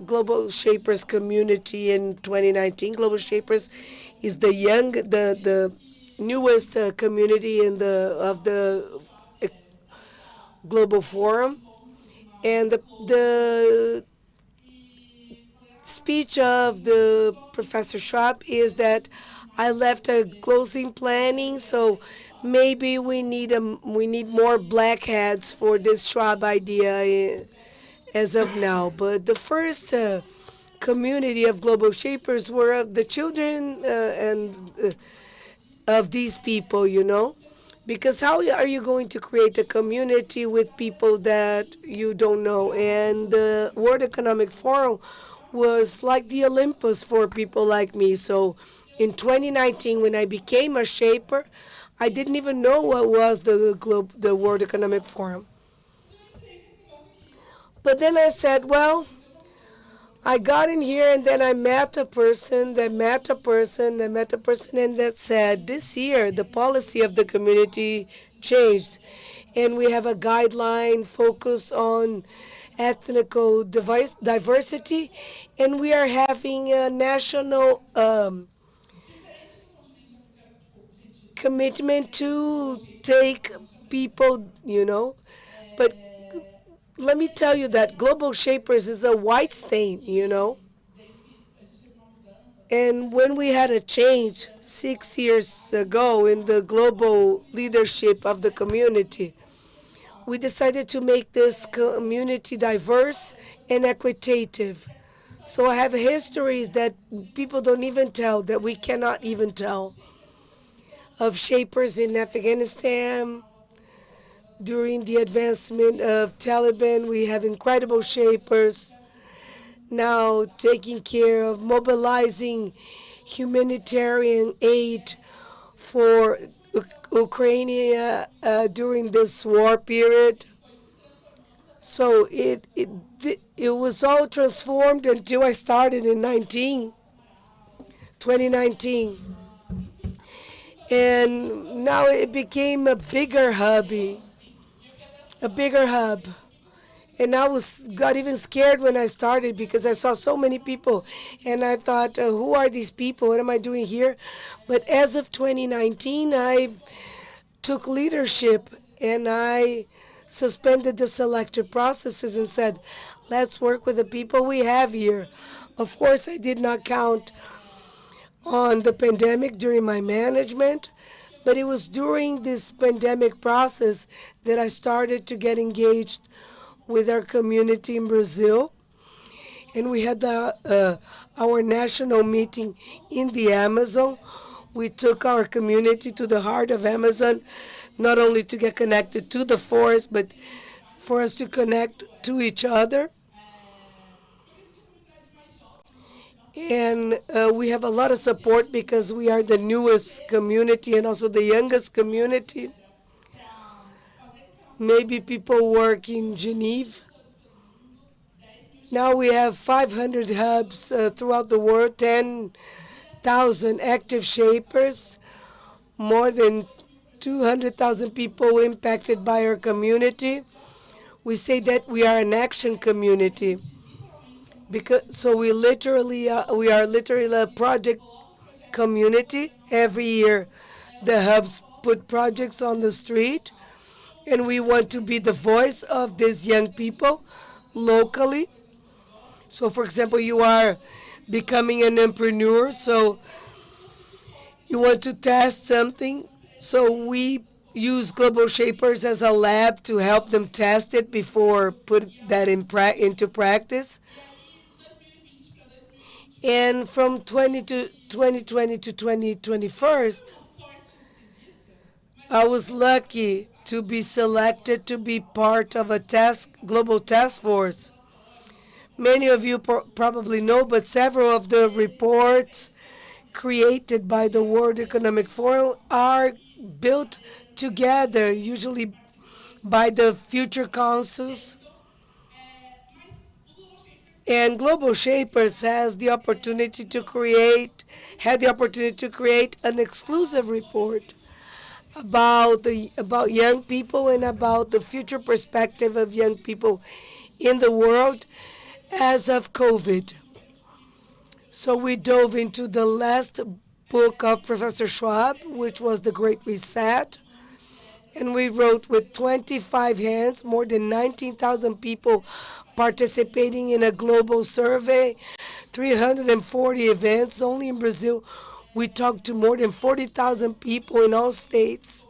Global Shapers community in 2019. Global Shapers is the newest community of the Global Forum. And the speech of the Professor Schwab is that I left a closing planning, so maybe we need more black hats for this Schwab idea as of now. But the first community of global shapers were of the children of these people, you know? Because how are you going to create a community with people that you don't know? And the World Economic Forum was like the Olympus for people like me. So in 2019, when I became a shaper, I didn't even know what was the World Economic Forum. But then I said, well, I got in here and then I met a person that met a person that met a person, and that said, this year the policy of the community changed, and we have a guideline focused on ethnical diversity, and we are having a national commitment to take people, you know. But let me tell you that Global Shapers is a white stain, you know. And when we had a change 6 years ago in the global leadership of the community, we decided to make this community diverse and equitative. So I have histories that people don't even tell, that we cannot even tell, of shapers in Afghanistan. During the advancement of Taliban, we have incredible shapers now taking care of mobilizing humanitarian aid for Ukraine during this war period. So it was all transformed until I started in 2019. And now it became a bigger hobby, a bigger hub. And I got even scared when I started because I saw so many people, and I thought, who are these people? What am I doing here? But as of 2019, I took leadership and I suspended the selective processes and said, let's work with the people we have here. Of course, I did not count on the pandemic during my management, but it was during this pandemic process that I started to get engaged with our community in Brazil. And we had our national meeting in the Amazon. We took our community to the heart of Amazon, not only to get connected to the forest, but for us to connect to each other. And we have a lot of support because we are the newest community and also the youngest community. Maybe people work in Geneva. Now we have 500 hubs throughout the world, 10,000 active shapers, more than 200,000 people impacted by our community. We say that we are an action community. So we are literally a project community. Every year, the hubs put projects on the street, and we want to be the voice of these young people locally. So, for example, you are becoming an entrepreneur, so you want to test something. So we use Global Shapers as a lab to help them test it before put that into practice. And from 2020 to 2021, I was lucky to be selected to be part of a global task force. Many of you probably know, but several of the reports created by the World Economic Forum are built together, usually by the future councils. And Global Shapers had the opportunity to create an exclusive report about young people and about the future perspective of young people in the world as of COVID. So we dove into the last book of Professor Schwab, which was The Great Reset, and we wrote with 25 hands, more than 19,000 people participating in a global survey, 340 events. Only in Brazil, we talked to more than 40,000 people in all states.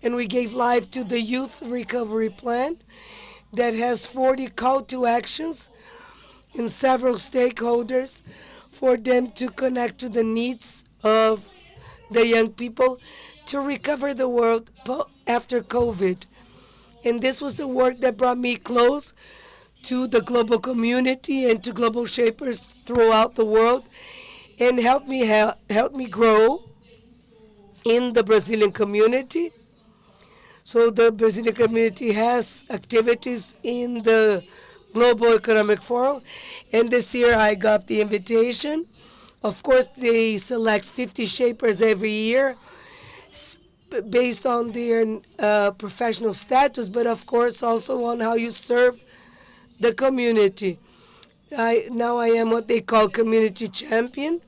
And we gave life to the Youth Recovery Plan that has 40 call to actions and several stakeholders for them to connect to the needs of the young people to recover the world after COVID. And this was the work that brought me close to the global community and to Global Shapers throughout the world, and helped me grow in the Brazilian community. So the Brazilian community has activities in the Global Economic Forum, and this year I got the invitation. Of course, they select 50 shapers every year based on their professional status, but of course also on how you serve the community. Now I am what they call community champion,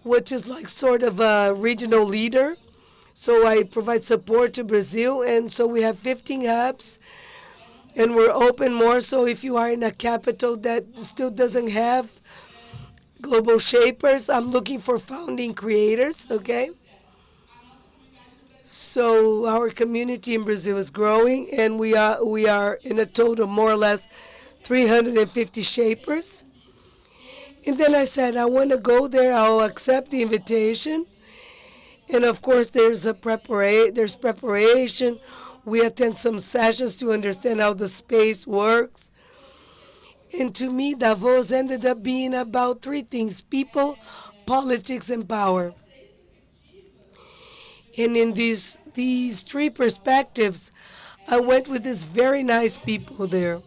which is like sort of a regional leader. So I provide support to Brazil, and so we have 15 hubs, and we're open more. So if you are in a capital that still doesn't have Global Shapers, I'm looking for founding creators, okay? So our community in Brazil is growing, and we are in a total more or less 350 shapers. And then I said, I want to go there. I'll accept the invitation. And of course, there's preparation. We attend some sessions to understand how the space works. And to me, Davos ended up being about three things: people, politics, and power. And in these three perspectives, I went with these very nice people there.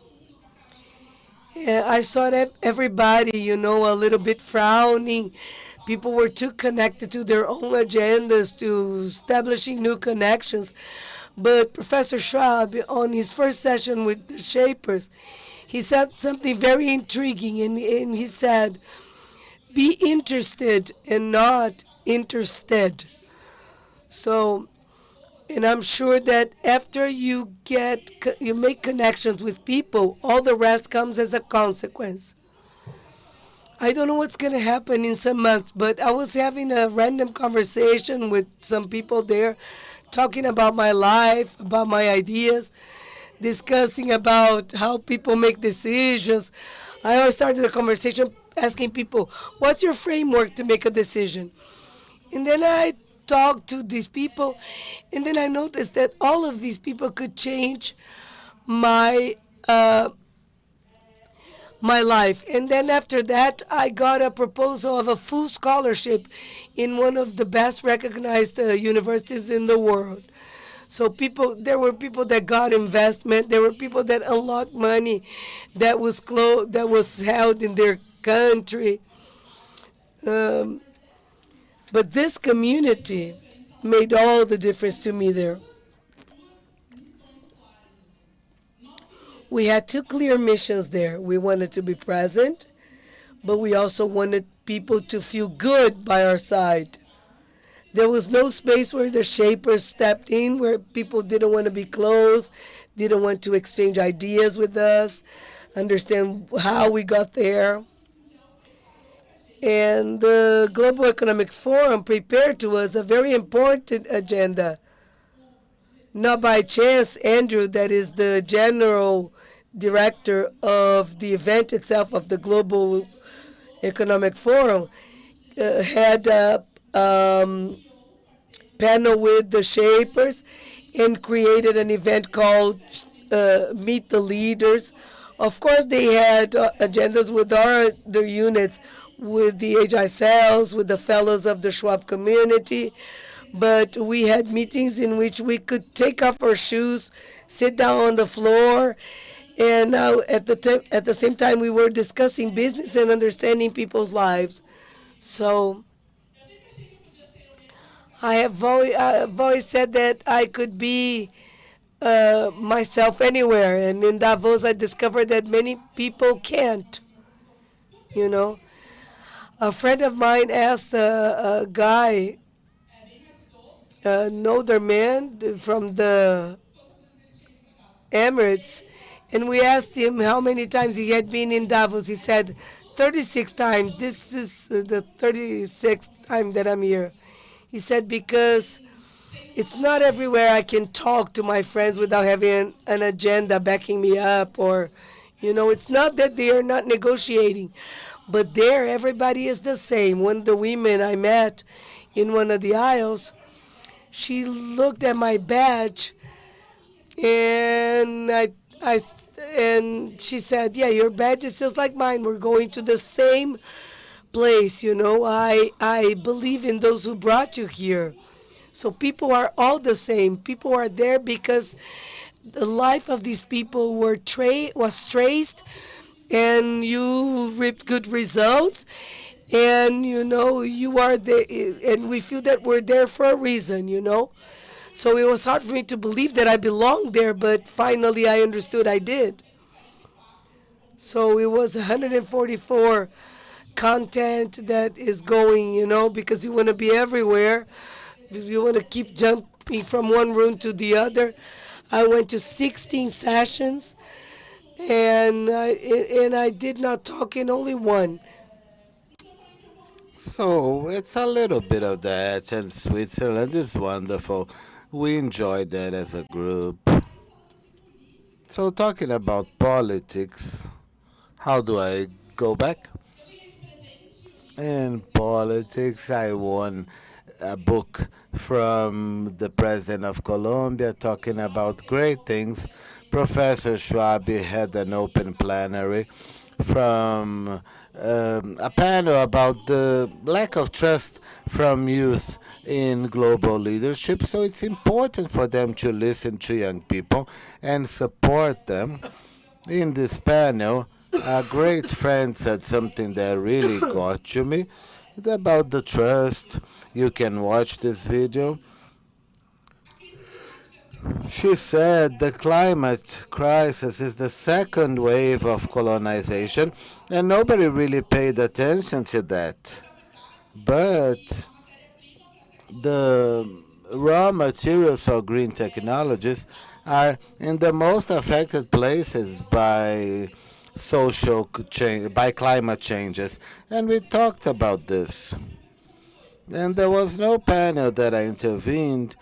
I saw that everybody, a little bit frowning. People were too connected to their own agendas, to establishing new connections. But Professor Schwab, on his first session with the Shapers, he said something very intriguing, and he said, be interested and not interested. So, and I'm sure that after you make connections with people, all the rest comes as a consequence. I don't know what's going to happen in some months, but I was having a random conversation with some people there, talking about my life, about my ideas, discussing about how people make decisions. I always started a conversation asking people, what's your framework to make a decision? And then I talked to these people, and then I noticed that all of these people could change my my life. And then after that, I got a proposal of a full scholarship in one of the best recognized universities in the world. So there were people that got investment. There were people that unlocked money that was held in their country. But this community made all the difference to me there. We had two clear missions there. We wanted to be present, but we also wanted people to feel good by our side. There was no space where the Shapers stepped in, where people didn't want to be close, didn't want to exchange ideas with us, understand how we got there. And the Global Economic Forum prepared to us a very important agenda. Not by chance, Andrew, that is the general director of the event itself of the Global Economic Forum, had a panel with the Shapers and created an event called Meet the Leaders. Of course, they had agendas with their units, with the HI cells, with the fellows of the Schwab community. But we had meetings in which we could take off our shoes, sit down on the floor, and at the same time we were discussing business and understanding people's lives. So I've always said that I could be myself anywhere, and in Davos I discovered that many people can't. A friend of mine asked a guy, an older man from the Emirates, and we asked him how many times he had been in Davos. He said 36 times. This is the 36th time that I'm here. He said, because it's not everywhere I can talk to my friends without having an agenda backing me up, or, it's not that they are not negotiating, but there everybody is the same. One of the women I met in one of the aisles, she looked at my badge, and and she said, yeah, your badge is just like mine. We're going to the same place, I believe in those who brought you here. So people are all the same. People are there because the life of these people was traced, and you reaped good results, and you are there, and we feel that we're there for a reason. So it was hard for me to believe that I belonged there, but finally I understood I did. So it was 144 content that is going, because you want to be everywhere. You want to keep jumping from one room to the other. I went to 16 sessions, and I did not talk in only one. So it's a little bit of that, and Switzerland is wonderful. We enjoyed that as a group. So talking about politics, how do I go back? In politics, I won a book from the president of Colombia talking about great things. Professor Schwab had an open plenary from a panel about the lack of trust from youth in global leadership. So it's important for them to listen to young people and support them. In this panel, A great friend said something that really got to me. It's about the trust. You can watch this video. She said the climate crisis is the second wave of colonization, and nobody really paid attention to that. But the raw materials for green technologies are in the most affected places by change, by climate changes, and we talked about this. And there was no panel that I intervened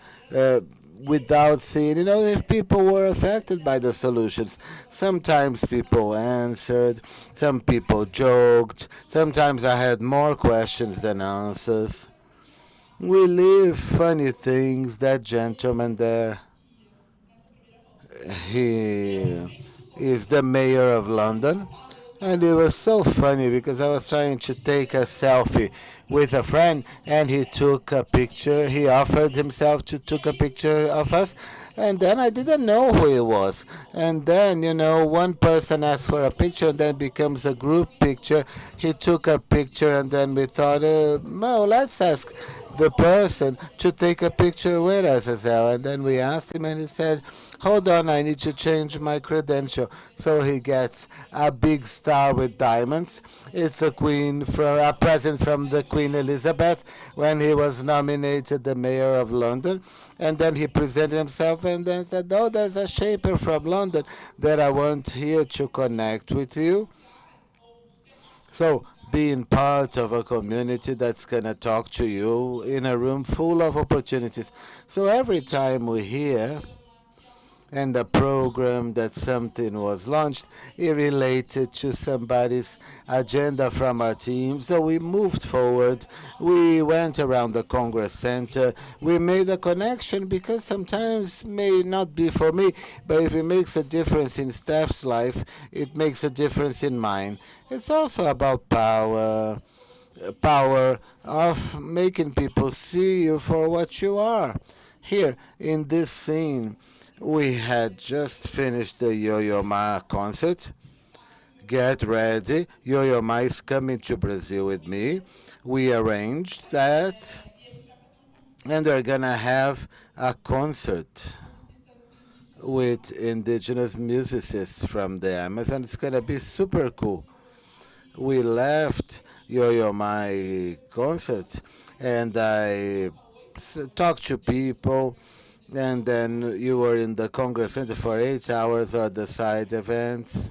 without seeing, if people were affected by the solutions. Sometimes people answered, some people joked, sometimes I had more questions than answers. We live funny things. That gentleman there, he is the mayor of London. And it was so funny because I was trying to take a selfie with a friend and he took a picture. He offered himself to take a picture of us. And then I didn't know who he was. And then, one person asked for a picture and then it becomes a group picture. He took a picture and then we thought, no, let's ask the person to take a picture with us as well. And then we asked him and he said, hold on, I need to change my credential. So he gets a big star with diamonds. It's a present from the Queen Elizabeth when he was nominated the mayor of London. And then he presented himself and then said, oh, there's a shaper from London that I want here to connect with you. So being part of a community that's going to talk to you in a room full of opportunities. So every time we hear and the program that something was launched, it related to somebody's agenda from our team. So we moved forward. We went around the Congress Center. We made a connection because sometimes may not be for me, but if it makes a difference in staff's life, it makes a difference in mine. It's also about power of making people see you for what you are. Here in this scene, we had just finished the Yo-Yo Ma concert. Get ready. Yo-Yo Ma is coming to Brazil with me. We arranged that. And we're going to have a concert with indigenous musicians from the Amazon. It's going to be super cool. We left Yo-Yo Ma concert and I talked to people. And then you were in the Congress Center for 8 hours or the side events.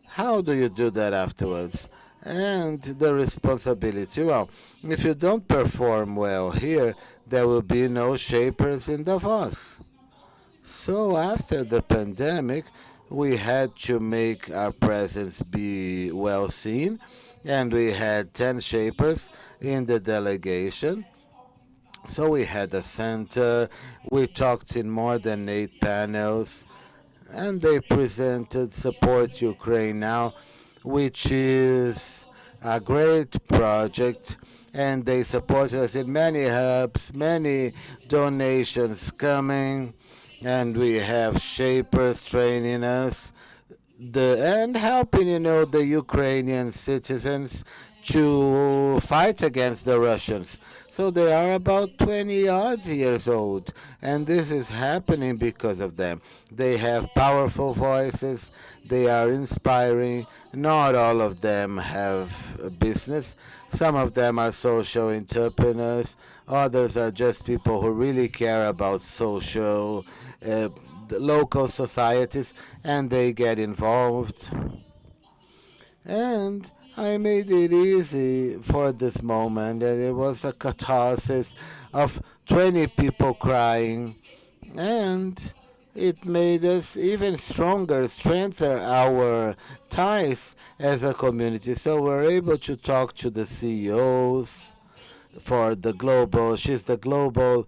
How do you do that afterwards? And the responsibility. Well, if you don't perform well here, there will be no shapers in Davos. So after the pandemic, we had to make our presence be well seen, and we had 10 shapers in the delegation. So we had a center, we talked in more than 8 panels, and they presented Support Ukraine Now, which is a great project, and they supported us in many hubs, many donations coming, and we have shapers training us, and helping, the Ukrainian citizens to fight against the Russians. So they are about 20 odd years old, and this is happening because of them. They have powerful voices, they are inspiring. Not all of them have a business. Some of them are social entrepreneurs, others are just people who really care about social, the local societies, and they get involved. And I made it easy for this moment, and it was a catharsis of 20 people crying, and it made us even stronger, strengthen our ties as a community. So we're able to talk to the CEOs for the global, she's the global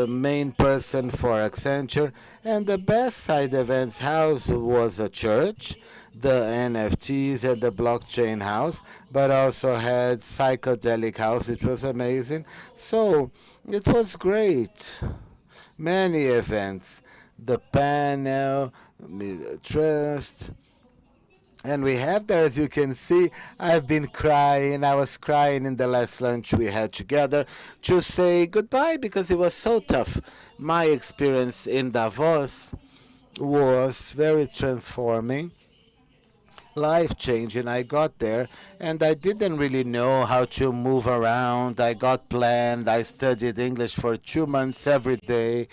main person for Accenture, and the best side events house was a church, the NFTs and the blockchain house, but also had psychedelic house, which was amazing. So it was great. Many events, the panel, trust, And we have there, as you can see, I've been crying. I was crying in the last lunch we had together to say goodbye because it was so tough. My experience in Davos was very transforming, life changing. I got there and I didn't really know how to move around. I got planned. I studied English for 2 months every day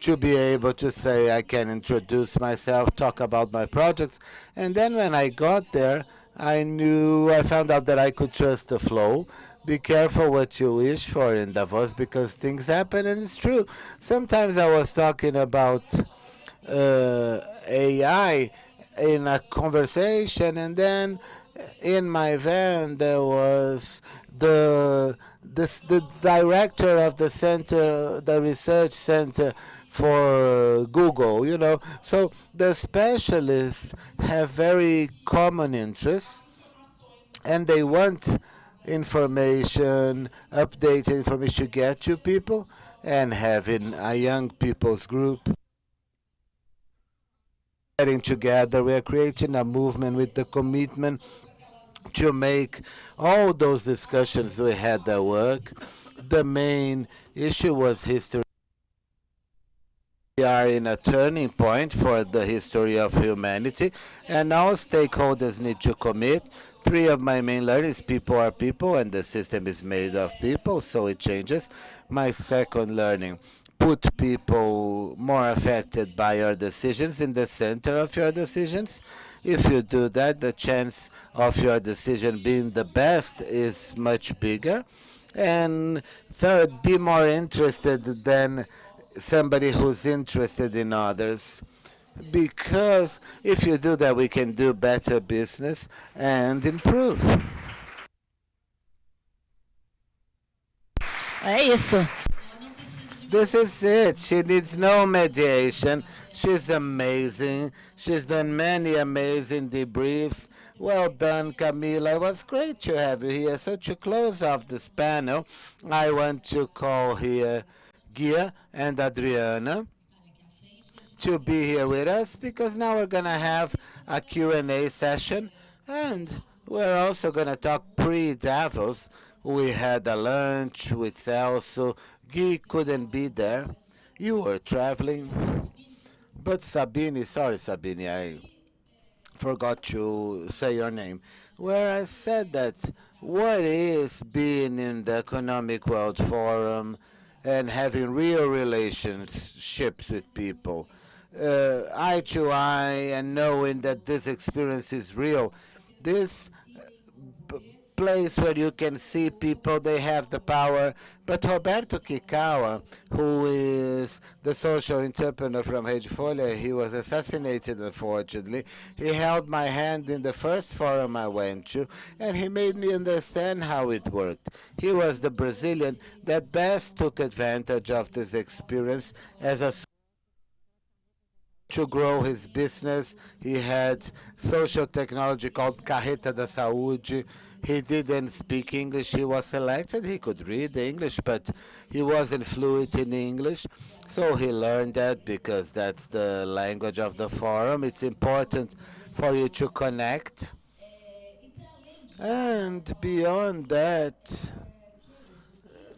to be able to say I can introduce myself, talk about my projects. And then when I got there, I found out that I could trust the flow. Be careful what you wish for in Davos because things happen, and it's true. Sometimes I was talking about AI in a conversation, and then in my van there was the director of the center, the research center for Google. So the specialists have very common interests, and they want information, updated information to get to people, and having a young people's group getting together. We are creating a movement with the commitment to make all those discussions we had at work. The main issue was history. We are in a turning point for the history of humanity, and all stakeholders need to commit. Three of my main learnings: people are people, and the system is made of people, so it changes. My second learning: put people more affected by your decisions in the center of your decisions. If you do that, the chance of your decision being the best is much bigger. And third, be more interested than somebody who's interested in others. Because if you do that, we can do better business and improve. É isso. This is it. She needs no mediation. She's amazing. She's done many amazing debriefs. Well done, Camila. It was great to have you here. So to close off this panel, I want to call here Gia and Adriana to be here with us because now we're going to have a Q&A session, and we're also going to talk pre-Davos. We had a lunch with Celso. Guy couldn't be there. You were traveling. But Sabine, sorry Sabine, I forgot to say your name, where I said that what is being in the Economic World Forum and having real relationships with people, eye to eye, and knowing that this experience is real. This place where you can see people, they have the power. But Roberto Kikawa, who is the social entrepreneur from Rede Folha, he was assassinated, unfortunately. He held my hand in the first forum I went to, and he made me understand how it worked. He was the Brazilian that best took advantage of this experience as a to grow his business. He had social technology called Carreta da Saúde. He didn't speak English. He was selected. He could read English, but he wasn't fluent in English. So he learned that because that's the language of the forum. It's important for you to connect. And beyond that,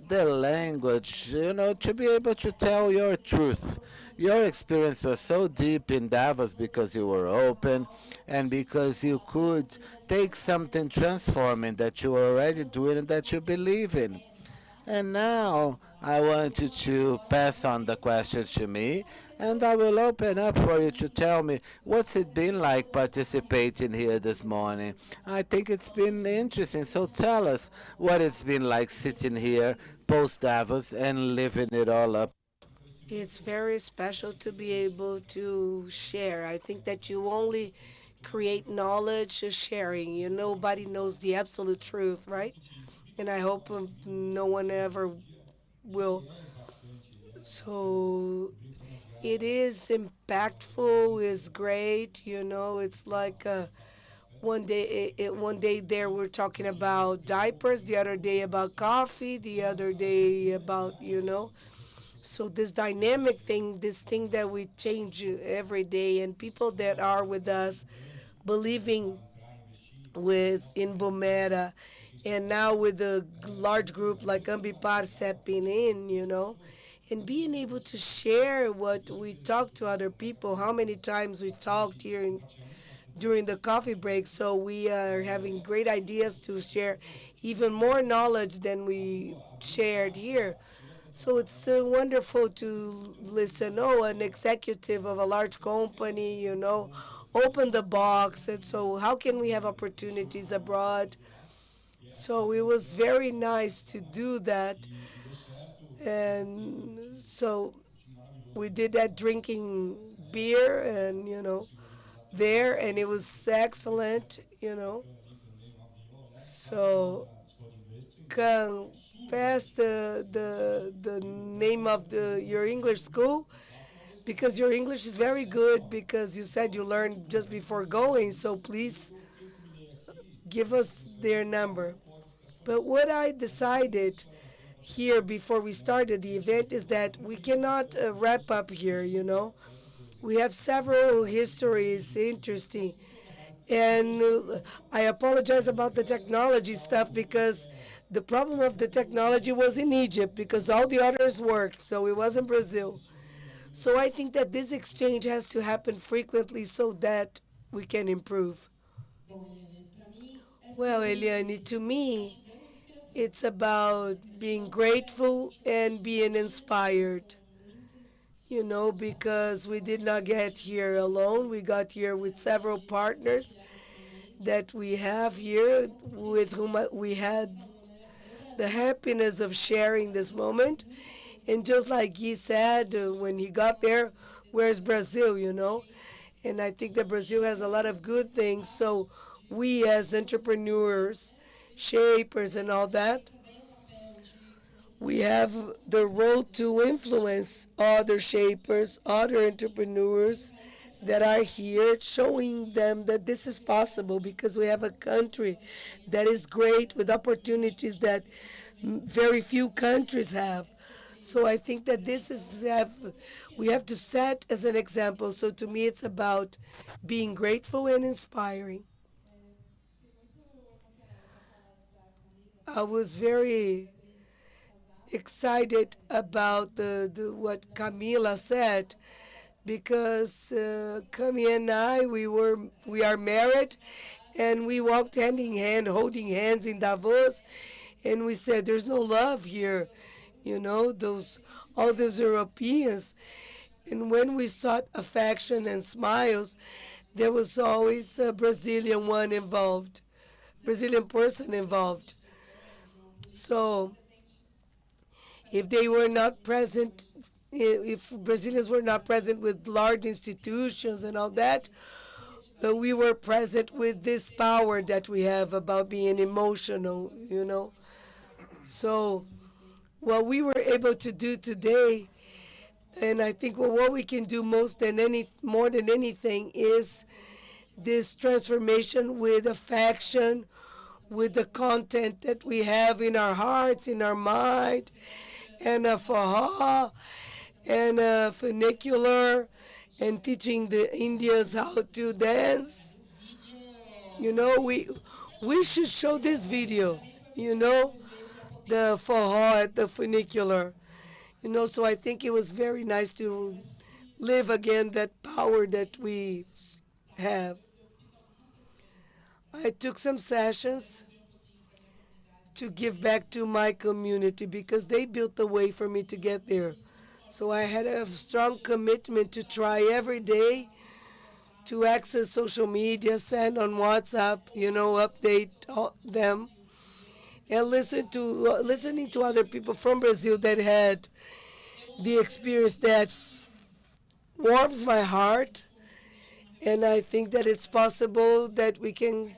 the language, to be able to tell your truth. Your experience was so deep in Davos because you were open and because you could take something transforming that you were already doing and that you believe in. And now I want you to pass on the questions to me, and I will open up for you to tell me what's it been like participating here this morning. I think it's been interesting, so tell us what it's been like sitting here post Davos and living it all up. It's very special to be able to share. I think that you only create knowledge through sharing. Nobody knows the absolute truth, right? And I hope no one ever will. So it is impactful, is great. It's like one day there we're talking about diapers, the other day about coffee, the other day about. So this dynamic thing, this thing that we change every day, and people that are with us believing in Boomera, and now with a large group like Ambipar stepping in, and being able to share what we talk to other people, how many times we talked here during the coffee break. So we are having great ideas to share even more knowledge than we shared here. So it's wonderful to listen. Oh, an executive of a large company, open the box. And so how can we have opportunities abroad? So it was very nice to do that. And so we did that drinking beer and, there, and it was excellent. So confess the name of your English school, because your English is very good, because you said you learned just before going, so please give us their number. But what I decided here before we started the event is that we cannot wrap up here. We have several histories interesting. And I apologize about the technology stuff, because the problem of the technology was in Egypt, because all the others worked, so it wasn't Brazil. So I think that this exchange has to happen frequently so that we can improve. Well, Eliane, to me, it's about being grateful and being inspired. Because we did not get here alone. We got here with several partners that we have here, with whom we had the happiness of sharing this moment. And just like he said, when he got there, where's Brazil, And I think that Brazil has a lot of good things. So we as entrepreneurs, shapers and all that, we have the role to influence other shapers, other entrepreneurs that are here, showing them that this is possible, because we have a country that is great with opportunities that very few countries have. So I think that we have to set as an example. So to me, it's about being grateful and inspiring. I was very excited about what Camila said, because Camila and I, we are married, and we walked hand in hand, holding hands in Davos, and we said, "There's no love here," all those Europeans. And when we sought affection and smiles, there was always a Brazilian person involved. So if they were not present, if Brazilians were not present with large institutions and all that, we were present with this power that we have about being emotional. So what we were able to do today, and I think what we can do more than anything, is this transformation with affection, with the content that we have in our hearts, in our mind, and a forró, and a funicular, and teaching the Indians how to dance. We should show this video, the forró at the funicular. So I think it was very nice to live again that power that we have. I took some sessions to give back to my community, because they built the way for me to get there. So I had a strong commitment to try every day to access social media, send on WhatsApp, update them, and listening to other people from Brazil that had the experience that warms my heart. And I think that it's possible that we can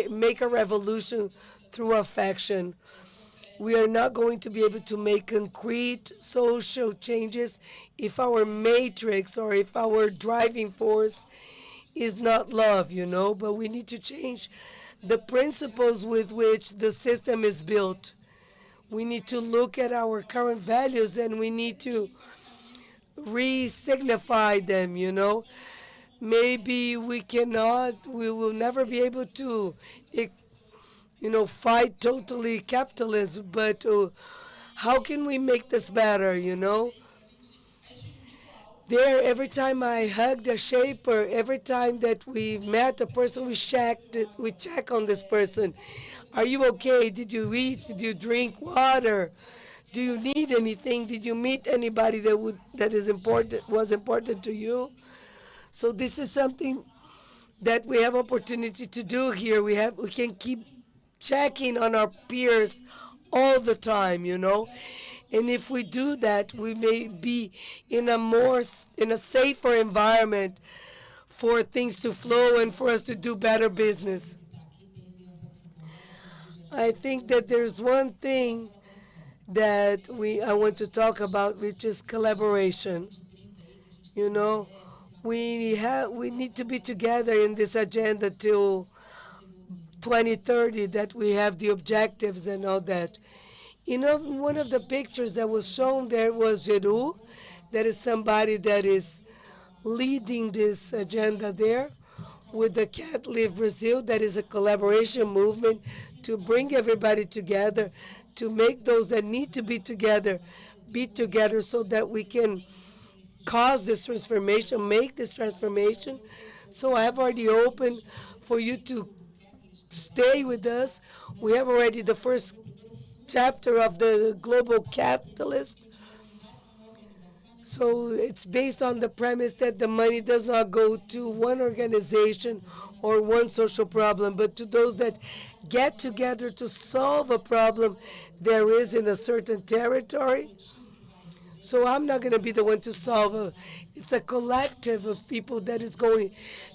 make a revolution through affection. We are not going to be able to make concrete social changes if our matrix, or if our driving force, is not love, but we need to change the principles with which the system is built. We need to look at our current values, and we need to re-signify them, maybe we will never be able to, fight totally capitalism, but how can we make this better, There, every time I hugged a shaper, every time that we met a person, we check on this person. Are you okay? Did you eat? Did you drink water? Do you need anything? Did you meet anybody was important to you? So this is something that we have opportunity to do here. We can keep checking on our peers all the time, And if we do that, we may be in a safer environment for things to flow and for us to do better business. I think that there's one thing that I want to talk about, which is collaboration. We need to be together in this agenda till 2030, that we have the objectives and all that. One of the pictures that was shown there was Jeru. That is somebody that is leading this agenda there with the Cat Live Brazil. That is a collaboration movement to bring everybody together, to make those that need to be together so that we can cause this transformation, make this transformation. So I have already opened for you to stay with us. We have already the first chapter of the global capitalist. So it's based on the premise that the money does not go to one organization or one social problem, but to those that get together to solve a problem there is in a certain territory. So I'm not going to be the one to solve it. It's a collective of people that is going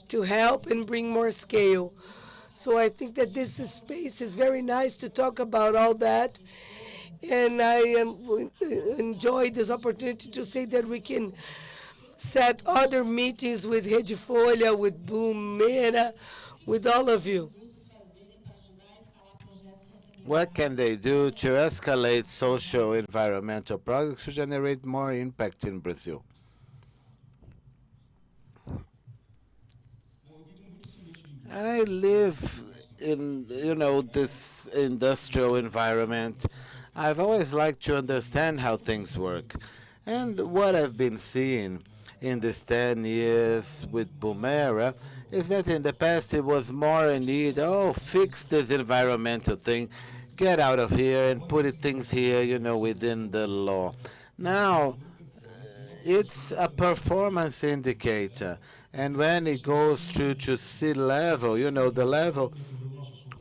to help and bring more scale. So I think that this space is very nice to talk about all that. And I enjoy this opportunity to say that we can set other meetings with Rede Folha, with Boomera, with all of you. What can they do to escalate social environmental projects to generate more impact in Brazil? I live in, this industrial environment. I've always liked to understand how things work. And what I've been seeing in these 10 years with Boomera is that in the past it was more a need, fix this environmental thing, get out of here and put things here, within the law. Now, it's a performance indicator. And when it goes through to C-level, the level,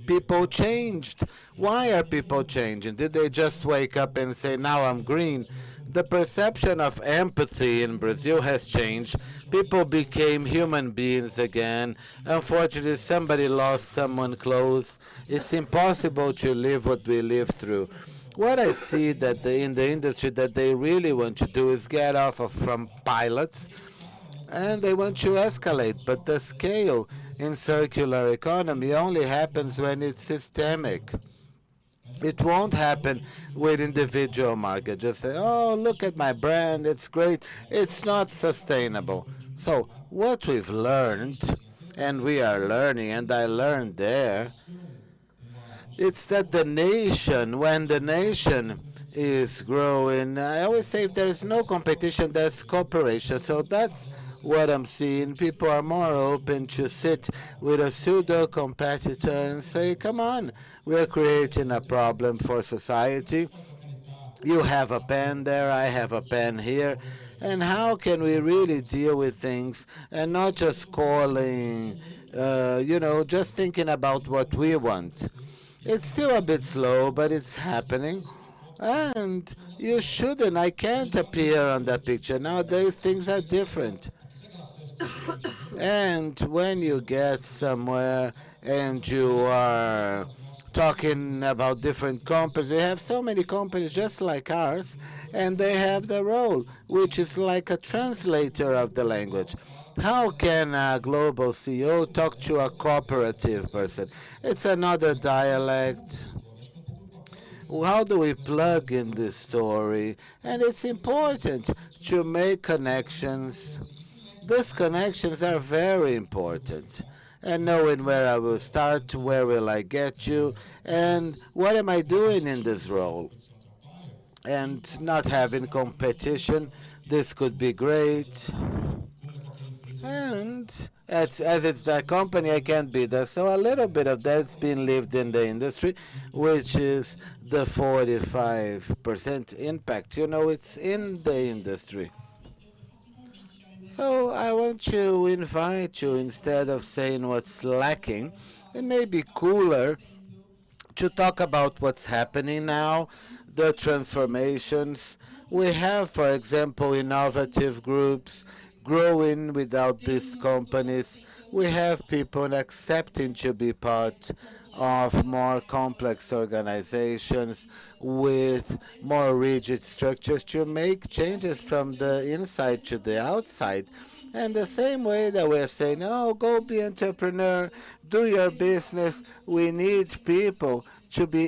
people changed. Why are people changing? Did they just wake up and say, now I'm green? The perception of empathy in Brazil has changed. People became human beings again. Unfortunately, somebody lost someone close. It's impossible to live what we lived through. What I see that in the industry that they really want to do is get off from pilots, and they want to escalate. But the scale in circular economy only happens when it's systemic. It won't happen with individual market. Just say, look at my brand, it's great. It's not sustainable. So what we've learned, and we are learning, and I learned there, it's that when the nation is growing, I always say if there is no competition, there's cooperation. So that's what I'm seeing. People are more open to sit with a pseudo competitor and say, come on, we're creating a problem for society. You have a pen there, I have a pen here. And how can we really deal with things and not just calling, just thinking about what we want? It's still a bit slow, but it's happening. And you shouldn't, I can't appear on that picture. Nowadays, things are different. And when you get somewhere and you are talking about different companies, we have so many companies just like ours, and they have the role, which is like a translator of the language. How can a global CEO talk to a cooperative person? It's another dialect. How do we plug in this story? And it's important to make connections, These connections are very important. And knowing where I will start, where will I get you, and what am I doing in this role. And not having competition, this could be great. And as it's the company, I can't be there. So a little bit of that's been lived in the industry, which is the 45% impact. It's in the industry. So I want to invite you, instead of saying what's lacking, it may be cooler to talk about what's happening now, the transformations. We have, for example, innovative groups growing without these companies. We have people accepting to be part of more complex organizations with more rigid structures to make changes from the inside to the outside. And the same way that we're saying, oh, go be entrepreneur, do your business, we need people to be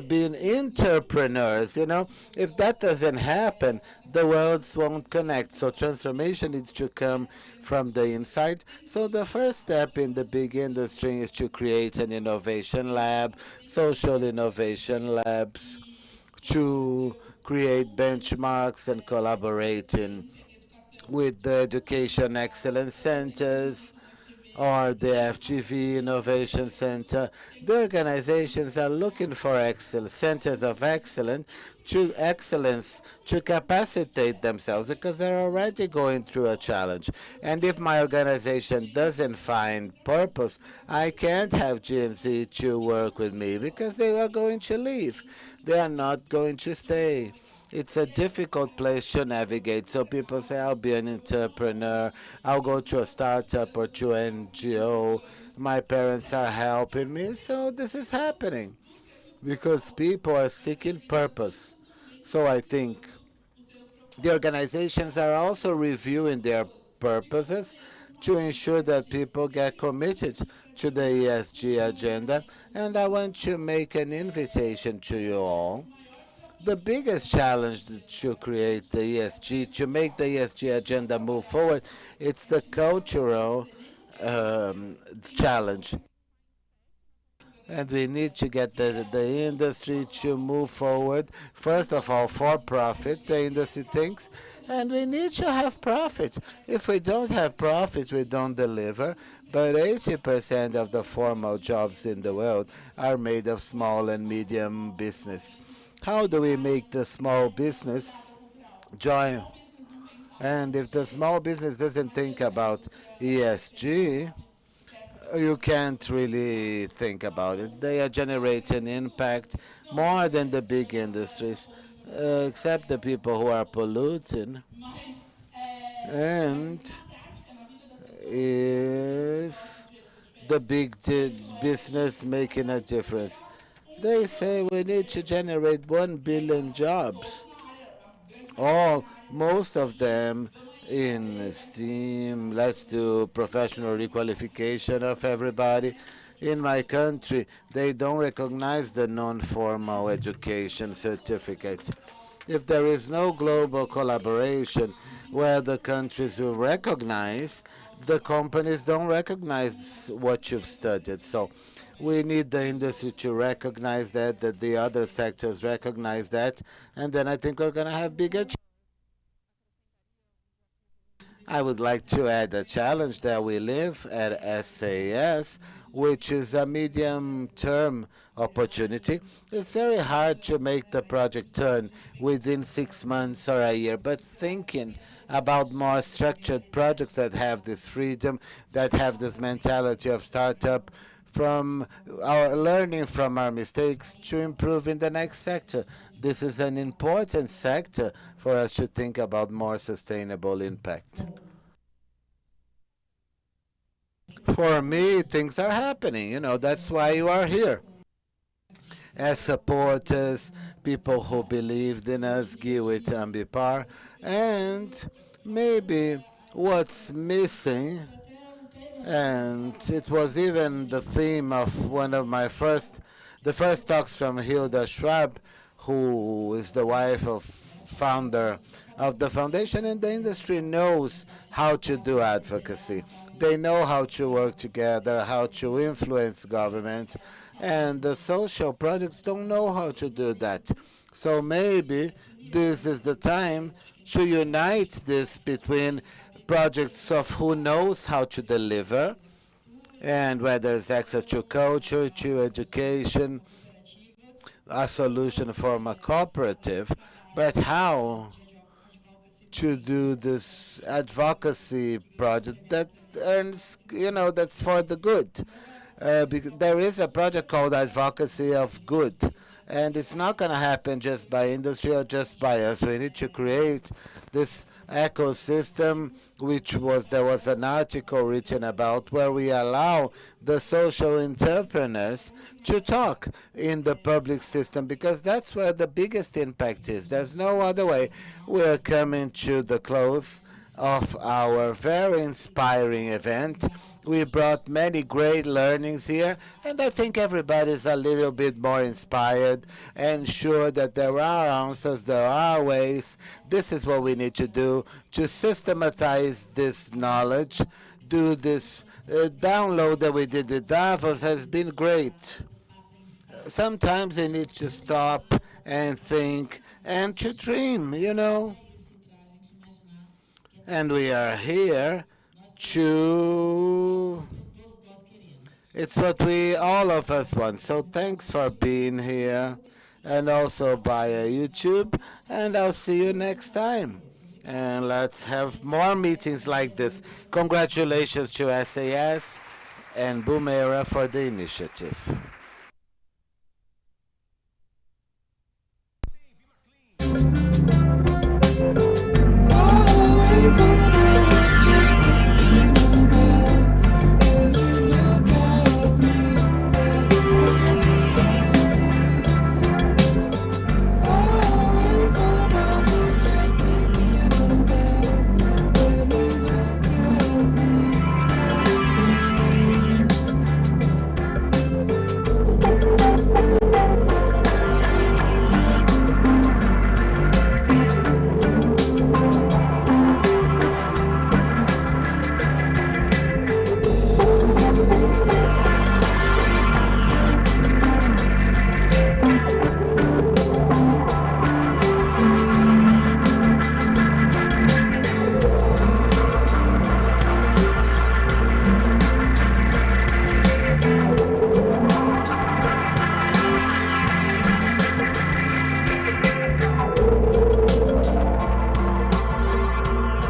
being entrepreneurs. If that doesn't happen, the worlds won't connect. So transformation needs to come from the inside. So the first step in the big industry is to create an innovation lab, social innovation labs, to create benchmarks and collaborating with the education excellence centers or the FGV Innovation Center. The organizations are looking for centers of excellence to capacitate themselves because they're already going through a challenge. And if my organization doesn't find purpose, I can't have GNC to work with me because they are going to leave. They are not going to stay. It's a difficult place to navigate. So people say, I'll be an entrepreneur, I'll go to a startup or to an NGO. My parents are helping me. So this is happening because people are seeking purpose. So I think the organizations are also reviewing their purposes to ensure that people get committed to the ESG agenda. And I want to make an invitation to you all. The biggest challenge to create the ESG, to make the ESG agenda move forward, it's the cultural challenge. And we need to get the industry to move forward. First of all, for profit, the industry thinks, and we need to have profit. If we don't have profit, we don't deliver. But 80% of the formal jobs in the world are made of small and medium business. How do we make the small business join? And if the small business doesn't think about ESG, you can't really think about it. They are generating impact more than the big industries, except the people who are polluting. And is the big business making a difference? They say we need to generate 1 billion jobs. Most of them in STEAM. Let's do professional requalification of everybody. In my country, they don't recognize the non-formal education certificate. If there is no global collaboration where the countries will recognize, the companies don't recognize what you've studied. So we need the industry to recognize that the other sectors recognize that, and then I think we're going to have bigger. I would like to add a challenge that we live at SAS, which is a medium-term opportunity. It's very hard to make the project turn within 6 months or a year, but thinking about more structured projects that have this freedom, that have this mentality of startup, from our learning from our mistakes to improve in the next sector. This is an important sector for us to think about more sustainable impact. For me, things are happening. That's why you are here. As supporters, people who believed in us, Gui with Ambipar, and maybe what's missing, and it was even the theme of one of the first talks from Hilda Schwab, who is the wife of founder of the foundation, and the industry knows how to do advocacy. They know how to work together, how to influence government, and the social projects don't know how to do that. So maybe this is the time to unite this between projects of who knows how to deliver, and whether it's access to culture, to education, a solution from a cooperative, but how to do this advocacy project that earns, that's for the good. Because there is a project called Advocacy of Good, and it's not going to happen just by industry or just by us. We need to create this ecosystem, there was an article written about, where we allow the social entrepreneurs to talk in the public system, because that's where the biggest impact is. There's no other way. We're coming to the close of our very inspiring event. We brought many great learnings here, and I think everybody's a little bit more inspired and sure that there are answers, there are ways. This is what we need to do to systematize this knowledge. Do this download that we did with Davos has been great. Sometimes you need to stop and think and to dream, And we are here it's what all of us want. So thanks for being here, and also via YouTube, and I'll see you next time. And let's have more meetings like this. Congratulations to SAS and Boomera for the initiative.